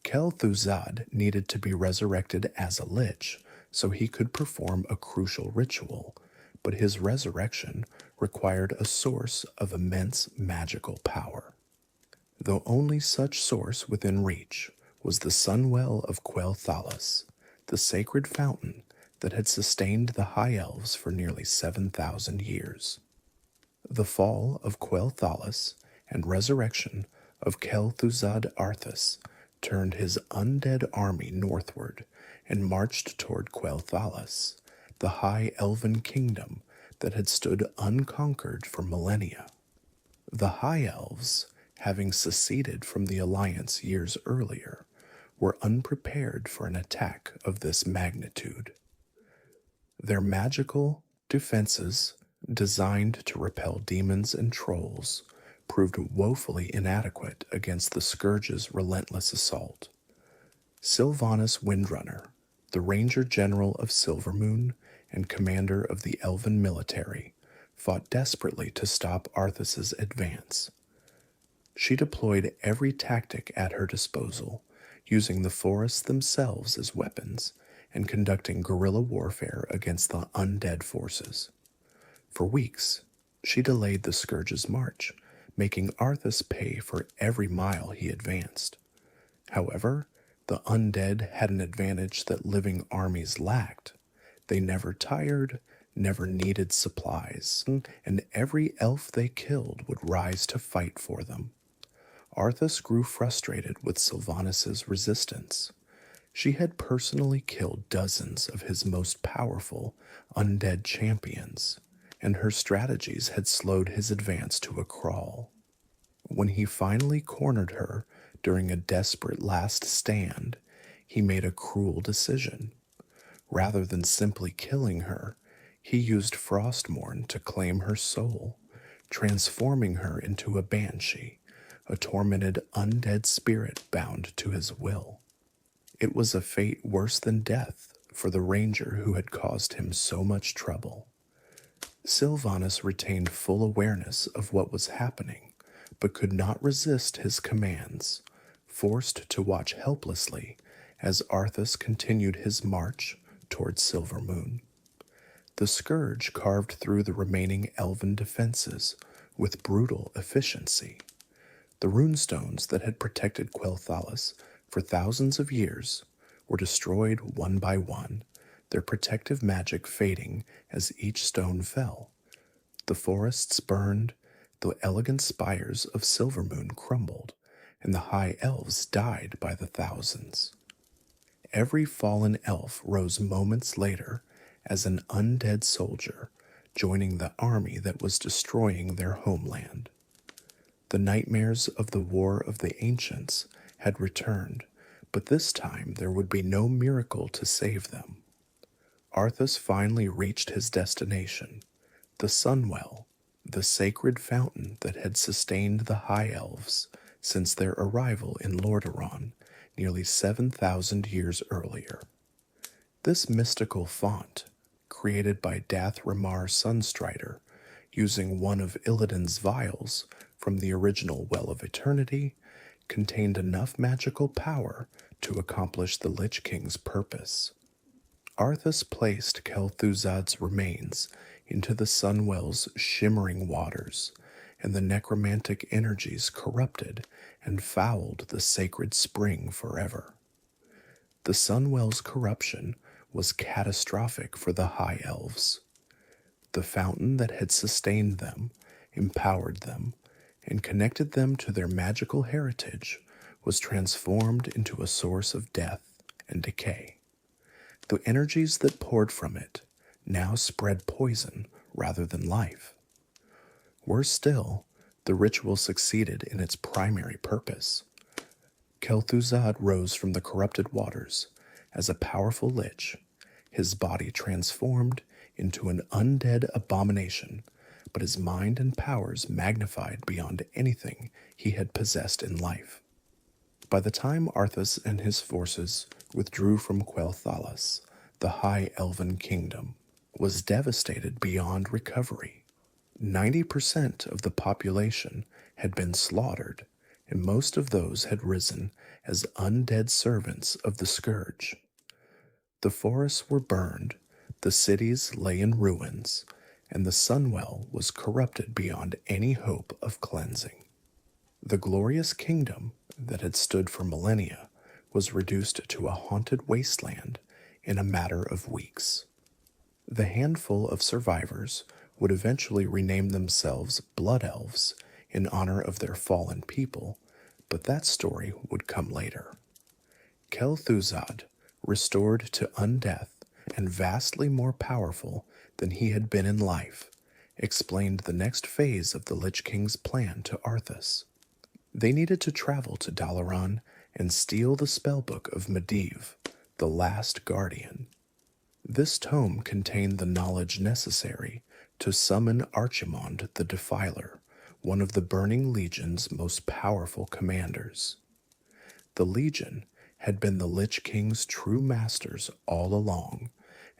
Quel'Thuzad needed to be resurrected as a lich so he could perform a crucial ritual, but his resurrection required a source of immense magical power. Though only such source within reach was the Sunwell of Quel'Thalas, the sacred fountain that had sustained the High Elves for nearly 7,000 years. The fall of Quel'Thalas and resurrection of Quel'Thuzad Arthas turned his undead army northward and marched toward Quel'Thalas, the high elven kingdom that had stood unconquered for millennia. The High Elves, having seceded from the Alliance years earlier, were unprepared for an attack of this magnitude. Their magical defenses, designed to repel demons and trolls, proved woefully inadequate against the Scourge's relentless assault. Sylvanas Windrunner, the Ranger General of Silvermoon and commander of the Elven military, fought desperately to stop Arthas's advance. She deployed every tactic at her disposal, using the forests themselves as weapons and conducting guerrilla warfare against the undead forces. For weeks, she delayed the Scourge's march, making Arthas pay for every mile he advanced. However, the undead had an advantage that living armies lacked. They never tired, never needed supplies, and every elf they killed would rise to fight for them. Arthas grew frustrated with Sylvanas's resistance. She had personally killed dozens of his most powerful undead champions, and her strategies had slowed his advance to a crawl. When he finally cornered her during a desperate last stand, he made a cruel decision. Rather than simply killing her, he used Frostmourne to claim her soul, transforming her into a banshee, a tormented undead spirit bound to his will. It was a fate worse than death for the ranger who had caused him so much trouble. Sylvanas retained full awareness of what was happening, but could not resist his commands, forced to watch helplessly as Arthas continued his march towards Silvermoon. The Scourge carved through the remaining elven defenses with brutal efficiency. The runestones that had protected Quel'Thalas for thousands of years were destroyed one by one, their protective magic fading as each stone fell. The forests burned, the elegant spires of Silvermoon crumbled, and the High Elves died by the thousands. Every fallen elf rose moments later as an undead soldier, joining the army that was destroying their homeland. The nightmares of the War of the Ancients had returned, but this time there would be no miracle to save them. Arthas finally reached his destination, the Sunwell, the sacred fountain that had sustained the High Elves since their arrival in Lordaeron nearly 7,000 years earlier. This mystical font, created by Dath Ramar Sunstrider, using one of Illidan's vials from the original Well of Eternity, contained enough magical power to accomplish the Lich King's purpose. Arthas placed Quel'Thuzad's remains into the Sunwell's shimmering waters, and the necromantic energies corrupted and fouled the sacred spring forever. The Sunwell's corruption was catastrophic for the High Elves. The fountain that had sustained them, empowered them, and connected them to their magical heritage was transformed into a source of death and decay. The energies that poured from it now spread poison rather than life. Worse still, the ritual succeeded in its primary purpose. Quel'Thuzad rose from the corrupted waters as a powerful lich, his body transformed into an undead abomination, but his mind and powers magnified beyond anything he had possessed in life. By the time Arthas and his forces withdrew from Quel'Thalas, the High Elven Kingdom was devastated beyond recovery. 90% of the population had been slaughtered, and most of those had risen as undead servants of the Scourge. The forests were burned, the cities lay in ruins, and the Sunwell was corrupted beyond any hope of cleansing. The glorious kingdom that had stood for millennia was reduced to a haunted wasteland in a matter of weeks. The handful of survivors would eventually rename themselves Blood Elves in honor of their fallen people, but that story would come later. Quel'Thuzad, restored to undeath and vastly more powerful than he had been in life, explained the next phase of the Lich King's plan to Arthas. They needed to travel to Dalaran and steal the spellbook of Medivh, the last guardian. This tome contained the knowledge necessary to summon Archimond the Defiler, one of the Burning Legion's most powerful commanders. The Legion had been the Lich King's true masters all along,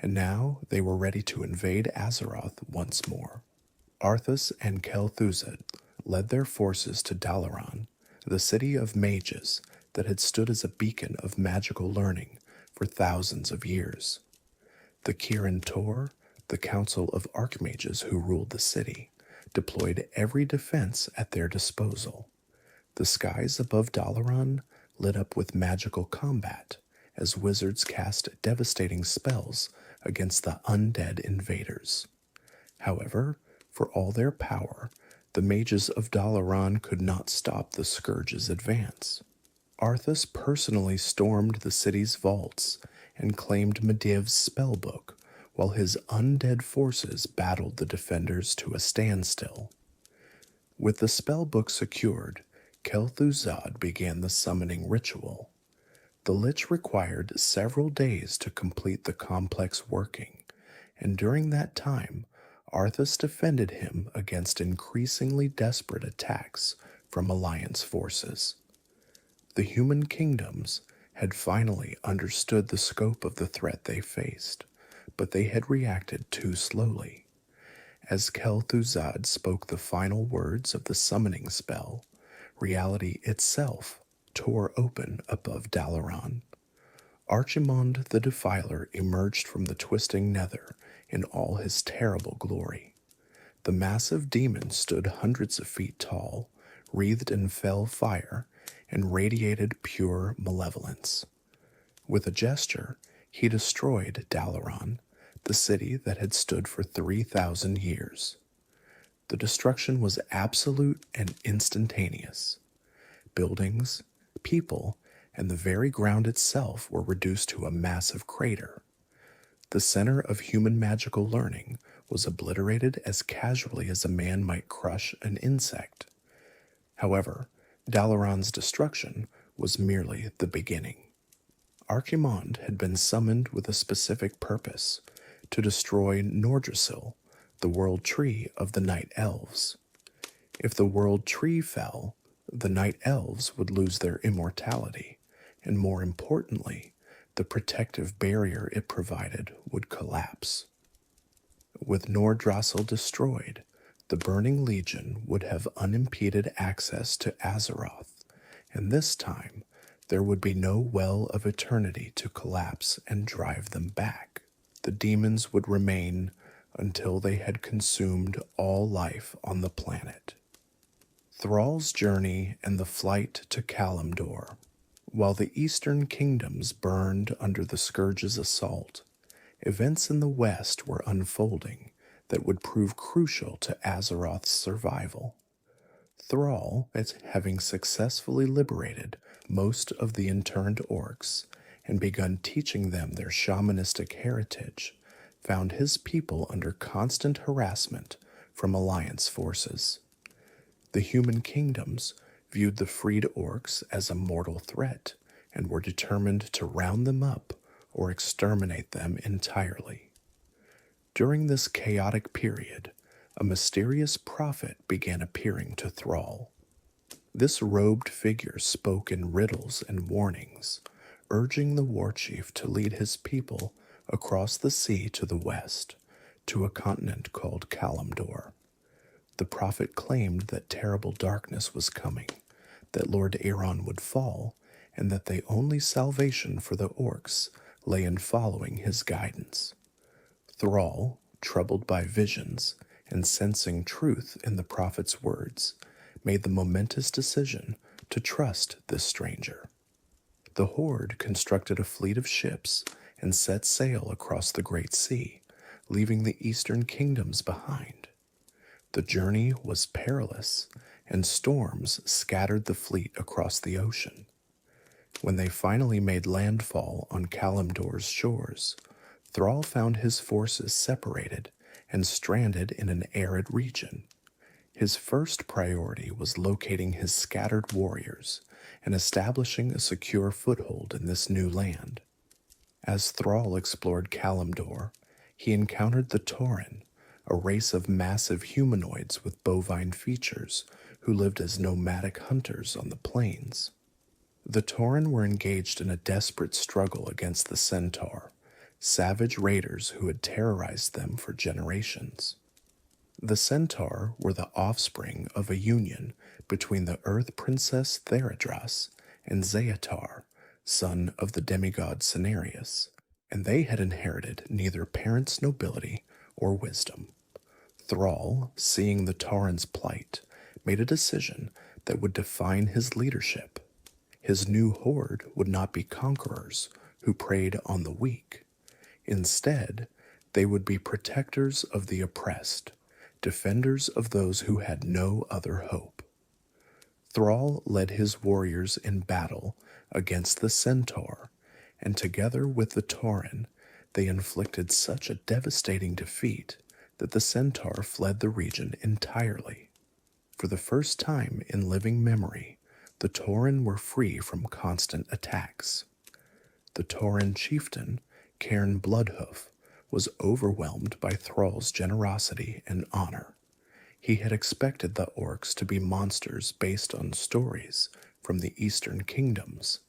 and now they were ready to invade Azeroth once more. Arthas and Quel'Thuzad led their forces to Dalaran, the city of mages that had stood as a beacon of magical learning for thousands of years. The Kirin Tor, the Council of Archmages who ruled the city, deployed every defense at their disposal. The skies above Dalaran lit up with magical combat as wizards cast devastating spells against the undead invaders. However, for all their power, the mages of Dalaran could not stop the Scourge's advance. Arthas personally stormed the city's vaults and claimed Medivh's spellbook, while his undead forces battled the defenders to a standstill. With the spellbook secured, Quel'Thuzad began the summoning ritual. The Lich required several days to complete the complex working, and during that time, Arthas defended him against increasingly desperate attacks from Alliance forces. The human kingdoms had finally understood the scope of the threat they faced, but they had reacted too slowly. As Quel'Thuzad spoke the final words of the summoning spell, reality itself tore open above Dalaran. Archimond the Defiler emerged from the twisting nether in all his terrible glory. The massive demon stood hundreds of feet tall, wreathed in fell fire, and radiated pure malevolence. With a gesture, he destroyed Dalaran, the city that had stood for 3,000 years. The destruction was absolute and instantaneous. Buildings, people, and the very ground itself were reduced to a massive crater. The center of human magical learning was obliterated as casually as a man might crush an insect. However, Dalaran's destruction was merely the beginning. Archimond had been summoned with a specific purpose, to destroy Nordrassil, the world tree of the Night Elves. If the world tree fell, the Night Elves would lose their immortality, and more importantly, the protective barrier it provided would collapse. With Nordrassil destroyed, the Burning Legion would have unimpeded access to Azeroth, and this time there would be no well of eternity to collapse and drive them back. The demons would remain until they had consumed all life on the planet. Thrall's journey and the flight to Kalimdor. While the eastern kingdoms burned under the Scourge's assault, events in the west were unfolding that would prove crucial to Azeroth's survival. Thrall, having successfully liberated most of the interned Orcs and begun teaching them their shamanistic heritage, found his people under constant harassment from Alliance forces. The human kingdoms viewed the freed orcs as a mortal threat and were determined to round them up or exterminate them entirely. During this chaotic period, a mysterious prophet began appearing to Thrall. This robed figure spoke in riddles and warnings, urging the war chief to lead his people across the sea to the west, to a continent called Kalimdor. The prophet claimed that terrible darkness was coming, that Lord Aeron would fall, and that the only salvation for the orcs lay in following his guidance. Thrall, troubled by visions and sensing truth in the prophet's words, made the momentous decision to trust this stranger. The Horde constructed a fleet of ships and set sail across the Great Sea, leaving the eastern kingdoms behind. The journey was perilous, and storms scattered the fleet across the ocean. When they finally made landfall on Kalimdor's shores, Thrall found his forces separated and stranded in an arid region. His first priority was locating his scattered warriors and establishing a secure foothold in this new land. As Thrall explored Kalimdor, he encountered the Tauren, a race of massive humanoids with bovine features who lived as nomadic hunters on the plains. The Tauren were engaged in a desperate struggle against the Centaur, savage raiders who had terrorized them for generations. The Centaur were the offspring of a union between the Earth Princess Theradras and Zeatar, son of the demigod Cenarius, and they had inherited neither parents' nobility or wisdom. Thrall, seeing the Tauren's plight, made a decision that would define his leadership. His new horde would not be conquerors who preyed on the weak. Instead, they would be protectors of the oppressed, defenders of those who had no other hope. Thrall led his warriors in battle against the Centaur, and together with the Tauren, they inflicted such a devastating defeat that the Centaur fled the region entirely. For the first time in living memory, the Tauren were free from constant attacks. The Tauren chieftain, Cairn Bloodhoof, was overwhelmed by Thrall's generosity and honor. He had expected the orcs to be monsters based on stories from the eastern kingdoms,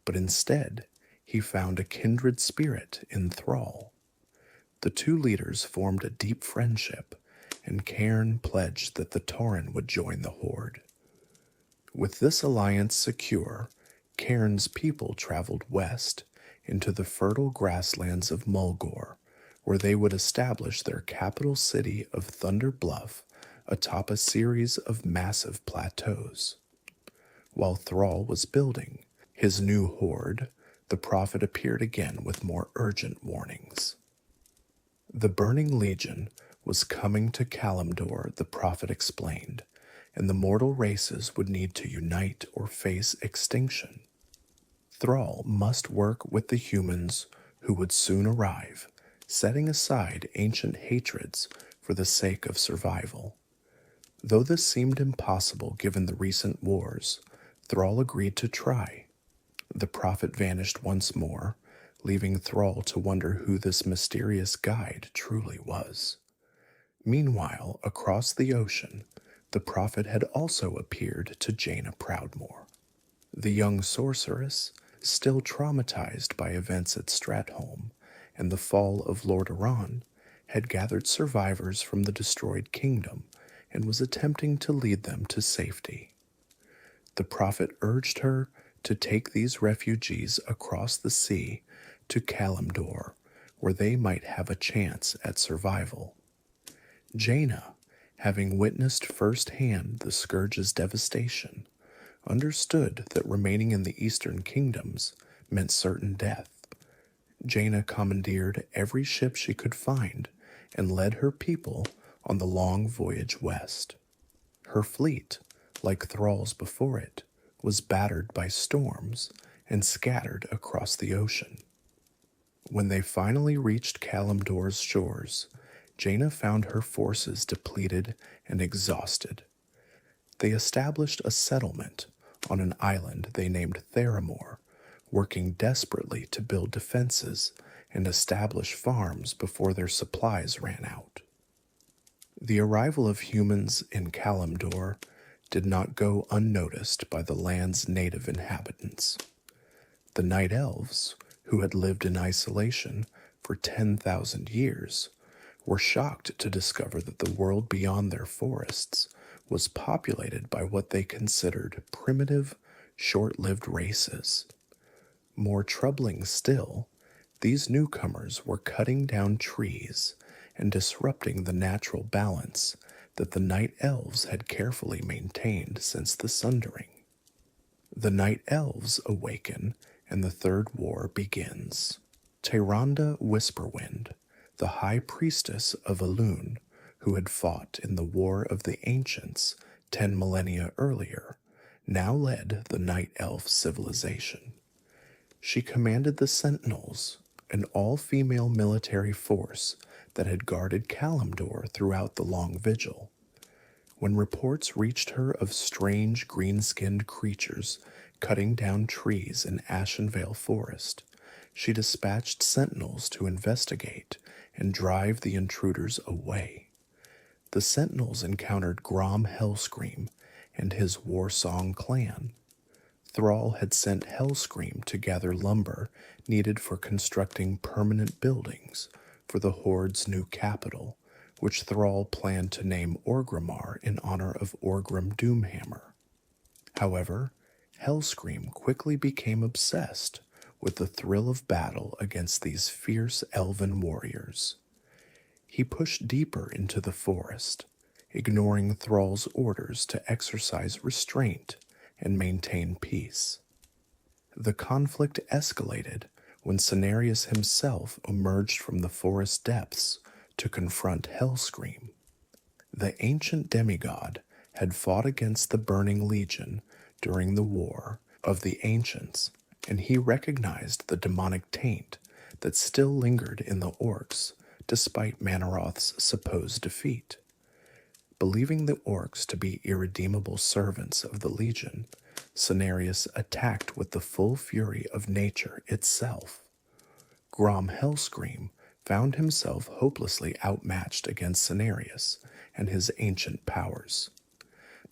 but instead he found a kindred spirit in Thrall. The two leaders formed a deep friendship, and Cairn pledged that the Tauren would join the Horde. With this alliance secure, Cairn's people traveled west into the fertile grasslands of Mulgore, where they would establish their capital city of Thunder Bluff atop a series of massive plateaus. While Thrall was building his new horde, the prophet appeared again with more urgent warnings. The Burning Legion was coming to Kalimdor, the prophet explained, and the mortal races would need to unite or face extinction. Thrall must work with the humans who would soon arrive, setting aside ancient hatreds for the sake of survival. Though this seemed impossible given the recent wars, Thrall agreed to try. The prophet vanished once more, leaving Thrall to wonder who this mysterious guide truly was. Meanwhile, across the ocean, the prophet had also appeared to Jaina Proudmoore. The young sorceress, still traumatized by events at Stratholme and the fall of Lord Aran, had gathered survivors from the destroyed kingdom and was attempting to lead them to safety. The prophet urged her to take these refugees across the sea to Kalimdor, where they might have a chance at survival. Jaina, having witnessed firsthand the Scourge's devastation, understood that remaining in the eastern kingdoms meant certain death. Jaina commandeered every ship she could find and led her people on the long voyage west. Her fleet, like Thrall's before it, was battered by storms and scattered across the ocean. When they finally reached Kalimdor's shores, Jaina found her forces depleted and exhausted. They established a settlement on an island they named Theramore, working desperately to build defenses and establish farms before their supplies ran out. The arrival of humans in Kalimdor did not go unnoticed by the land's native inhabitants. The Night Elves, who had lived in isolation for 10,000 years, were shocked to discover that the world beyond their forests was populated by what they considered primitive, short-lived races. More troubling still, these newcomers were cutting down trees and disrupting the natural balance that the Night Elves had carefully maintained since the Sundering. The Night Elves awaken and the Third War begins. Tyrande Whisperwind, the High Priestess of Elune, who had fought in the War of the Ancients 10 millennia earlier, now led the Night Elf civilization. She commanded the Sentinels, an all-female military force that had guarded Kalimdor throughout the long vigil. When reports reached her of strange green-skinned creatures cutting down trees in Ashenvale Forest, she dispatched sentinels to investigate and drive the intruders away. The sentinels encountered Grom Hellscream and his Warsong clan. Thrall had sent Hellscream to gather lumber needed for constructing permanent buildings for the Horde's new capital, which Thrall planned to name Orgrimmar in honor of Orgrim Doomhammer. However, Hellscream quickly became obsessed with the thrill of battle against these fierce elven warriors. He pushed deeper into the forest, ignoring Thrall's orders to exercise restraint and maintain peace. The conflict escalated when Cenarius himself emerged from the forest depths to confront Hellscream. The ancient demigod had fought against the Burning Legion during the War of the Ancients, and he recognized the demonic taint that still lingered in the Orcs despite Manaroth's supposed defeat. Believing the Orcs to be irredeemable servants of the Legion, Cenarius attacked with the full fury of nature itself. Grom Hellscream found himself hopelessly outmatched against Cenarius and his ancient powers.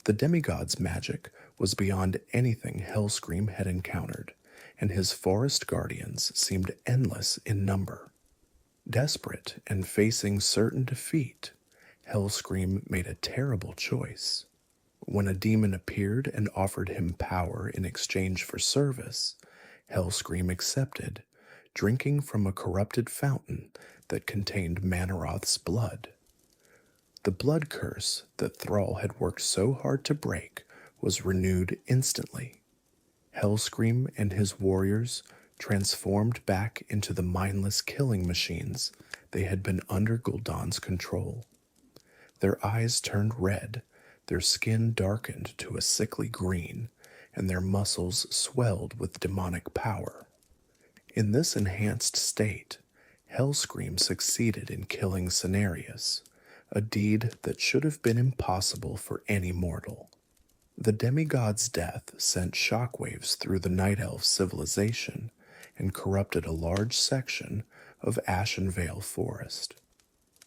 The demigod's magic was beyond anything Hellscream had encountered, and his forest guardians seemed endless in number. Desperate and facing certain defeat, Hellscream made a terrible choice. When a demon appeared and offered him power in exchange for service, Hellscream accepted, drinking from a corrupted fountain that contained Manaroth's blood. The blood curse that Thrall had worked so hard to break was renewed instantly. Hellscream and his warriors transformed back into the mindless killing machines they had been under Gul'dan's control. Their eyes turned red, their skin darkened to a sickly green, and their muscles swelled with demonic power. In this enhanced state, Hellscream succeeded in killing Cenarius, a deed that should have been impossible for any mortal. The demigod's death sent shockwaves through the Night Elf civilization and corrupted a large section of Ashenvale Forest.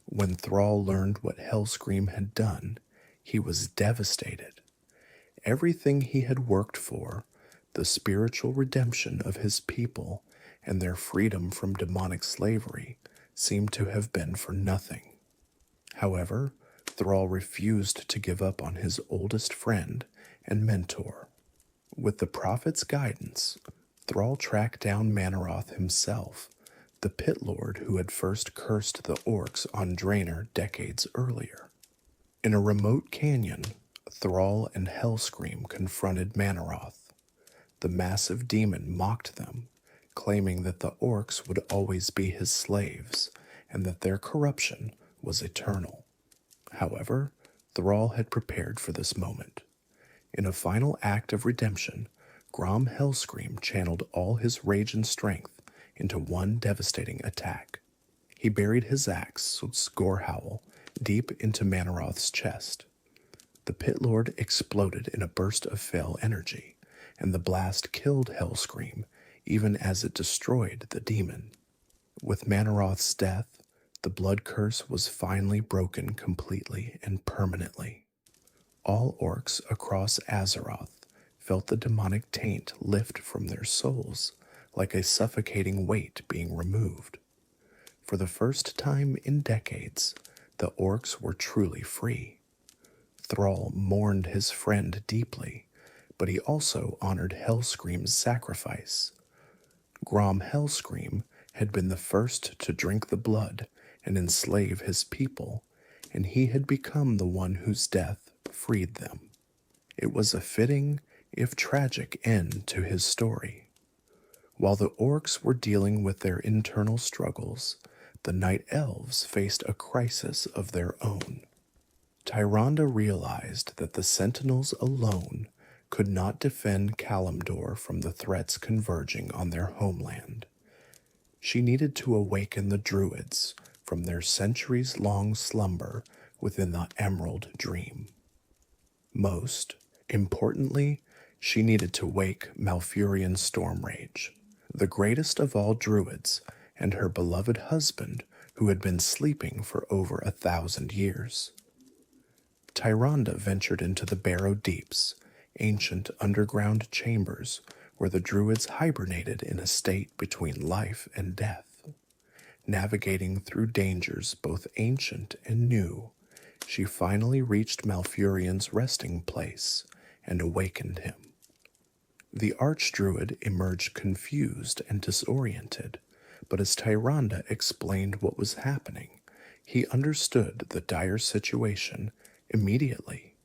When Thrall learned what Hellscream had done, he was devastated. Everything he had worked for, the spiritual redemption of his people and their freedom from demonic slavery, seemed to have been for nothing. However, Thrall refused to give up on his oldest friend and mentor. With the prophet's guidance, Thrall tracked down Manaroth himself, the pit lord who had first cursed the Orcs on Draenor decades earlier. In a remote canyon, Thrall and Hellscream confronted Manaroth. The massive demon mocked them, claiming that the Orcs would always be his slaves and that their corruption was eternal. However, Thrall had prepared for this moment. In a final act of redemption, Grom Hellscream channeled all his rage and strength into one devastating attack. He buried his axe, Scourgehowl, deep into Manaroth's chest. The Pit Lord exploded in a burst of fell energy, and the blast killed Hellscream even as it destroyed the demon. With Manaroth's death, the blood curse was finally broken completely and permanently. All orcs across Azeroth felt the demonic taint lift from their souls like a suffocating weight being removed. For the first time in decades, the orcs were truly free. Thrall mourned his friend deeply, but he also honored Hellscream's sacrifice. Grom Hellscream had been the first to drink the blood and enslave his people, and he had become the one whose death freed them. It was a fitting, if tragic, end to his story. While the orcs were dealing with their internal struggles, the night elves faced a crisis of their own. Tyrande realized that the sentinels alone could not defend Kalimdor from the threats converging on their homeland. She needed to awaken the druids from their centuries-long slumber within the Emerald Dream. Most importantly, she needed to wake Malfurion Stormrage, the greatest of all druids, and her beloved husband who had been sleeping for over 1,000 years. Tyrande ventured into the Barrow Deeps, ancient underground chambers where the druids hibernated in a state between life and death. Navigating through dangers both ancient and new, she finally reached Malfurion's resting place and awakened him. The Archdruid emerged confused and disoriented, but as Tyrande explained what was happening, he understood the dire situation immediately.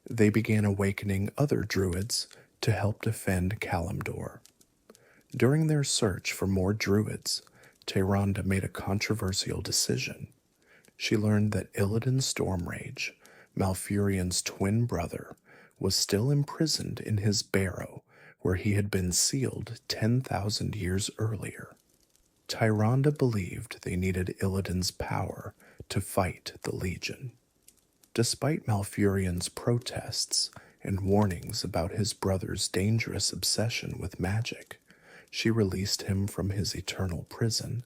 They began awakening other druids to help defend Kalimdor. During their search for more druids, Tyrande made a controversial decision. She learned that Illidan Stormrage, Malfurion's twin brother, was still imprisoned in his barrow where he had been sealed 10,000 years earlier. Tyrande believed they needed Illidan's power to fight the Legion. Despite Malfurion's protests and warnings about his brother's dangerous obsession with magic, she released him from his eternal prison,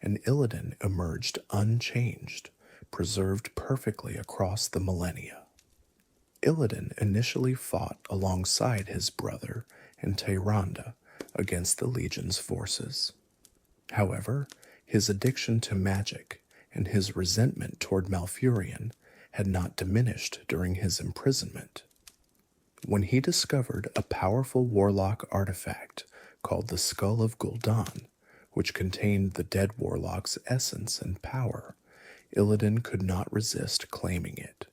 and Illidan emerged unchanged, preserved perfectly across the millennia. Illidan initially fought alongside his brother and Tyrande against the Legion's forces. However, his addiction to magic and his resentment toward Malfurion had not diminished during his imprisonment. When he discovered a powerful warlock artifact called the Skull of Gul'dan, which contained the dead warlock's essence and power, Illidan could not resist claiming it.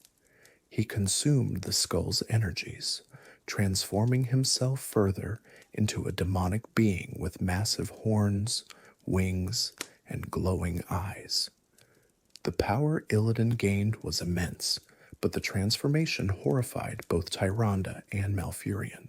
He consumed the skull's energies, transforming himself further into a demonic being with massive horns, wings, and glowing eyes. The power Illidan gained was immense, but the transformation horrified both Tyrande and Malfurion.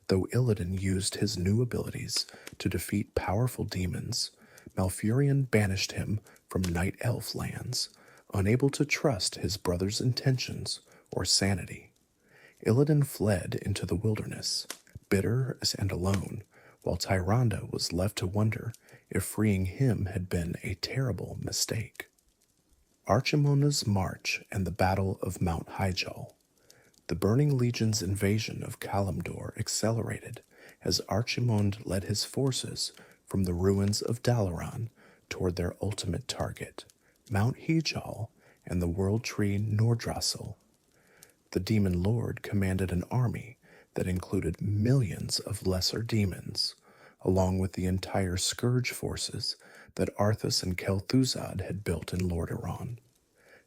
Though Illidan used his new abilities to defeat powerful demons, Malfurion banished him from Night Elf lands, unable to trust his brother's intentions or sanity. Illidan fled into the wilderness, bitter and alone, while Tyrande was left to wonder if freeing him had been a terrible mistake. Archimona's March and the Battle of Mount Hyjal. The Burning Legion's invasion of Kalimdor accelerated as Archimond led his forces from the ruins of Dalaran toward their ultimate target, Mount Hyjal and the world tree Nordrassil. The Demon Lord commanded an army that included millions of lesser demons, along with the entire Scourge forces that Arthas and Quel'Thuzad had built in Lordaeron.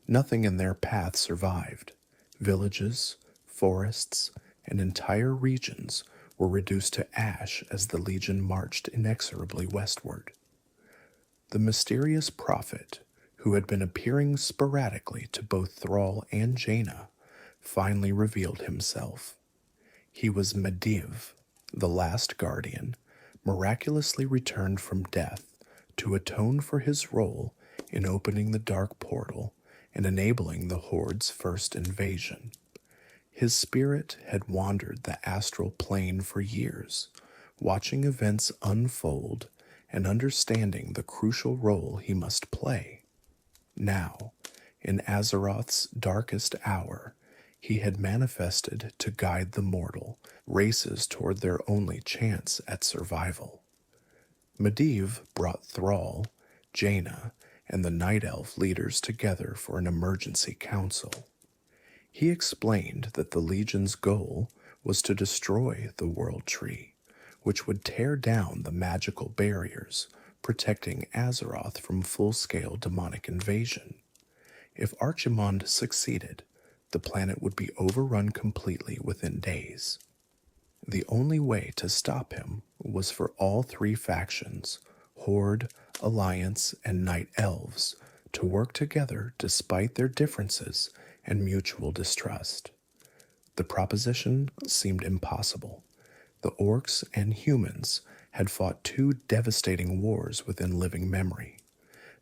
Nothing in their path survived. Villages, forests, and entire regions were reduced to ash as the Legion marched inexorably westward. The mysterious prophet, who had been appearing sporadically to both Thrall and Jaina, finally revealed himself. He was Medivh, the last guardian, miraculously returned from death to atone for his role in opening the dark portal and enabling the Horde's first invasion. His spirit had wandered the astral plane for years, watching events unfold and understanding the crucial role he must play. Now, in Azeroth's darkest hour, he had manifested to guide the mortal races toward their only chance at survival. Medivh brought Thrall, Jaina, and the Night Elf leaders together for an emergency council. He explained that the Legion's goal was to destroy the World Tree, which would tear down the magical barriers protecting Azeroth from full-scale demonic invasion. If Archimonde succeeded, the planet would be overrun completely within days. The only way to stop him was for all three factions, Horde, Alliance, and Night Elves, to work together despite their differences and mutual distrust. The proposition seemed impossible. The Orcs and humans had fought two devastating wars within living memory.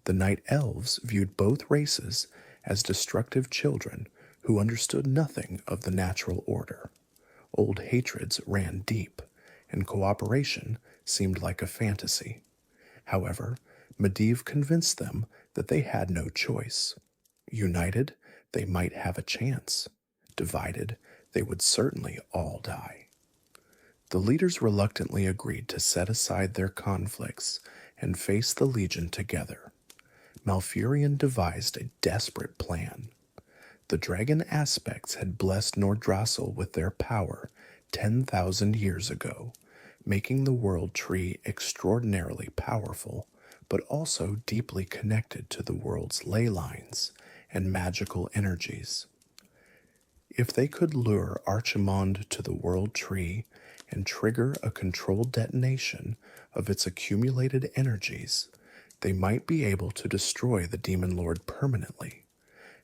The Night Elves viewed both races as destructive children who understood nothing of the natural order. Old hatreds ran deep, and cooperation seemed like a fantasy. However, Medivh convinced them that they had no choice. United, they might have a chance. Divided, they would certainly all die. The leaders reluctantly agreed to set aside their conflicts and face the Legion together. Malfurion devised a desperate plan. The dragon aspects had blessed Nordrassil with their power 10,000 years ago, making the World Tree extraordinarily powerful, but also deeply connected to the world's ley lines and magical energies. If they could lure Archimonde to the World Tree and trigger a controlled detonation of its accumulated energies, they might be able to destroy the Demon Lord permanently.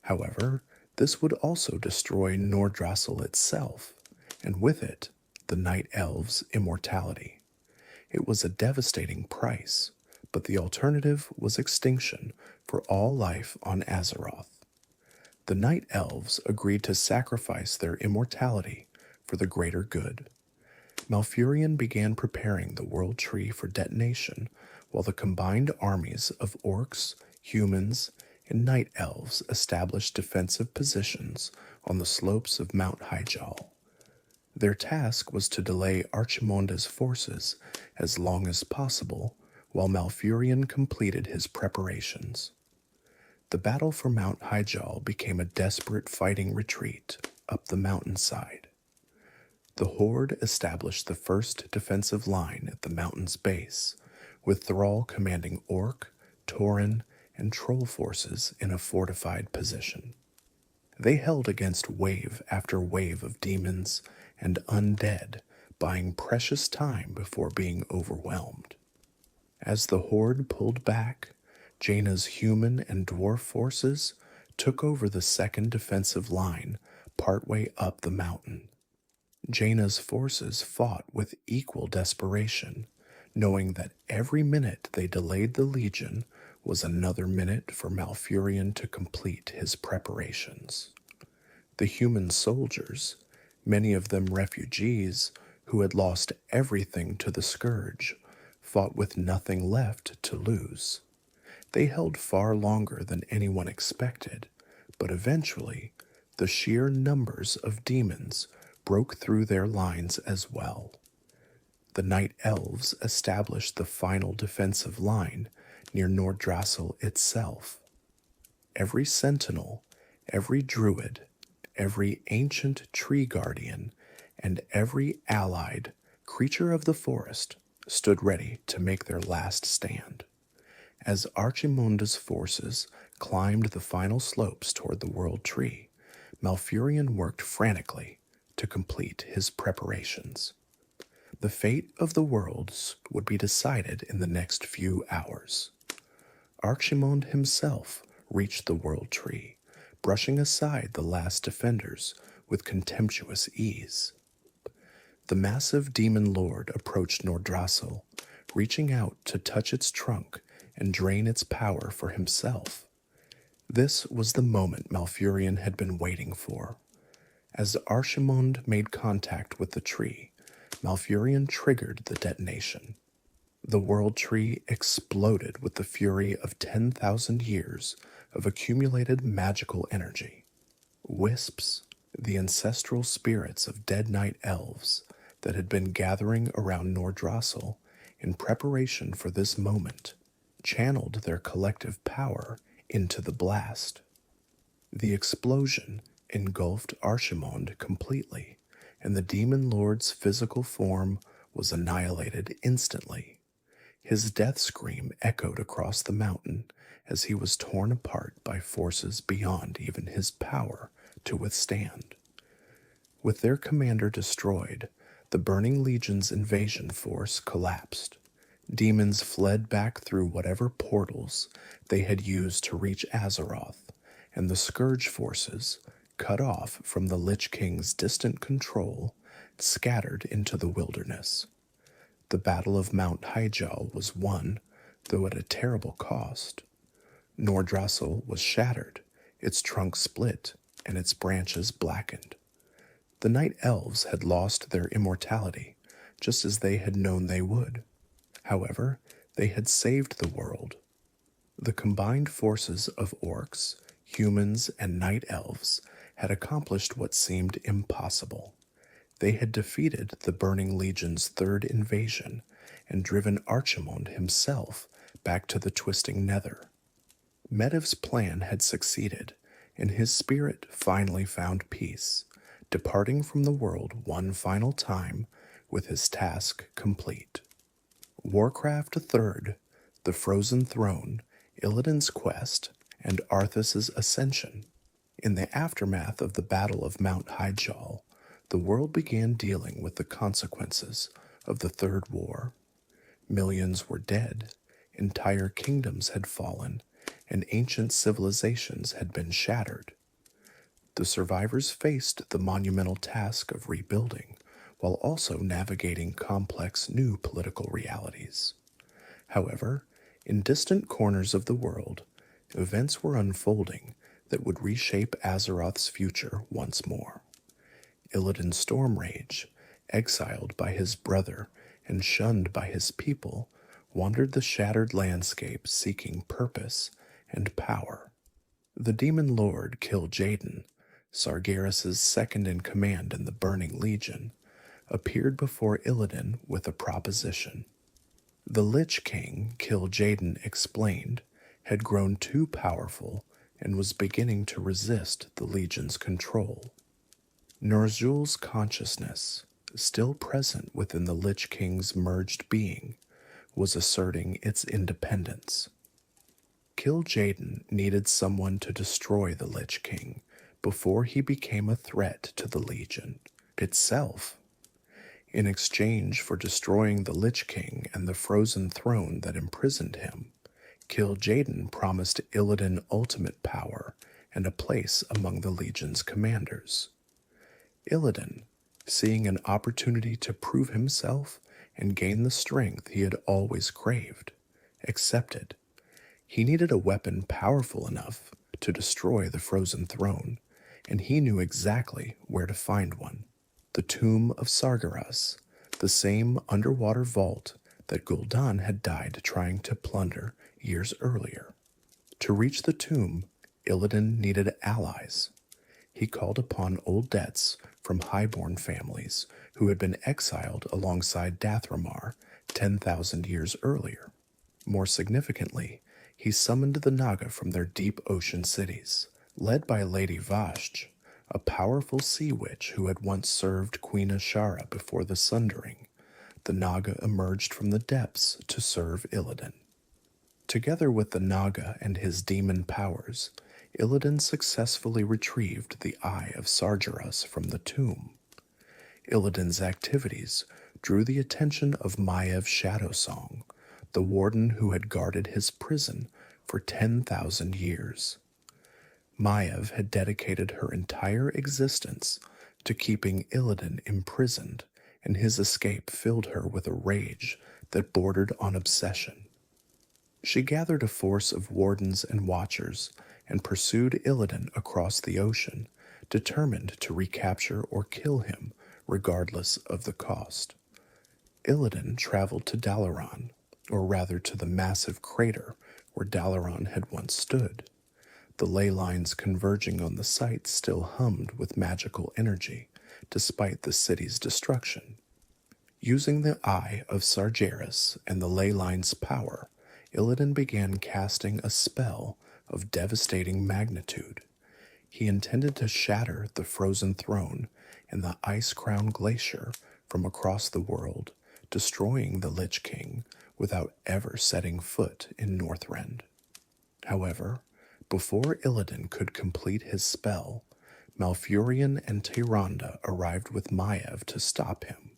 However, this would also destroy Nordrassil itself, and with it, the Night Elves' immortality. It was a devastating price, but the alternative was extinction for all life on Azeroth. The Night Elves agreed to sacrifice their immortality for the greater good. Malfurion began preparing the World Tree for detonation, while the combined armies of Orcs, humans, and Night Elves established defensive positions on the slopes of Mount Hyjal. Their task was to delay Archimonde's forces as long as possible while Malfurion completed his preparations. The battle for Mount Hyjal became a desperate fighting retreat up the mountainside. The Horde established the first defensive line at the mountain's base, with Thrall commanding Orc, Tauren, and Troll forces in a fortified position. They held against wave after wave of demons and undead, buying precious time before being overwhelmed. As the Horde pulled back, Jaina's human and dwarf forces took over the second defensive line partway up the mountain. Jaina's forces fought with equal desperation, knowing that every minute they delayed the Legion was another minute for Malfurion to complete his preparations. The human soldiers, many of them refugees who had lost everything to the Scourge, fought with nothing left to lose. They held far longer than anyone expected, but eventually the sheer numbers of demons broke through their lines as well. The Night Elves established the final defensive line near Nordrassil itself. Every sentinel, every druid, every ancient tree guardian, and every allied creature of the forest stood ready to make their last stand. As Archimonde's forces climbed the final slopes toward the World Tree, Malfurion worked frantically to complete his preparations. The fate of the worlds would be decided in the next few hours. Archimonde himself reached the World Tree, brushing aside the last defenders with contemptuous ease. The massive demon lord approached Nordrassil, reaching out to touch its trunk and drain its power for himself. This was the moment Malfurion had been waiting for. As Archimonde made contact with the tree, Malfurion triggered the detonation. The world tree exploded with the fury of 10,000 years of accumulated magical energy. Wisps, the ancestral spirits of dead night elves that had been gathering around Nordrassil in preparation for this moment, channeled their collective power into the blast. The explosion engulfed Archimonde completely, and the demon lord's physical form was annihilated instantly. His death scream echoed across the mountain as he was torn apart by forces beyond even his power to withstand. With their commander destroyed, the Burning Legion's invasion force collapsed. Demons fled back through whatever portals they had used to reach Azeroth, and the Scourge forces, cut off from the Lich King's distant control, scattered into the wilderness. The Battle of Mount Hyjal was won, though at a terrible cost. Nordrassil was shattered, its trunk split, and its branches blackened. The Night Elves had lost their immortality, just as they had known they would. However, they had saved the world. The combined forces of orcs, humans, and night elves had accomplished what seemed impossible. They had defeated the Burning Legion's third invasion and driven Archimonde himself back to the twisting nether. Medivh's plan had succeeded, and his spirit finally found peace, departing from the world one final time with his task complete. Warcraft III, the Frozen Throne, Illidan's quest, and Arthas' ascension. In the aftermath of the Battle of Mount Hyjal, the world began dealing with the consequences of the Third War. Millions were dead, entire kingdoms had fallen, and ancient civilizations had been shattered. The survivors faced the monumental task of rebuilding, while also navigating complex new political realities. However, in distant corners of the world, events were unfolding that would reshape Azeroth's future once more. Illidan Stormrage, exiled by his brother and shunned by his people, wandered the shattered landscape seeking purpose and power. The Demon Lord Kil'jaeden, Sargeras' second-in-command in the Burning Legion, appeared before Illidan with a proposition. The Lich King, Kil'jaeden explained, had grown too powerful and was beginning to resist the Legion's control. Ner'zhul's consciousness, still present within the Lich King's merged being, was asserting its independence. Kil'jaeden needed someone to destroy the Lich King before he became a threat to the Legion itself. In exchange for destroying the Lich King and the frozen throne that imprisoned him, Kil'jaeden promised Illidan ultimate power and a place among the Legion's commanders. Illidan, seeing an opportunity to prove himself and gain the strength he had always craved, accepted. He needed a weapon powerful enough to destroy the frozen throne, and he knew exactly where to find one. The tomb of Sargeras, the same underwater vault that Gul'dan had died trying to plunder years earlier. To reach the tomb, Illidan needed allies. He called upon old debts from highborn families who had been exiled alongside Dathramar 10,000 years earlier. More significantly, he summoned the Naga from their deep ocean cities, led by Lady Vashj, a powerful sea witch who had once served Queen Ashara before the Sundering. The Naga emerged from the depths to serve Illidan. Together with the Naga and his demon powers, Illidan successfully retrieved the Eye of Sargeras from the tomb. Illidan's activities drew the attention of Maiev Shadowsong, the warden who had guarded his prison for 10,000 years. Maiev had dedicated her entire existence to keeping Illidan imprisoned and his escape filled her with a rage that bordered on obsession. She gathered a force of wardens and watchers and pursued Illidan across the ocean, determined to recapture or kill him regardless of the cost. Illidan traveled to Dalaran, or rather to the massive crater where Dalaran had once stood. The ley lines converging on the site still hummed with magical energy, despite the city's destruction. Using the Eye of Sargeras and the ley line's power, Illidan began casting a spell of devastating magnitude. He intended to shatter the frozen throne and the ice-crowned glacier from across the world, destroying the Lich King without ever setting foot in Northrend. However, before Illidan could complete his spell, Malfurion and Tyrande arrived with Maiev to stop him.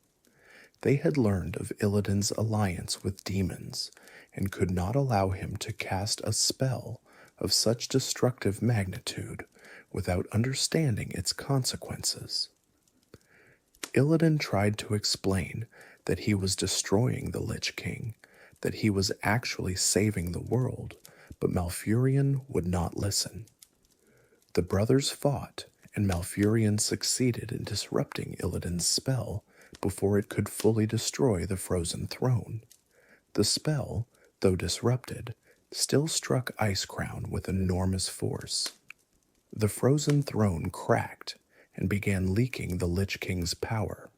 They had learned of Illidan's alliance with demons and could not allow him to cast a spell of such destructive magnitude without understanding its consequences. Illidan tried to explain that he was destroying the Lich King, that he was actually saving the world, but Malfurion would not listen. The brothers fought, and Malfurion succeeded in disrupting Illidan's spell before it could fully destroy the frozen throne. The spell, though disrupted, still struck Icecrown with enormous force. The frozen throne cracked and began leaking the Lich King's power.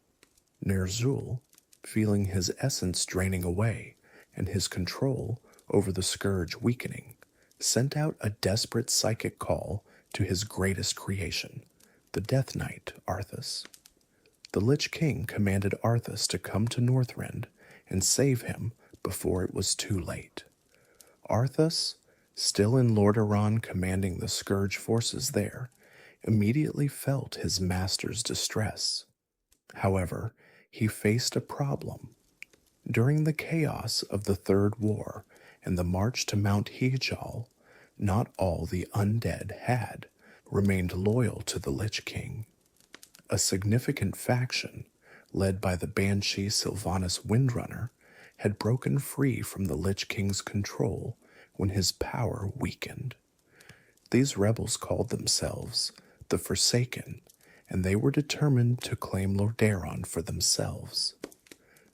Ner'zhul, feeling his essence draining away and his control over the Scourge weakening, sent out a desperate psychic call to his greatest creation, the Death Knight Arthas. The Lich King commanded Arthas to come to Northrend and save him before it was too late. Arthas, still in Lordaeron commanding the Scourge forces there, immediately felt his master's distress. However, he faced a problem. During the chaos of the Third War and the march to Mount Hyjal, not all the undead had remained loyal to the Lich King. A significant faction, led by the Banshee Sylvanas Windrunner, had broken free from the Lich King's control when his power weakened. These rebels called themselves the Forsaken, and they were determined to claim Lordaeron for themselves.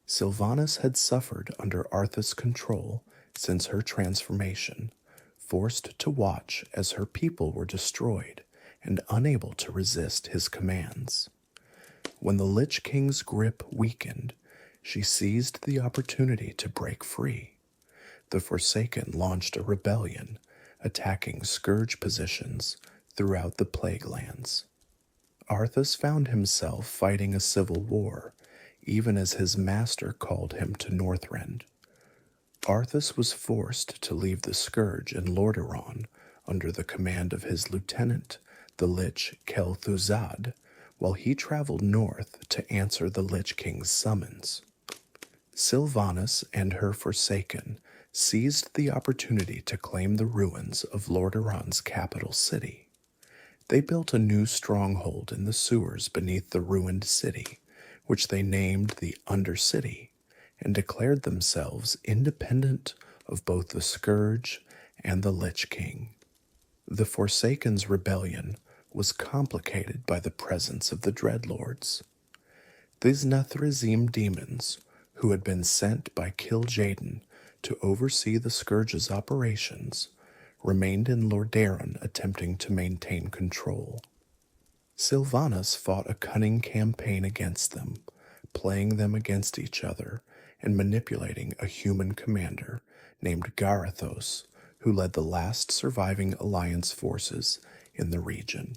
Sylvanas had suffered under Arthas' control since her transformation, forced to watch as her people were destroyed and unable to resist his commands. When the Lich King's grip weakened, she seized the opportunity to break free. The Forsaken launched a rebellion, attacking Scourge positions throughout the Plague Lands. Arthas found himself fighting a civil war, even as his master called him to Northrend. Arthas was forced to leave the Scourge in Lordaeron under the command of his lieutenant, the Lich Quel'Thuzad, while he traveled north to answer the Lich King's summons. Sylvanas and her Forsaken seized the opportunity to claim the ruins of Lordaeron's capital city. They built a new stronghold in the sewers beneath the ruined city, which they named the Undercity, and declared themselves independent of both the Scourge and the Lich King. The Forsaken's rebellion was complicated by the presence of the Dreadlords. These Nethrezim demons, who had been sent by Kil'jaeden to oversee the Scourge's operations, remained in Lordaeron attempting to maintain control. Sylvanas fought a cunning campaign against them, playing them against each other and manipulating a human commander named Garithos, who led the last surviving Alliance forces in the region.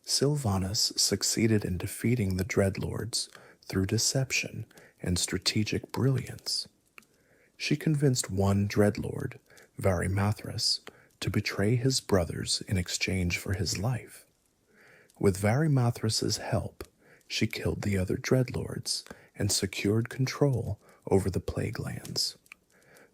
Sylvanas succeeded in defeating the Dreadlords through deception and strategic brilliance. She convinced one Dreadlord, Varimathras, to betray his brothers in exchange for his life. With Varimathras's help, she killed the other Dreadlords and secured control over the Plague Lands.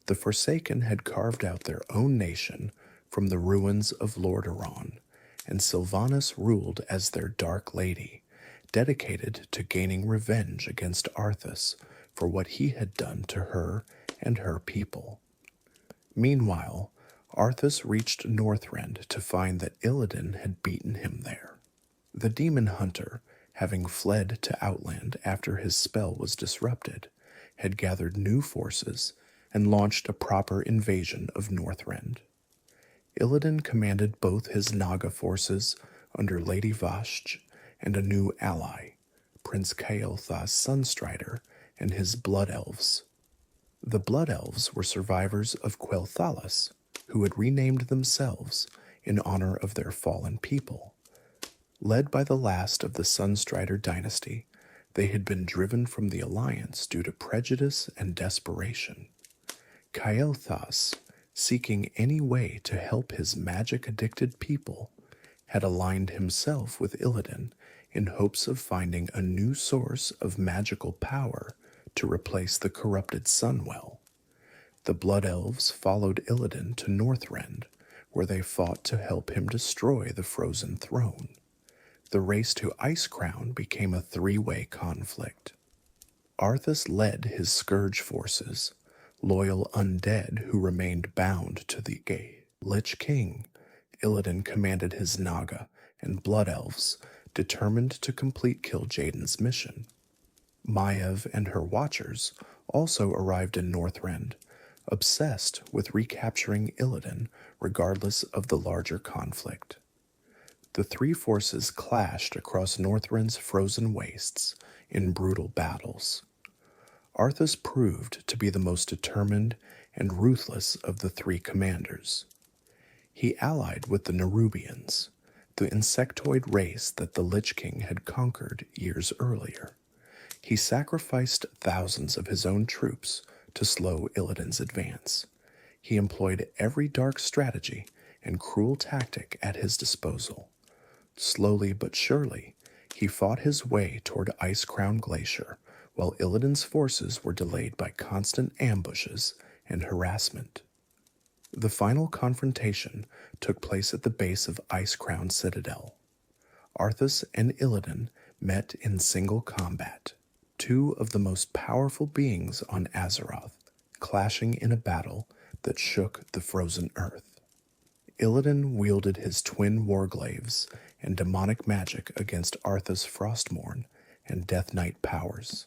The Forsaken had carved out their own nation from the ruins of Lordaeron, and Sylvanas ruled as their Dark Lady, dedicated to gaining revenge against Arthas for what he had done to her and her people. Meanwhile, Arthas reached Northrend to find that Illidan had beaten him there. The demon hunter, having fled to Outland after his spell was disrupted, had gathered new forces and launched a proper invasion of Northrend. Illidan commanded both his Naga forces under Lady Vashj and a new ally, Prince Quel'Thalas Sunstrider and his Blood Elves. The Blood Elves were survivors of Quel'Thalas, who had renamed themselves in honor of their fallen people. Led by the last of the Sunstrider dynasty, they had been driven from the alliance due to prejudice and desperation. Quel'Thalas, seeking any way to help his magic-addicted people, had aligned himself with Illidan in hopes of finding a new source of magical power to replace the corrupted Sunwell. The Blood Elves followed Illidan to Northrend, where they fought to help him destroy the Frozen Throne. The race to Icecrown became a three-way conflict. Arthas led his Scourge forces, loyal undead who remained bound to the gay Lich King. Illidan commanded his Naga and Blood Elves, determined to complete Kil'jaeden's mission. Maiev and her Watchers also arrived in Northrend, obsessed with recapturing Illidan regardless of the larger conflict. The three forces clashed across Northrend's frozen wastes in brutal battles. Arthas proved to be the most determined and ruthless of the three commanders. He allied with the Nerubians, the insectoid race that the Lich King had conquered years earlier. He sacrificed thousands of his own troops to slow Illidan's advance. He employed every dark strategy and cruel tactic at his disposal. Slowly but surely, he fought his way toward Icecrown Glacier, while Illidan's forces were delayed by constant ambushes and harassment. The final confrontation took place at the base of Icecrown Citadel. Arthas and Illidan met in single combat, two of the most powerful beings on Azeroth, clashing in a battle that shook the frozen earth. Illidan wielded his twin warglaives and demonic magic against Arthas' Frostmourne and Death Knight powers.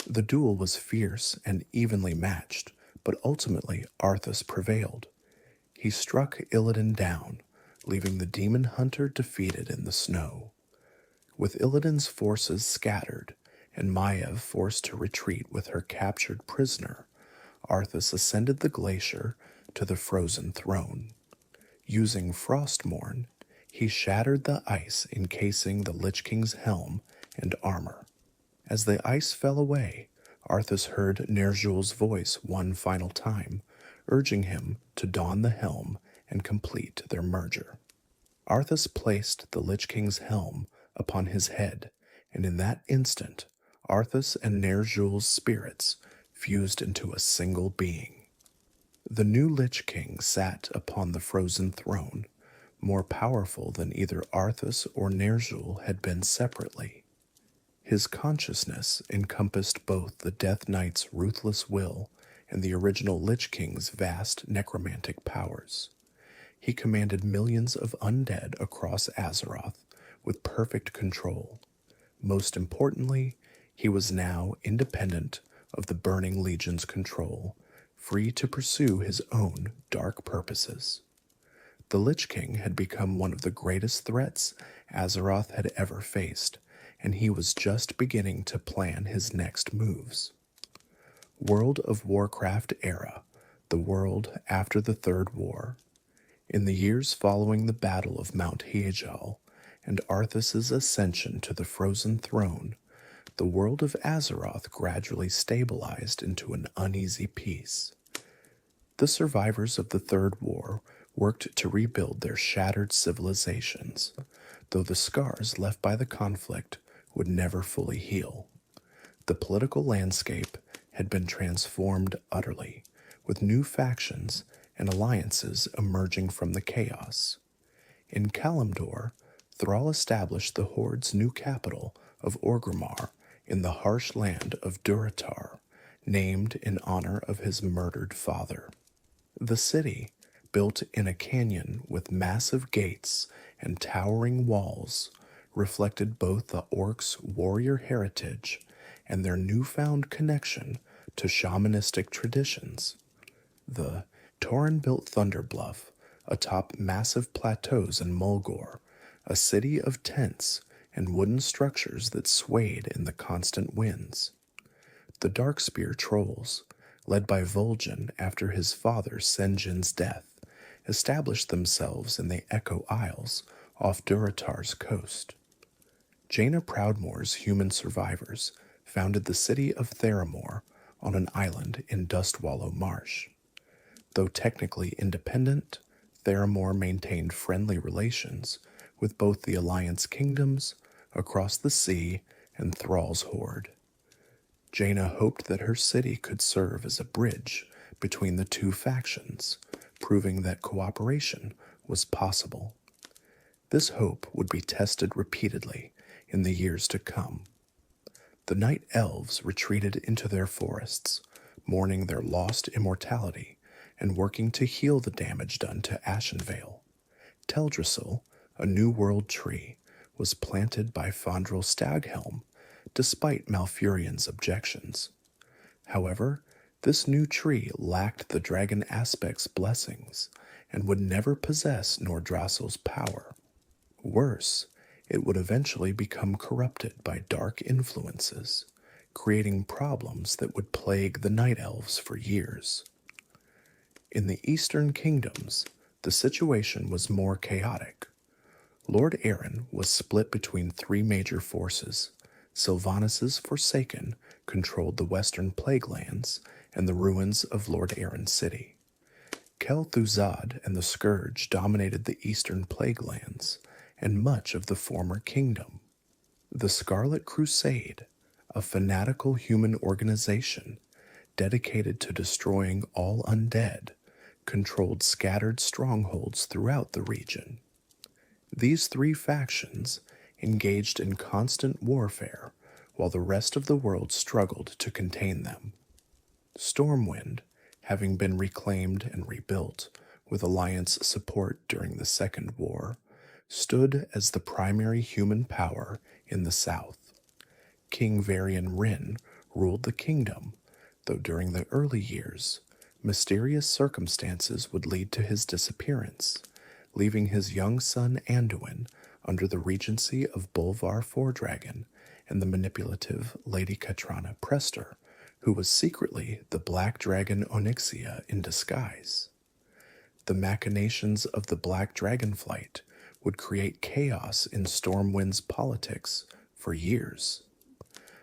The duel was fierce and evenly matched, but ultimately Arthas prevailed. He struck Illidan down, leaving the demon hunter defeated in the snow. With Illidan's forces scattered and Maiev forced to retreat with her captured prisoner, Arthas ascended the glacier to the Frozen Throne. Using Frostmourne, he shattered the ice encasing the Lich King's helm and armor. As the ice fell away, Arthas heard Ner'zhul's voice one final time, urging him to don the helm and complete their merger. Arthas placed the Lich King's helm upon his head, and in that instant, Arthas and Ner'zhul's spirits fused into a single being. The new Lich King sat upon the Frozen Throne, more powerful than either Arthas or Ner'zhul had been separately. His consciousness encompassed both the Death Knight's ruthless will and the original Lich King's vast necromantic powers. He commanded millions of undead across Azeroth with perfect control. Most importantly, he was now independent of the Burning Legion's control, free to pursue his own dark purposes. The Lich King had become one of the greatest threats Azeroth had ever faced, and he was just beginning to plan his next moves. World of Warcraft era, the world after the Third War. In the years following the Battle of Mount Hyjal and Arthas' ascension to the Frozen Throne, the world of Azeroth gradually stabilized into an uneasy peace. The survivors of the Third War worked to rebuild their shattered civilizations, though the scars left by the conflict would never fully heal. The political landscape had been transformed utterly, with new factions and alliances emerging from the chaos. In Kalimdor, Thrall established the Horde's new capital of Orgrimmar in the harsh land of Durotar, named in honor of his murdered father. The city, built in a canyon with massive gates and towering walls, reflected both the Orcs' warrior heritage and their newfound connection to shamanistic traditions. The Tauren built Thunderbluff atop massive plateaus in Mulgore, a city of tents and wooden structures that swayed in the constant winds. The Darkspear Trolls, led by Vol'jin after his father Sen'jin's death, established themselves in the Echo Isles off Durotar's coast. Jaina Proudmoore's human survivors founded the city of Theramore on an island in Dustwallow Marsh. Though technically independent, Theramore maintained friendly relations with both the Alliance kingdoms across the sea and Thrall's horde. Jaina hoped that her city could serve as a bridge between the two factions, proving that cooperation was possible. This hope would be tested repeatedly in the years to come. The Night Elves retreated into their forests, mourning their lost immortality and working to heal the damage done to Ashenvale. Teldrassil, a New World tree, was planted by Fandral Staghelm, despite Malfurion's objections. However, this new tree lacked the dragon aspect's blessings and would never possess Nordrassil's power. Worse, it would eventually become corrupted by dark influences, creating problems that would plague the Night Elves for years. In the Eastern Kingdoms, the situation was more chaotic. Lord Aaron was split between three major forces. Sylvanas' Forsaken controlled the western Plaguelands and the ruins of Lord Aaron's city. Quel'Thuzad and the Scourge dominated the eastern Plaguelands and much of the former kingdom. The Scarlet Crusade, a fanatical human organization dedicated to destroying all undead, controlled scattered strongholds throughout the region. These three factions engaged in constant warfare while the rest of the world struggled to contain them. Stormwind, having been reclaimed and rebuilt with Alliance support during the Second War, stood as the primary human power in the south. King Varian Wrynn ruled the kingdom, though during the early years, mysterious circumstances would lead to his disappearance, leaving his young son Anduin under the regency of Bolvar Fordragon and the manipulative Lady Katrana Prester, who was secretly the Black Dragon Onyxia in disguise. The machinations of the Black Dragonflight would create chaos in Stormwind's politics for years.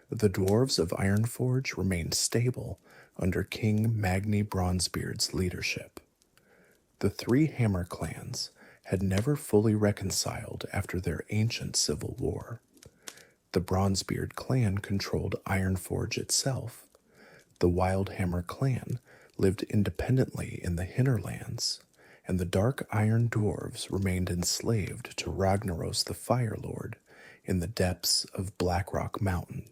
The dwarves of Ironforge remained stable under King Magni Bronzebeard's leadership. The three Hammer clans had never fully reconciled after their ancient civil war. The Bronzebeard clan controlled Ironforge itself. The Wildhammer clan lived independently in the Hinterlands, and the Dark Iron dwarves remained enslaved to Ragnaros the Fire Lord in the depths of Blackrock Mountain.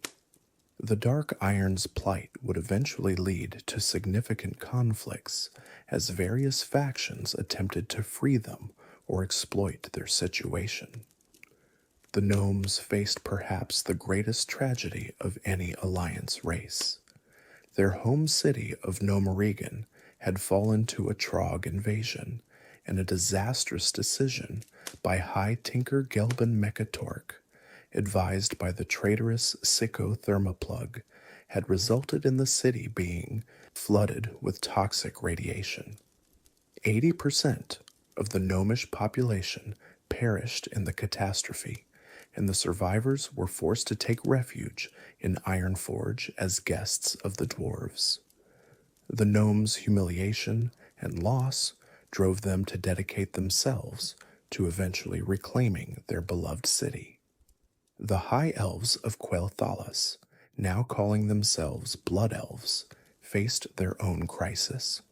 The Dark Iron's plight would eventually lead to significant conflicts as various factions attempted to free them or exploit their situation. The Gnomes faced perhaps the greatest tragedy of any Alliance race. Their home city of Gnomerigan had fallen to a Trogg invasion, and a disastrous decision by High Tinker Gelban Mechatork, advised by the traitorous Sicko Thermoplug, had resulted in the city being flooded with toxic radiation. 80% of the gnomish population perished in the catastrophe, and the survivors were forced to take refuge in Ironforge as guests of the dwarves. The gnomes' humiliation and loss drove them to dedicate themselves to eventually reclaiming their beloved city. The High Elves of Quel'Thalas, now calling themselves Blood Elves, faced their own crisis.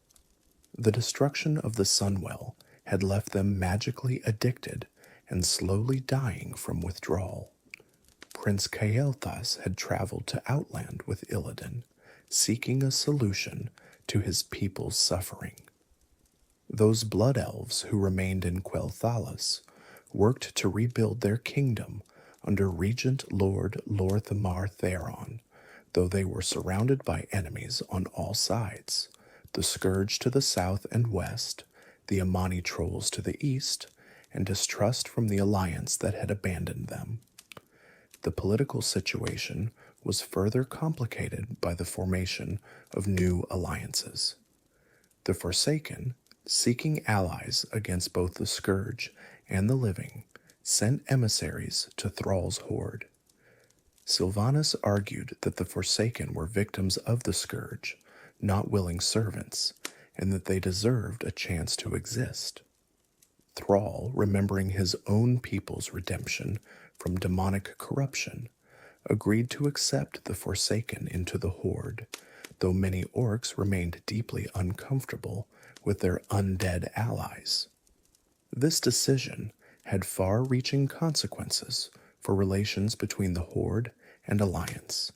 The destruction of the Sunwell had left them magically addicted and slowly dying from withdrawal. Prince Quel'Thalas had traveled to Outland with Illidan, seeking a solution to his people's suffering. Those blood elves who remained in Quel'Thalas worked to rebuild their kingdom under Regent Lord Lorthamar Theron, though they were surrounded by enemies on all sides, the Scourge to the south and west, the Amani trolls to the east, and distrust from the alliance that had abandoned them. The political situation was further complicated by the formation of new alliances. The Forsaken, seeking allies against both the Scourge and the Living, sent emissaries to Thrall's horde. Sylvanas argued that the Forsaken were victims of the Scourge, not willing servants, and that they deserved a chance to exist. Thrall, remembering his own people's redemption from demonic corruption, agreed to accept the Forsaken into the Horde, though many orcs remained deeply uncomfortable with their undead allies. This decision had far-reaching consequences for relations between the Horde and Alliance.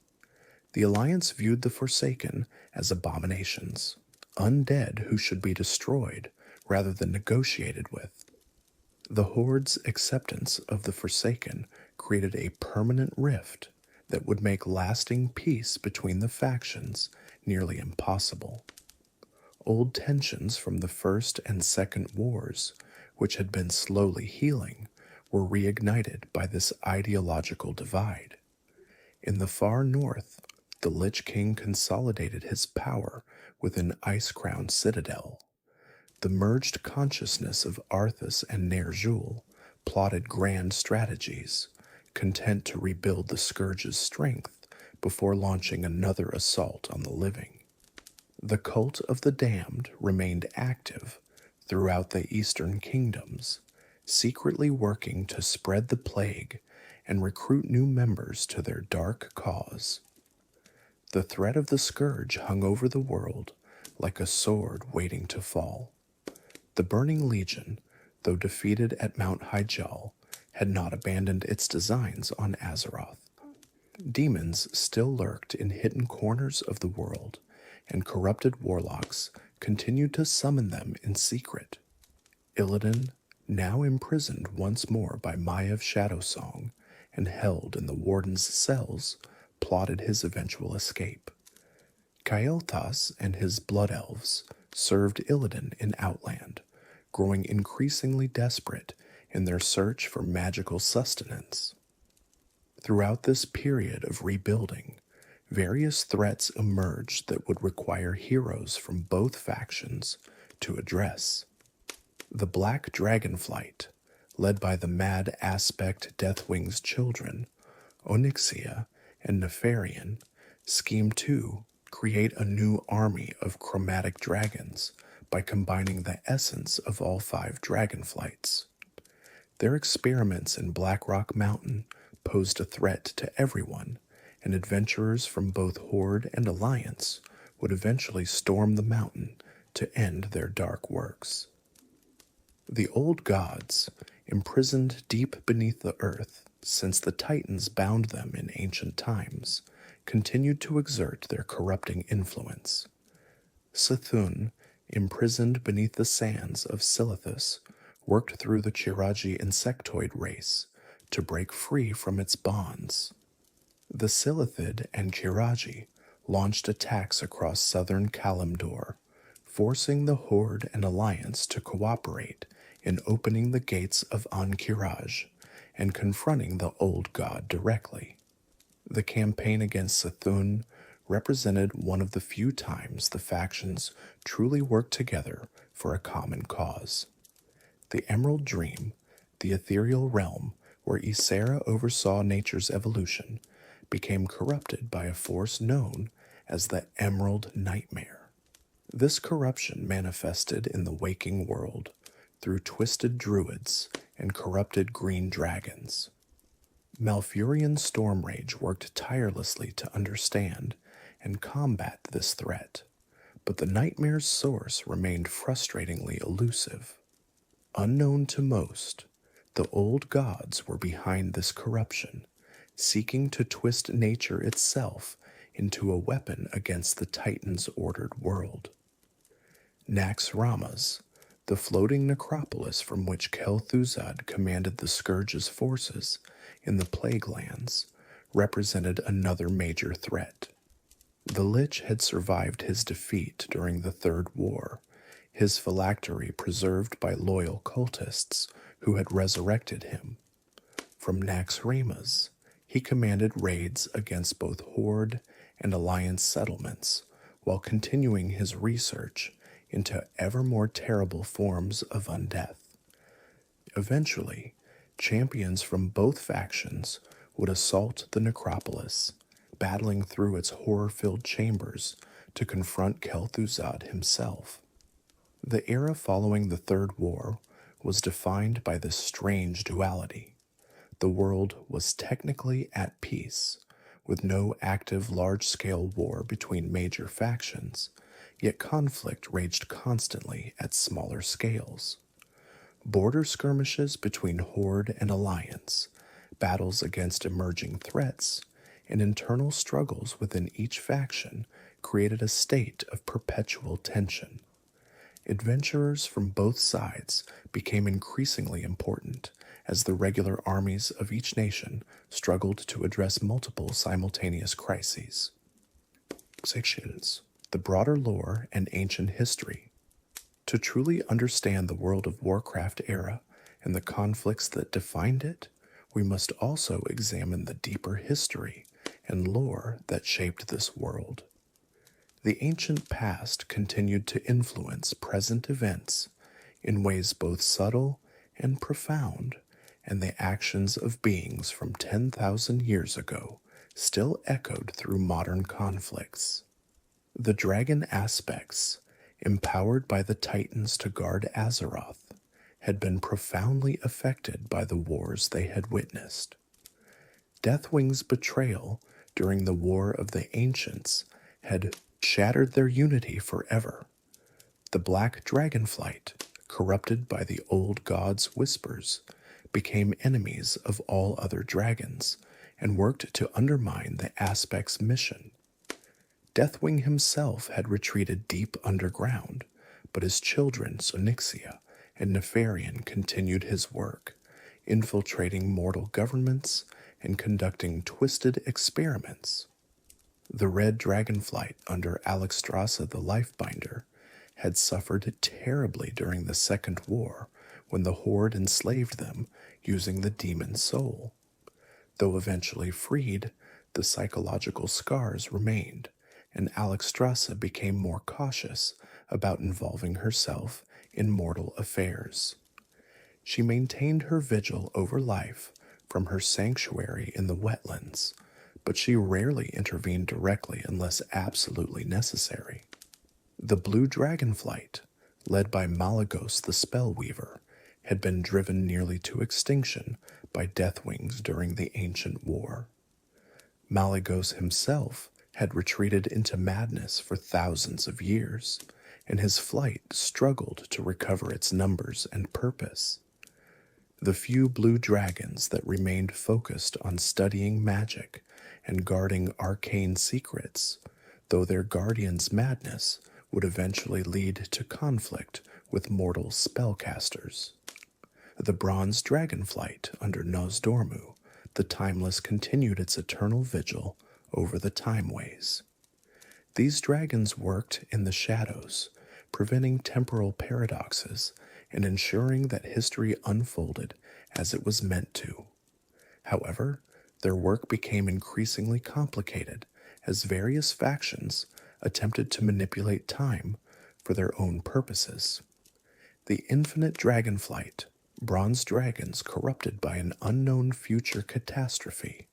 The Alliance viewed the Forsaken as abominations, undead who should be destroyed rather than negotiated with. The Horde's acceptance of the Forsaken created a permanent rift that would make lasting peace between the factions nearly impossible. Old tensions from the First and Second Wars, which had been slowly healing, were reignited by this ideological divide. In the far north, the Lich King consolidated his power within Ice-Crown Citadel. The merged consciousness of Arthas and Ner'zhul plotted grand strategies, content to rebuild the Scourge's strength before launching another assault on the living. The cult of the damned remained active throughout the eastern kingdoms, secretly working to spread the plague and recruit new members to their dark cause. The threat of the Scourge hung over the world like a sword waiting to fall. The Burning Legion, though defeated at Mount Hyjal, had not abandoned its designs on Azeroth. Demons still lurked in hidden corners of the world, and corrupted warlocks continued to summon them in secret. Illidan, now imprisoned once more by Mayav Shadowsong and held in the Warden's cells, plotted his eventual escape. Quel'Thalas and his blood elves served Illidan in Outland, growing increasingly desperate in their search for magical sustenance. Throughout this period of rebuilding, various threats emerged that would require heroes from both factions to address. The Black Dragonflight, led by the Mad Aspect Deathwing's children, Onyxia and Nefarian, schemed to create a new army of chromatic dragons by combining the essence of all 5 dragonflights. Their experiments in Blackrock Mountain posed a threat to everyone, and adventurers from both Horde and Alliance would eventually storm the mountain to end their dark works. The old gods, imprisoned deep beneath the earth since the Titans bound them in ancient times, continued to exert their corrupting influence. S'thun, imprisoned beneath the sands of Silithus, worked through the Chiraji insectoid race to break free from its bonds. The Silithid and Chiraji launched attacks across southern Kalimdor, forcing the Horde and Alliance to cooperate in opening the gates of Ankiraj and confronting the old god directly. The campaign against S'thun represented one of the few times the factions truly worked together for a common cause. The Emerald Dream, the ethereal realm where Ysera oversaw nature's evolution, became corrupted by a force known as the Emerald Nightmare. This corruption manifested in the waking world through twisted druids and corrupted green dragons. Malfurion Stormrage worked tirelessly to understand and combat this threat, but the nightmare's source remained frustratingly elusive. Unknown to most, the old gods were behind this corruption, seeking to twist nature itself into a weapon against the Titan's ordered world. Nax Ramas, the floating necropolis from which Quel'Thuzad commanded the Scourge's forces in the Plague Lands, represented another major threat. The Lich had survived his defeat during the Third War, his phylactery preserved by loyal cultists who had resurrected him. From Nax Ramas, he commanded raids against both Horde and Alliance settlements while continuing his research into ever more terrible forms of undeath. Eventually, champions from both factions would assault the necropolis, battling through its horror-filled chambers to confront Quel'Thuzad himself. The era following the Third War was defined by this strange duality. The world was technically at peace, with no active large-scale war between major factions, yet conflict raged constantly at smaller scales. Border skirmishes between Horde and Alliance, battles against emerging threats, and internal struggles within each faction created a state of perpetual tension. Adventurers from both sides became increasingly important as the regular armies of each nation struggled to address multiple simultaneous crises. Sections: the broader lore and ancient history. To truly understand the World of Warcraft era and the conflicts that defined it, we must also examine the deeper history and lore that shaped this world. The ancient past continued to influence present events in ways both subtle and profound, and the actions of beings from 10,000 years ago still echoed through modern conflicts. The dragon aspects, empowered by the Titans to guard Azeroth, had been profoundly affected by the wars they had witnessed. Deathwing's betrayal during the War of the Ancients had shattered their unity forever. The Black Dragonflight, corrupted by the old god's whispers, became enemies of all other dragons and worked to undermine the Aspect's mission. Deathwing himself had retreated deep underground, but his children Sonixia and Nefarian continued his work, infiltrating mortal governments and conducting twisted experiments. The Red Dragonflight under Alexstrasza the Lifebinder had suffered terribly during the Second War when the Horde enslaved them using the demon soul. Though eventually freed, the psychological scars remained, and Alexstrasza became more cautious about involving herself in mortal affairs. She maintained her vigil over life from her sanctuary in the wetlands, but she rarely intervened directly unless absolutely necessary. The Blue Dragonflight, led by Malygos the Spellweaver, had been driven nearly to extinction by Deathwings during the Ancient War. Malygos himself had retreated into madness for thousands of years, and his flight struggled to recover its numbers and purpose. The few blue dragons that remained focused on studying magic and guarding arcane secrets, though their guardian's madness would eventually lead to conflict with mortal spellcasters. The Bronze Dragonflight under Nozdormu, the Timeless, continued its eternal vigil over the Timeways. These dragons worked in the shadows, preventing temporal paradoxes and ensuring that history unfolded as it was meant to. However, their work became increasingly complicated as various factions attempted to manipulate time for their own purposes. The Infinite Dragonflight, bronze dragons corrupted by an unknown future catastrophe,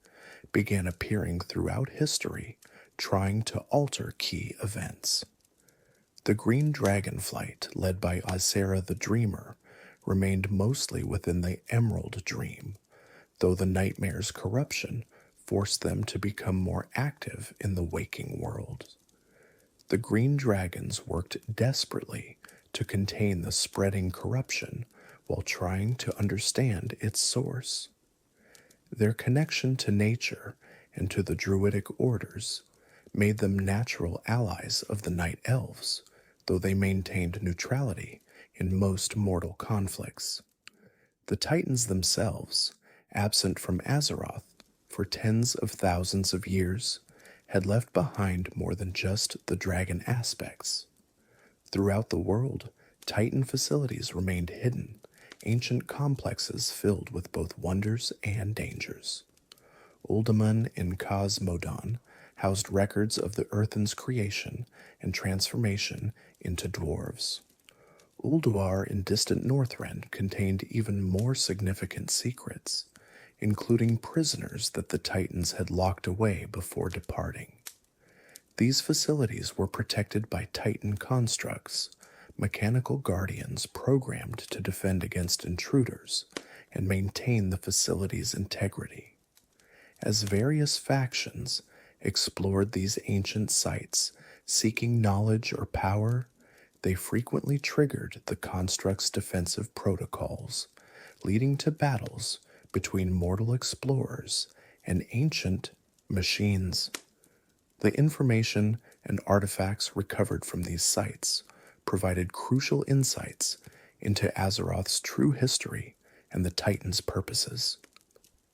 began appearing throughout history, trying to alter key events. The Green Dragonflight, led by Ysera the Dreamer, remained mostly within the Emerald Dream, though the Nightmare's corruption forced them to become more active in the waking world. The Green Dragons worked desperately to contain the spreading corruption while trying to understand its source. Their connection to nature and to the druidic orders made them natural allies of the night elves, though they maintained neutrality in most mortal conflicts. The Titans themselves, absent from Azeroth for tens of thousands of years, had left behind more than just the dragon aspects. Throughout the world, Titan facilities remained hidden, ancient complexes filled with both wonders and dangers. Uldaman in Cosmodon housed records of the Earthen's creation and transformation into dwarves. Ulduar in distant Northrend contained even more significant secrets, including prisoners that the Titans had locked away before departing. These facilities were protected by Titan constructs, mechanical guardians programmed to defend against intruders and maintain the facility's integrity. As various factions explored these ancient sites, seeking knowledge or power, they frequently triggered the construct's defensive protocols, leading to battles between mortal explorers and ancient machines. The information and artifacts recovered from these sites provided crucial insights into Azeroth's true history and the Titan's purposes.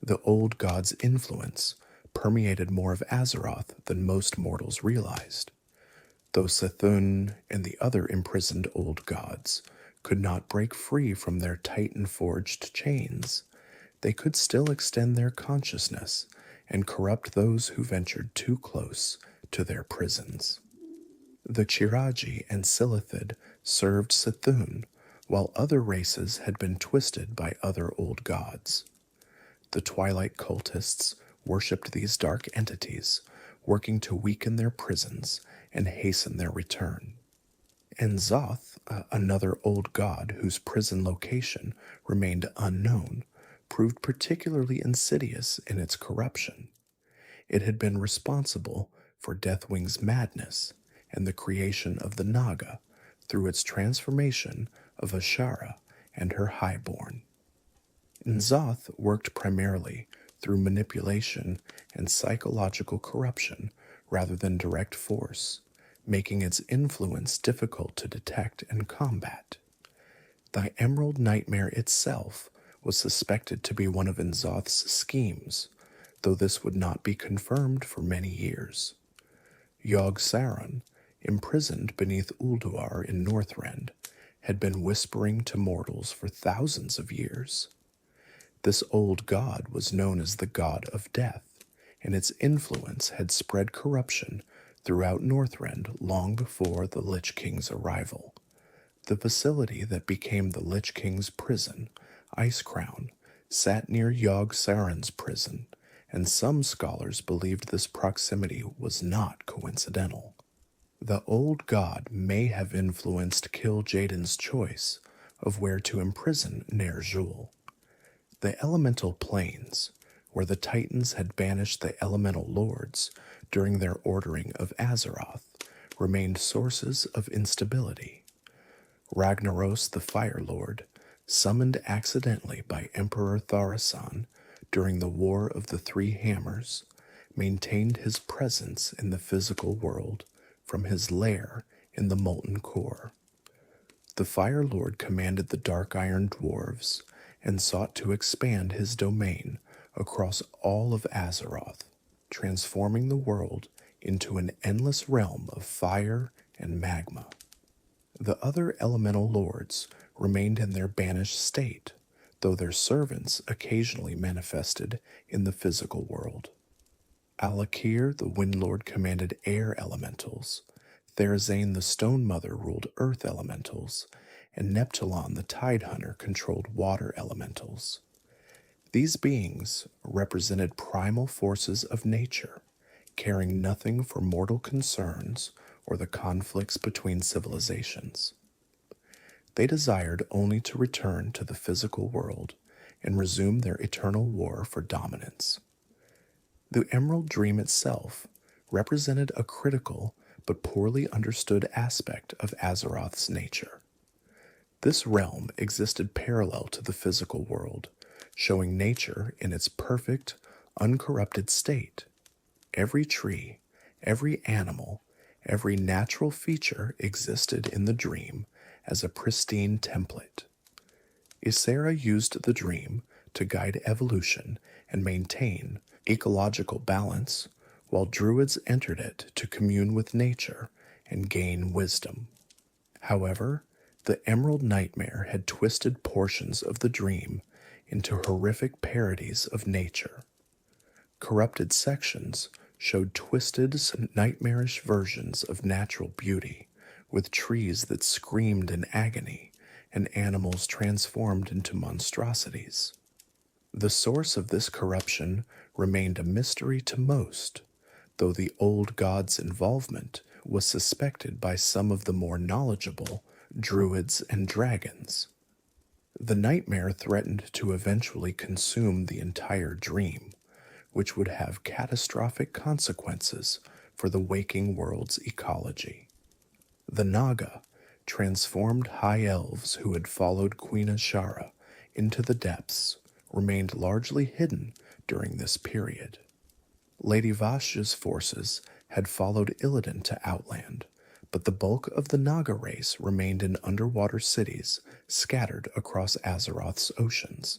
The old god's influence permeated more of Azeroth than most mortals realized. Though Sethun and the other imprisoned old gods could not break free from their Titan-forged chains, they could still extend their consciousness and corrupt those who ventured too close to their prisons. The Chiraji and Silithid served Sethun, while other races had been twisted by other old gods. The Twilight cultists worshipped these dark entities, working to weaken their prisons and hasten their return. And Zoth, another old god whose prison location remained unknown, proved particularly insidious in its corruption. It had been responsible for Deathwing's madness and the creation of the Naga through its transformation of Ashara and her highborn. N'Zoth worked primarily through manipulation and psychological corruption rather than direct force, making its influence difficult to detect and combat. The Emerald Nightmare itself was suspected to be one of N'Zoth's schemes, though this would not be confirmed for many years. Yogg-Saron, imprisoned beneath Ulduar in Northrend, had been whispering to mortals for thousands of years. This old god was known as the God of Death, and its influence had spread corruption throughout Northrend long before the Lich King's arrival. The facility that became the Lich King's prison, Icecrown, sat near Yogg-Saron's prison, and some scholars believed this proximity was not coincidental. The old god may have influenced Kil'jaeden's choice of where to imprison Ner'zhul. The elemental planes, where the Titans had banished the elemental lords during their ordering of Azeroth, remained sources of instability. Ragnaros the Fire Lord, summoned accidentally by Emperor Thaurissan during the War of the Three Hammers, maintained his presence in the physical world from his lair in the Molten Core. The Fire Lord commanded the Dark Iron Dwarves and sought to expand his domain across all of Azeroth, transforming the world into an endless realm of fire and magma. The other elemental lords remained in their banished state, though their servants occasionally manifested in the physical world. Al'Akir the Windlord commanded air elementals, Therazane the Stone Mother ruled earth elementals, and Neptulon the Tidehunter controlled water elementals. These beings represented primal forces of nature, caring nothing for mortal concerns or the conflicts between civilizations. They desired only to return to the physical world and resume their eternal war for dominance. The Emerald Dream itself represented a critical but poorly understood aspect of Azeroth's nature. This realm existed parallel to the physical world, showing nature in its perfect, uncorrupted state. Every tree, every animal, every natural feature existed in the dream as a pristine template. Ysera used the dream to guide evolution and maintain ecological balance, while druids entered it to commune with nature and gain wisdom. However, the Emerald Nightmare had twisted portions of the dream into horrific parodies of nature. Corrupted sections showed twisted, nightmarish versions of natural beauty, with trees that screamed in agony and animals transformed into monstrosities. The source of this corruption remained a mystery to most, though the old god's involvement was suspected by some of the more knowledgeable druids and dragons. The nightmare threatened to eventually consume the entire dream, which would have catastrophic consequences for the waking world's ecology. The Naga, transformed high elves who had followed Queen Azshara into the depths, remained largely hidden during this period. Lady Vashja's forces had followed Illidan to Outland, but the bulk of the Naga race remained in underwater cities scattered across Azeroth's oceans.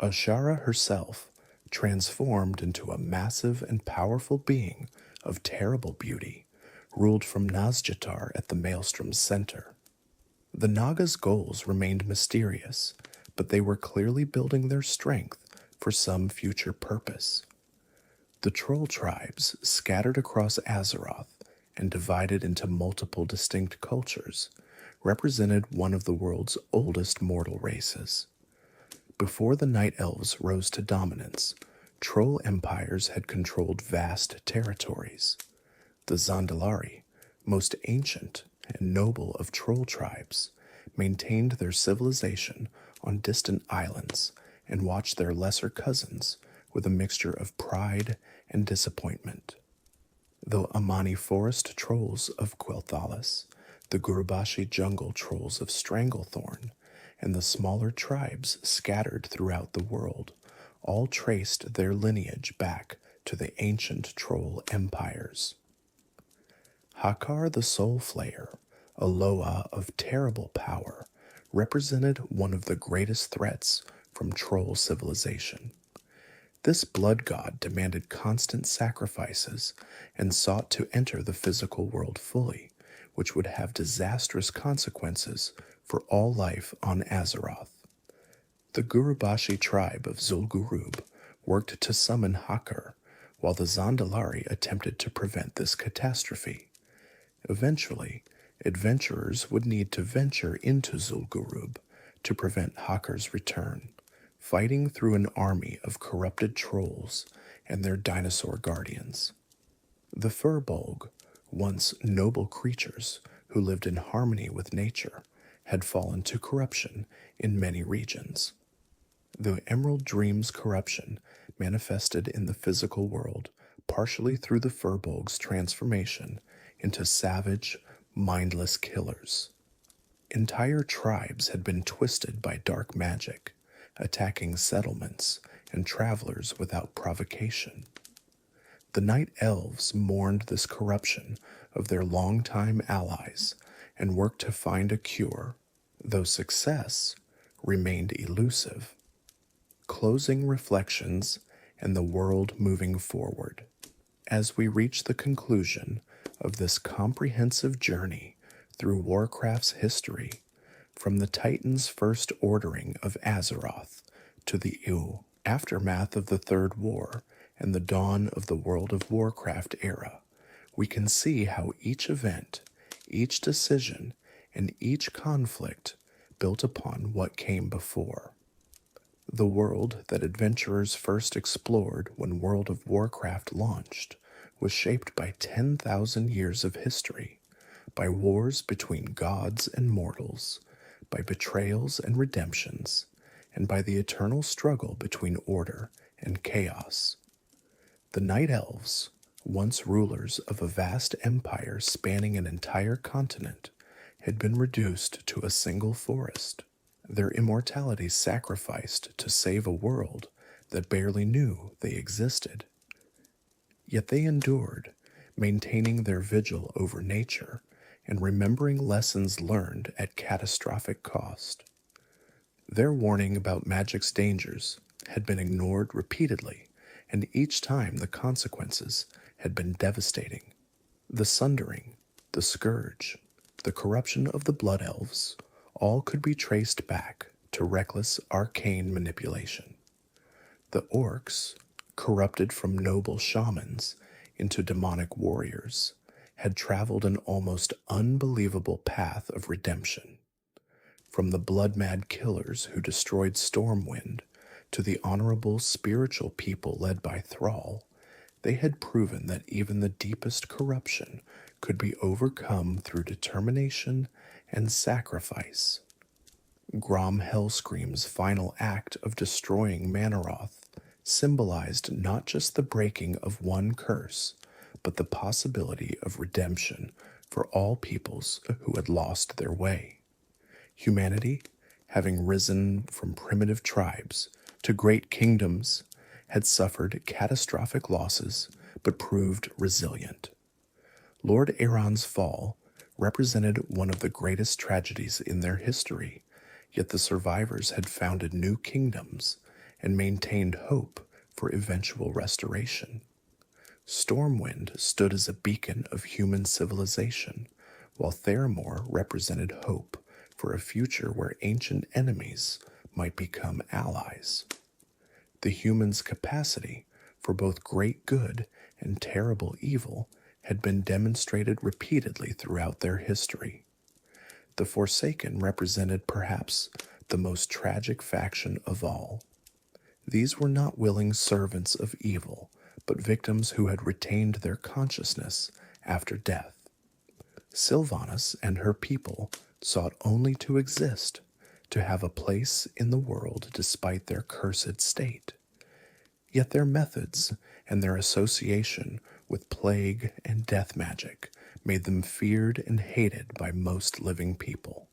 Azshara herself, transformed into a massive and powerful being of terrible beauty, ruled from Nazjatar at the Maelstrom's center. The Naga's goals remained mysterious, but they were clearly building their strength for some future purpose. The troll tribes, scattered across Azeroth and divided into multiple distinct cultures, represented one of the world's oldest mortal races. Before the Night Elves rose to dominance, troll empires had controlled vast territories. The Zandalari, most ancient and noble of troll tribes, maintained their civilization on distant islands and watched their lesser cousins with a mixture of pride and disappointment. The Amani forest trolls of Quel'Thalas, the Gurubashi jungle trolls of Stranglethorn, and the smaller tribes scattered throughout the world all traced their lineage back to the ancient troll empires. Hakar the Soul Flayer, a Loa of terrible power, represented one of the greatest threats from troll civilization. This blood god demanded constant sacrifices and sought to enter the physical world fully, which would have disastrous consequences for all life on Azeroth. The Gurubashi tribe of Zul'Gurub worked to summon Hakar, while the Zandalari attempted to prevent this catastrophe. Eventually, adventurers would need to venture into Zul'Gurub to prevent Hakar's return, fighting through an army of corrupted trolls and their dinosaur guardians. The Furbolg, once noble creatures who lived in harmony with nature, had fallen to corruption in many regions. The Emerald Dream's corruption manifested in the physical world partially through the Furbolg's transformation into savage, mindless killers. Entire tribes had been twisted by dark magic, attacking settlements and travelers without provocation. The Night Elves mourned this corruption of their longtime allies and worked to find a cure, though success remained elusive. Closing reflections and the world moving forward. As we reach the conclusion of this comprehensive journey through Warcraft's history, from the Titan's first ordering of Azeroth to the aftermath of the Third War and the dawn of the World of Warcraft era, we can see how each event, each decision, and each conflict built upon what came before. The world that adventurers first explored when World of Warcraft launched was shaped by 10,000 years of history, by wars between gods and mortals, by betrayals and redemptions, and by the eternal struggle between order and chaos. The Night Elves, once rulers of a vast empire spanning an entire continent, had been reduced to a single forest. their immortality sacrificed to save a world that barely knew they existed. Yet they endured, maintaining their vigil over nature and remembering lessons learned at catastrophic cost. Their warning about magic's dangers had been ignored repeatedly, and each time the consequences had been devastating. The Sundering, the Scourge, the corruption of the Blood Elves, all could be traced back to reckless arcane manipulation. The Orcs, corrupted from noble shamans into demonic warriors, had traveled an almost unbelievable path of redemption. From the blood-mad killers who destroyed Stormwind to the honorable spiritual people led by Thrall, they had proven that even the deepest corruption could be overcome through determination and sacrifice. Grom Hellscream's final act of destroying Manaroth symbolized not just the breaking of one curse, but the possibility of redemption for all peoples who had lost their way. Humanity, having risen from primitive tribes to great kingdoms, had suffered catastrophic losses but proved resilient. Lord Aeron's fall represented one of the greatest tragedies in their history, yet the survivors had founded new kingdoms and maintained hope for eventual restoration. Stormwind stood as a beacon of human civilization, while Theramore represented hope for a future where ancient enemies might become allies. The humans' capacity for both great good and terrible evil had been demonstrated repeatedly throughout their history. The Forsaken represented perhaps the most tragic faction of all. These were not willing servants of evil, but victims who had retained their consciousness after death. Sylvanas and her people sought only to exist, to have a place in the world despite their cursed state. Yet their methods and their association with plague and death magic made them feared and hated by most living people.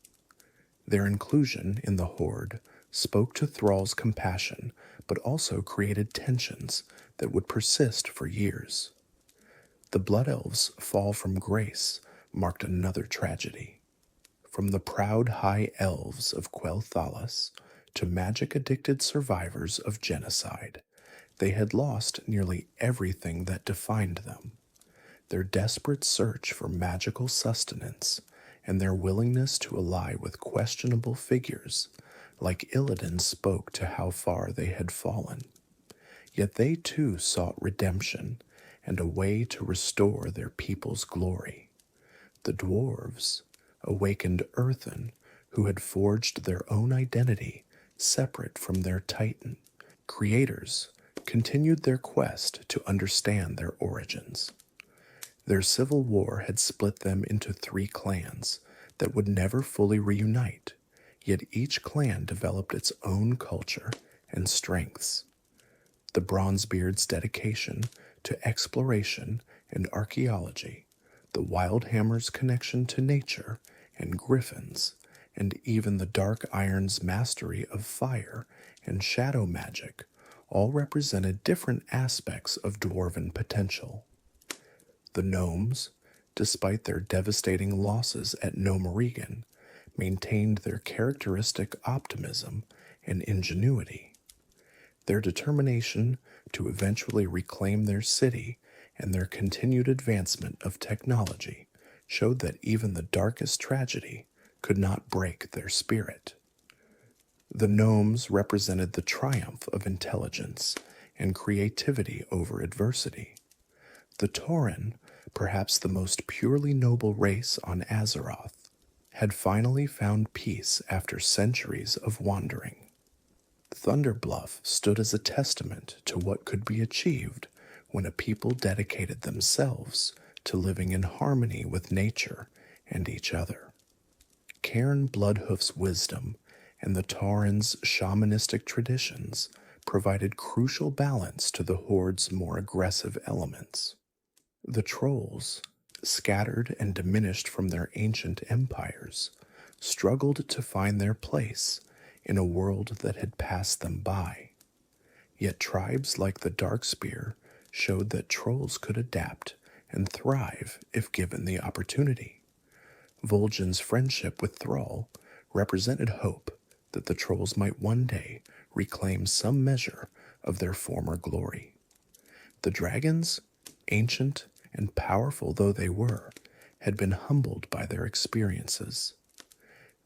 Their inclusion in the Horde spoke to Thrall's compassion, but also created tensions that would persist for years. The Blood Elves' fall from grace marked another tragedy. From the proud high elves of Quel'Thalas to magic-addicted survivors of genocide, they had lost nearly everything that defined them. Their desperate search for magical sustenance and their willingness to ally with questionable figures like Illidan spoke to how far they had fallen. Yet they too sought redemption and a way to restore their people's glory. The dwarves, awakened earthen, who had forged their own identity separate from their titan creators, continued their quest to understand their origins. Their civil war had split them into 3 clans that would never fully reunite, yet each clan developed its own culture and strengths. The Bronzebeard's dedication to exploration and archaeology, the Wildhammer's connection to nature and griffins, and even the Dark Iron's mastery of fire and shadow magic all represented different aspects of dwarven potential. The gnomes, despite their devastating losses at Gnomeregan, maintained their characteristic optimism and ingenuity. Their determination to eventually reclaim their city and their continued advancement of technology showed that even the darkest tragedy could not break their spirit. The gnomes represented the triumph of intelligence and creativity over adversity. The Tauren, perhaps the most purely noble race on Azeroth, had finally found peace after centuries of wandering. Thunderbluff stood as a testament to what could be achieved when a people dedicated themselves to living in harmony with nature and each other. Cairn Bloodhoof's wisdom and the Tauren's shamanistic traditions provided crucial balance to the Horde's more aggressive elements. The Trolls, scattered and diminished from their ancient empires, struggled to find their place in a world that had passed them by. Yet tribes like the Darkspear showed that trolls could adapt and thrive if given the opportunity. Vol'jin's friendship with Thrall represented hope that the trolls might one day reclaim some measure of their former glory. The dragons, ancient and powerful though they were, had been humbled by their experiences.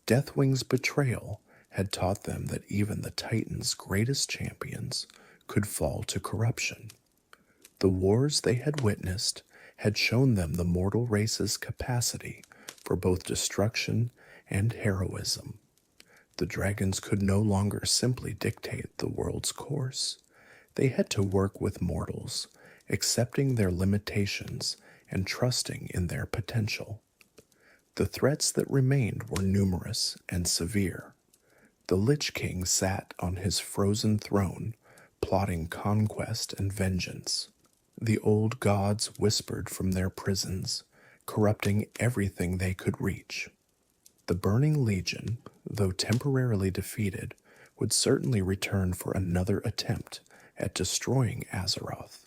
Deathwing's betrayal had taught them that even the Titans' greatest champions could fall to corruption. The wars they had witnessed had shown them the mortal race's capacity for both destruction and heroism. The dragons could no longer simply dictate the world's course. They had to work with mortals, accepting their limitations and trusting in their potential. The threats that remained were numerous and severe. The Lich King sat on his frozen throne, plotting conquest and vengeance. The old gods whispered from their prisons, corrupting everything they could reach. The Burning Legion, though temporarily defeated, would certainly return for another attempt at destroying Azeroth.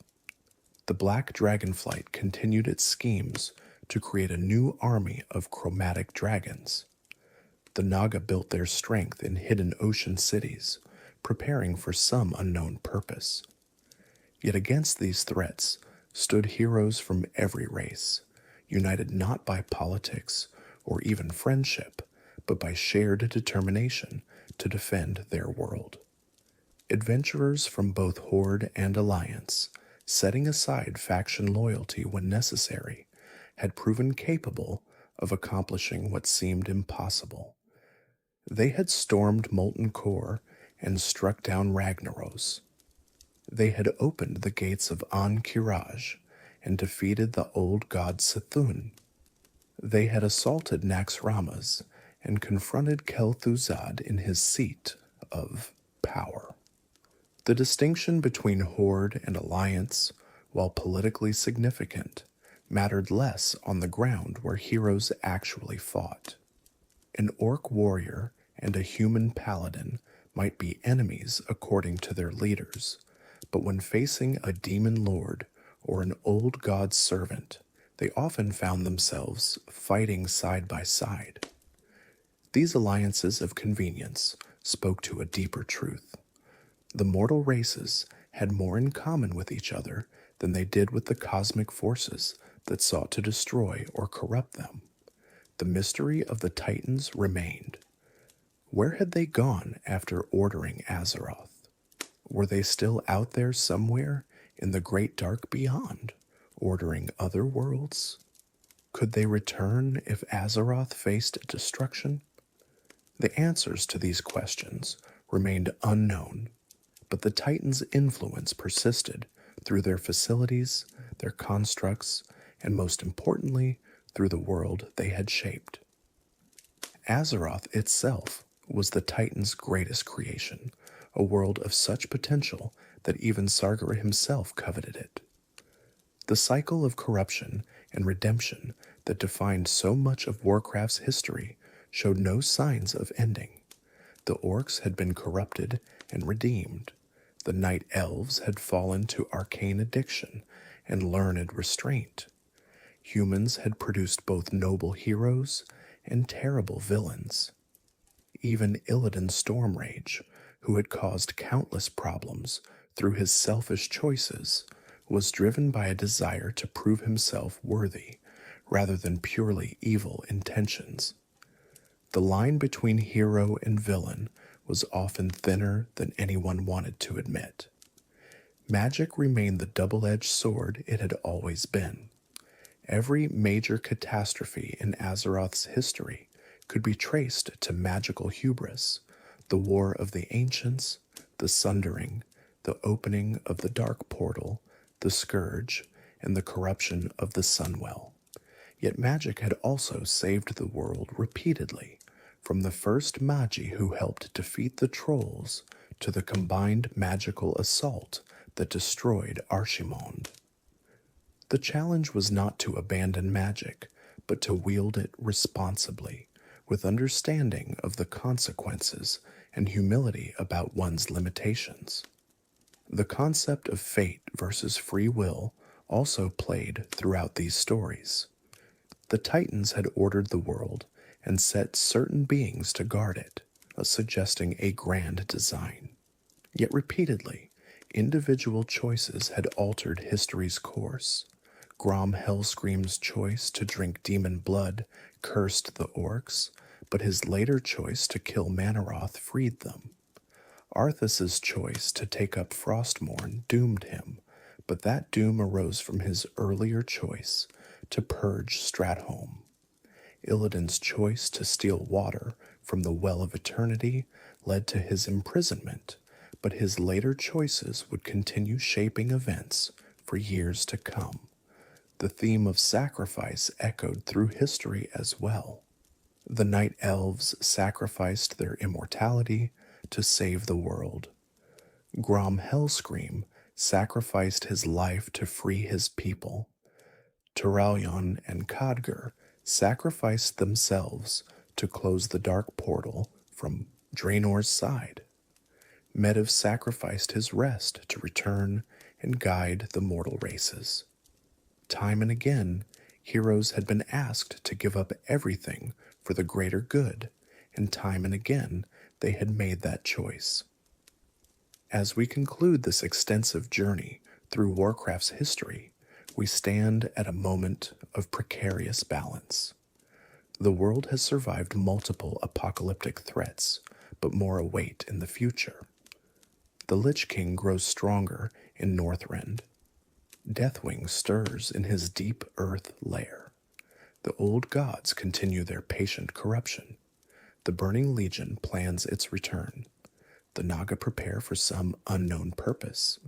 The Black Dragonflight continued its schemes to create a new army of chromatic dragons. The Naga built their strength in hidden ocean cities, preparing for some unknown purpose. Yet against these threats stood heroes from every race, united not by politics or even friendship, but by shared determination to defend their world. Adventurers from both Horde and Alliance, setting aside faction loyalty when necessary, had proven capable of accomplishing what seemed impossible. They had stormed Molten Core and struck down Ragnaros. They had opened the gates of An-Kiraj and defeated the old god Sethun. They had assaulted Naxxramas and confronted Kel'Thuzad in his seat of power. The distinction between Horde and Alliance, while politically significant, mattered less on the ground where heroes actually fought. An orc warrior and a human paladin might be enemies according to their leaders, but when facing a demon lord or an old god's servant, they often found themselves fighting side by side. These alliances of convenience spoke to a deeper truth. The mortal races had more in common with each other than they did with the cosmic forces that sought to destroy or corrupt them. The mystery of the Titans remained. Where had they gone after ordering Azeroth? Were they still out there somewhere in the great dark beyond, ordering other worlds? Could they return if Azeroth faced destruction? The answers to these questions remained unknown, but the Titans' influence persisted through their facilities, their constructs, and most importantly, through the world they had shaped. Azeroth itself was the Titans' greatest creation, a world of such potential that even Sargeras himself coveted it. The cycle of corruption and redemption that defined so much of Warcraft's history showed no signs of ending. The Orcs had been corrupted and redeemed. The Night Elves had fallen to arcane addiction and learned restraint. Humans had produced both noble heroes and terrible villains. Even Illidan Stormrage, who had caused countless problems through his selfish choices, was driven by a desire to prove himself worthy rather than purely evil intentions. The line between hero and villain was often thinner than anyone wanted to admit. Magic remained the double-edged sword it had always been. Every major catastrophe in Azeroth's history could be traced to magical hubris: the War of the Ancients, the Sundering, the opening of the Dark Portal, the Scourge, and the corruption of the Sunwell. Yet magic had also saved the world repeatedly, from the first Magi who helped defeat the Trolls to the combined magical assault that destroyed Archimonde. The challenge was not to abandon magic, but to wield it responsibly, with understanding of the consequences and humility about one's limitations. The concept of fate versus free will also played throughout these stories. The Titans had ordered the world and set certain beings to guard it, suggesting a grand design. Yet repeatedly, individual choices had altered history's course. Grom Hellscream's choice to drink demon blood cursed the Orcs, but his later choice to kill Manaroth freed them. Arthas's choice to take up Frostmourne doomed him, but that doom arose from his earlier choice to purge Stratholme. Illidan's choice to steal water from the Well of Eternity led to his imprisonment, but his later choices would continue shaping events for years to come. The theme of sacrifice echoed through history as well. The Night Elves sacrificed their immortality to save the world. Grom Hellscream sacrificed his life to free his people. Turalyon and Khadgar sacrificed themselves to close the dark portal from Draenor's side. Medivh sacrificed his rest to return and guide the mortal races. Time and again, heroes had been asked to give up everything for the greater good, and time and again they had made that choice. As we conclude this extensive journey through Warcraft's history, we stand at a moment of precarious balance. The world has survived multiple apocalyptic threats, but more await in the future. The Lich King grows stronger in Northrend. Deathwing stirs in his deep earth lair. The old gods continue their patient corruption. The Burning Legion plans its return. The Naga prepare for some unknown purpose.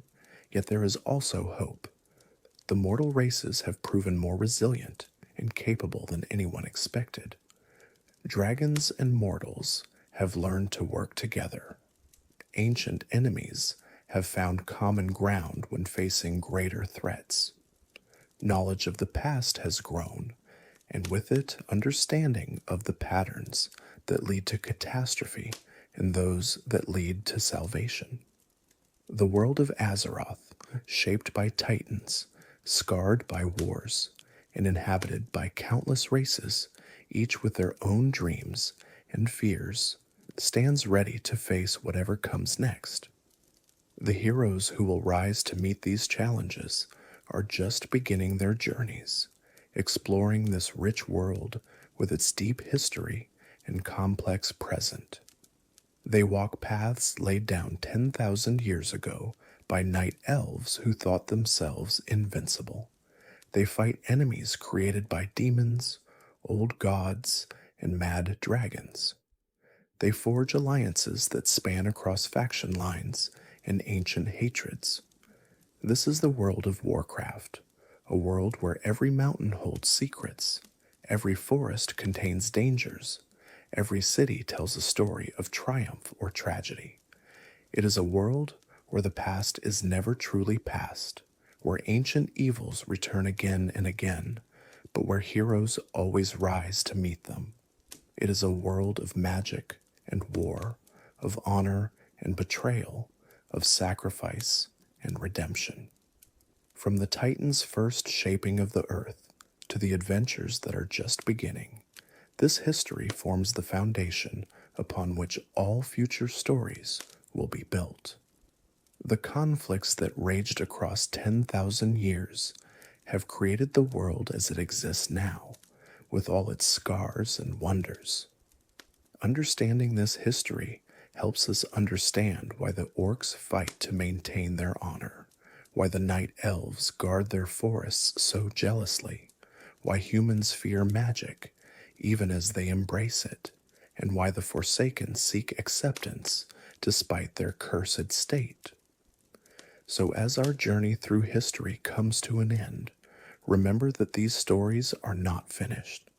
Yet there is also hope. The mortal races have proven more resilient and capable than anyone expected. Dragons and mortals have learned to work together. Ancient enemies have found common ground when facing greater threats. Knowledge of the past has grown, and with it, understanding of the patterns that lead to catastrophe and those that lead to salvation. The world of Azeroth, shaped by titans, scarred by wars, and inhabited by countless races, each with their own dreams and fears, stands ready to face whatever comes next. The heroes who will rise to meet these challenges are just beginning their journeys, exploring this rich world with its deep history and complex present. They walk paths laid down 10,000 years ago by night elves who thought themselves invincible. They fight enemies created by demons, old gods, and mad dragons. They forge alliances that span across faction lines and ancient hatreds. This is the world of Warcraft, a world where every mountain holds secrets, every forest contains dangers, every city tells a story of triumph or tragedy. It is a world where the past is never truly past, where ancient evils return again and again, but where heroes always rise to meet them. It is a world of magic and war, of honor and betrayal, of sacrifice and redemption. From the Titans' first shaping of the earth to the adventures that are just beginning, this history forms the foundation upon which all future stories will be built. The conflicts that raged across 10,000 years have created the world as it exists now, with all its scars and wonders. Understanding this history helps us understand why the Orcs fight to maintain their honor, why the Night Elves guard their forests so jealously, why humans fear magic even as they embrace it, and why the Forsaken seek acceptance despite their cursed state. So as our journey through history comes to an end, remember that these stories are not finished.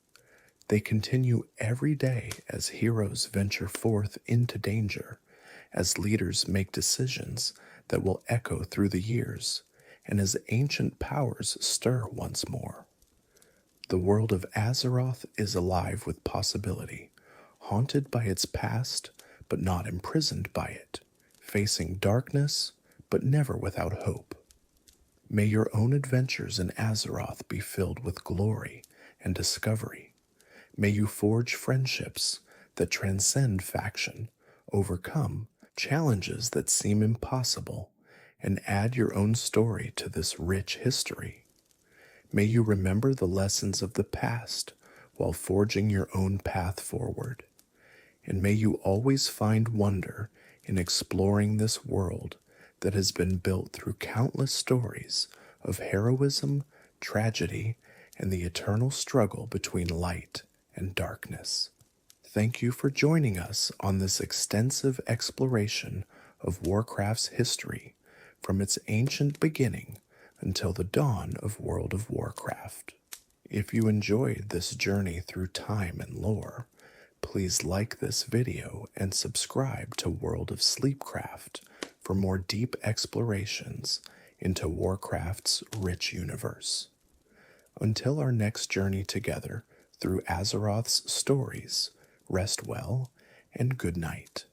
They continue every day as heroes venture forth into danger, as leaders make decisions that will echo through the years, and as ancient powers stir once more. The world of Azeroth is alive with possibility, haunted by its past, but not imprisoned by it, facing darkness, but never without hope. May your own adventures in Azeroth be filled with glory and discovery. May you forge friendships that transcend faction, overcome challenges that seem impossible, and add your own story to this rich history. May you remember the lessons of the past while forging your own path forward. And may you always find wonder in exploring this world that has been built through countless stories of heroism, tragedy, and the eternal struggle between light and darkness. Thank you for joining us on this extensive exploration of Warcraft's history from its ancient beginning until the dawn of World of Warcraft. If you enjoyed this journey through time and lore, please like this video and subscribe to World of Sleepcraft for more deep explorations into Warcraft's rich universe. Until our next journey together through Azeroth's stories, rest well and good night.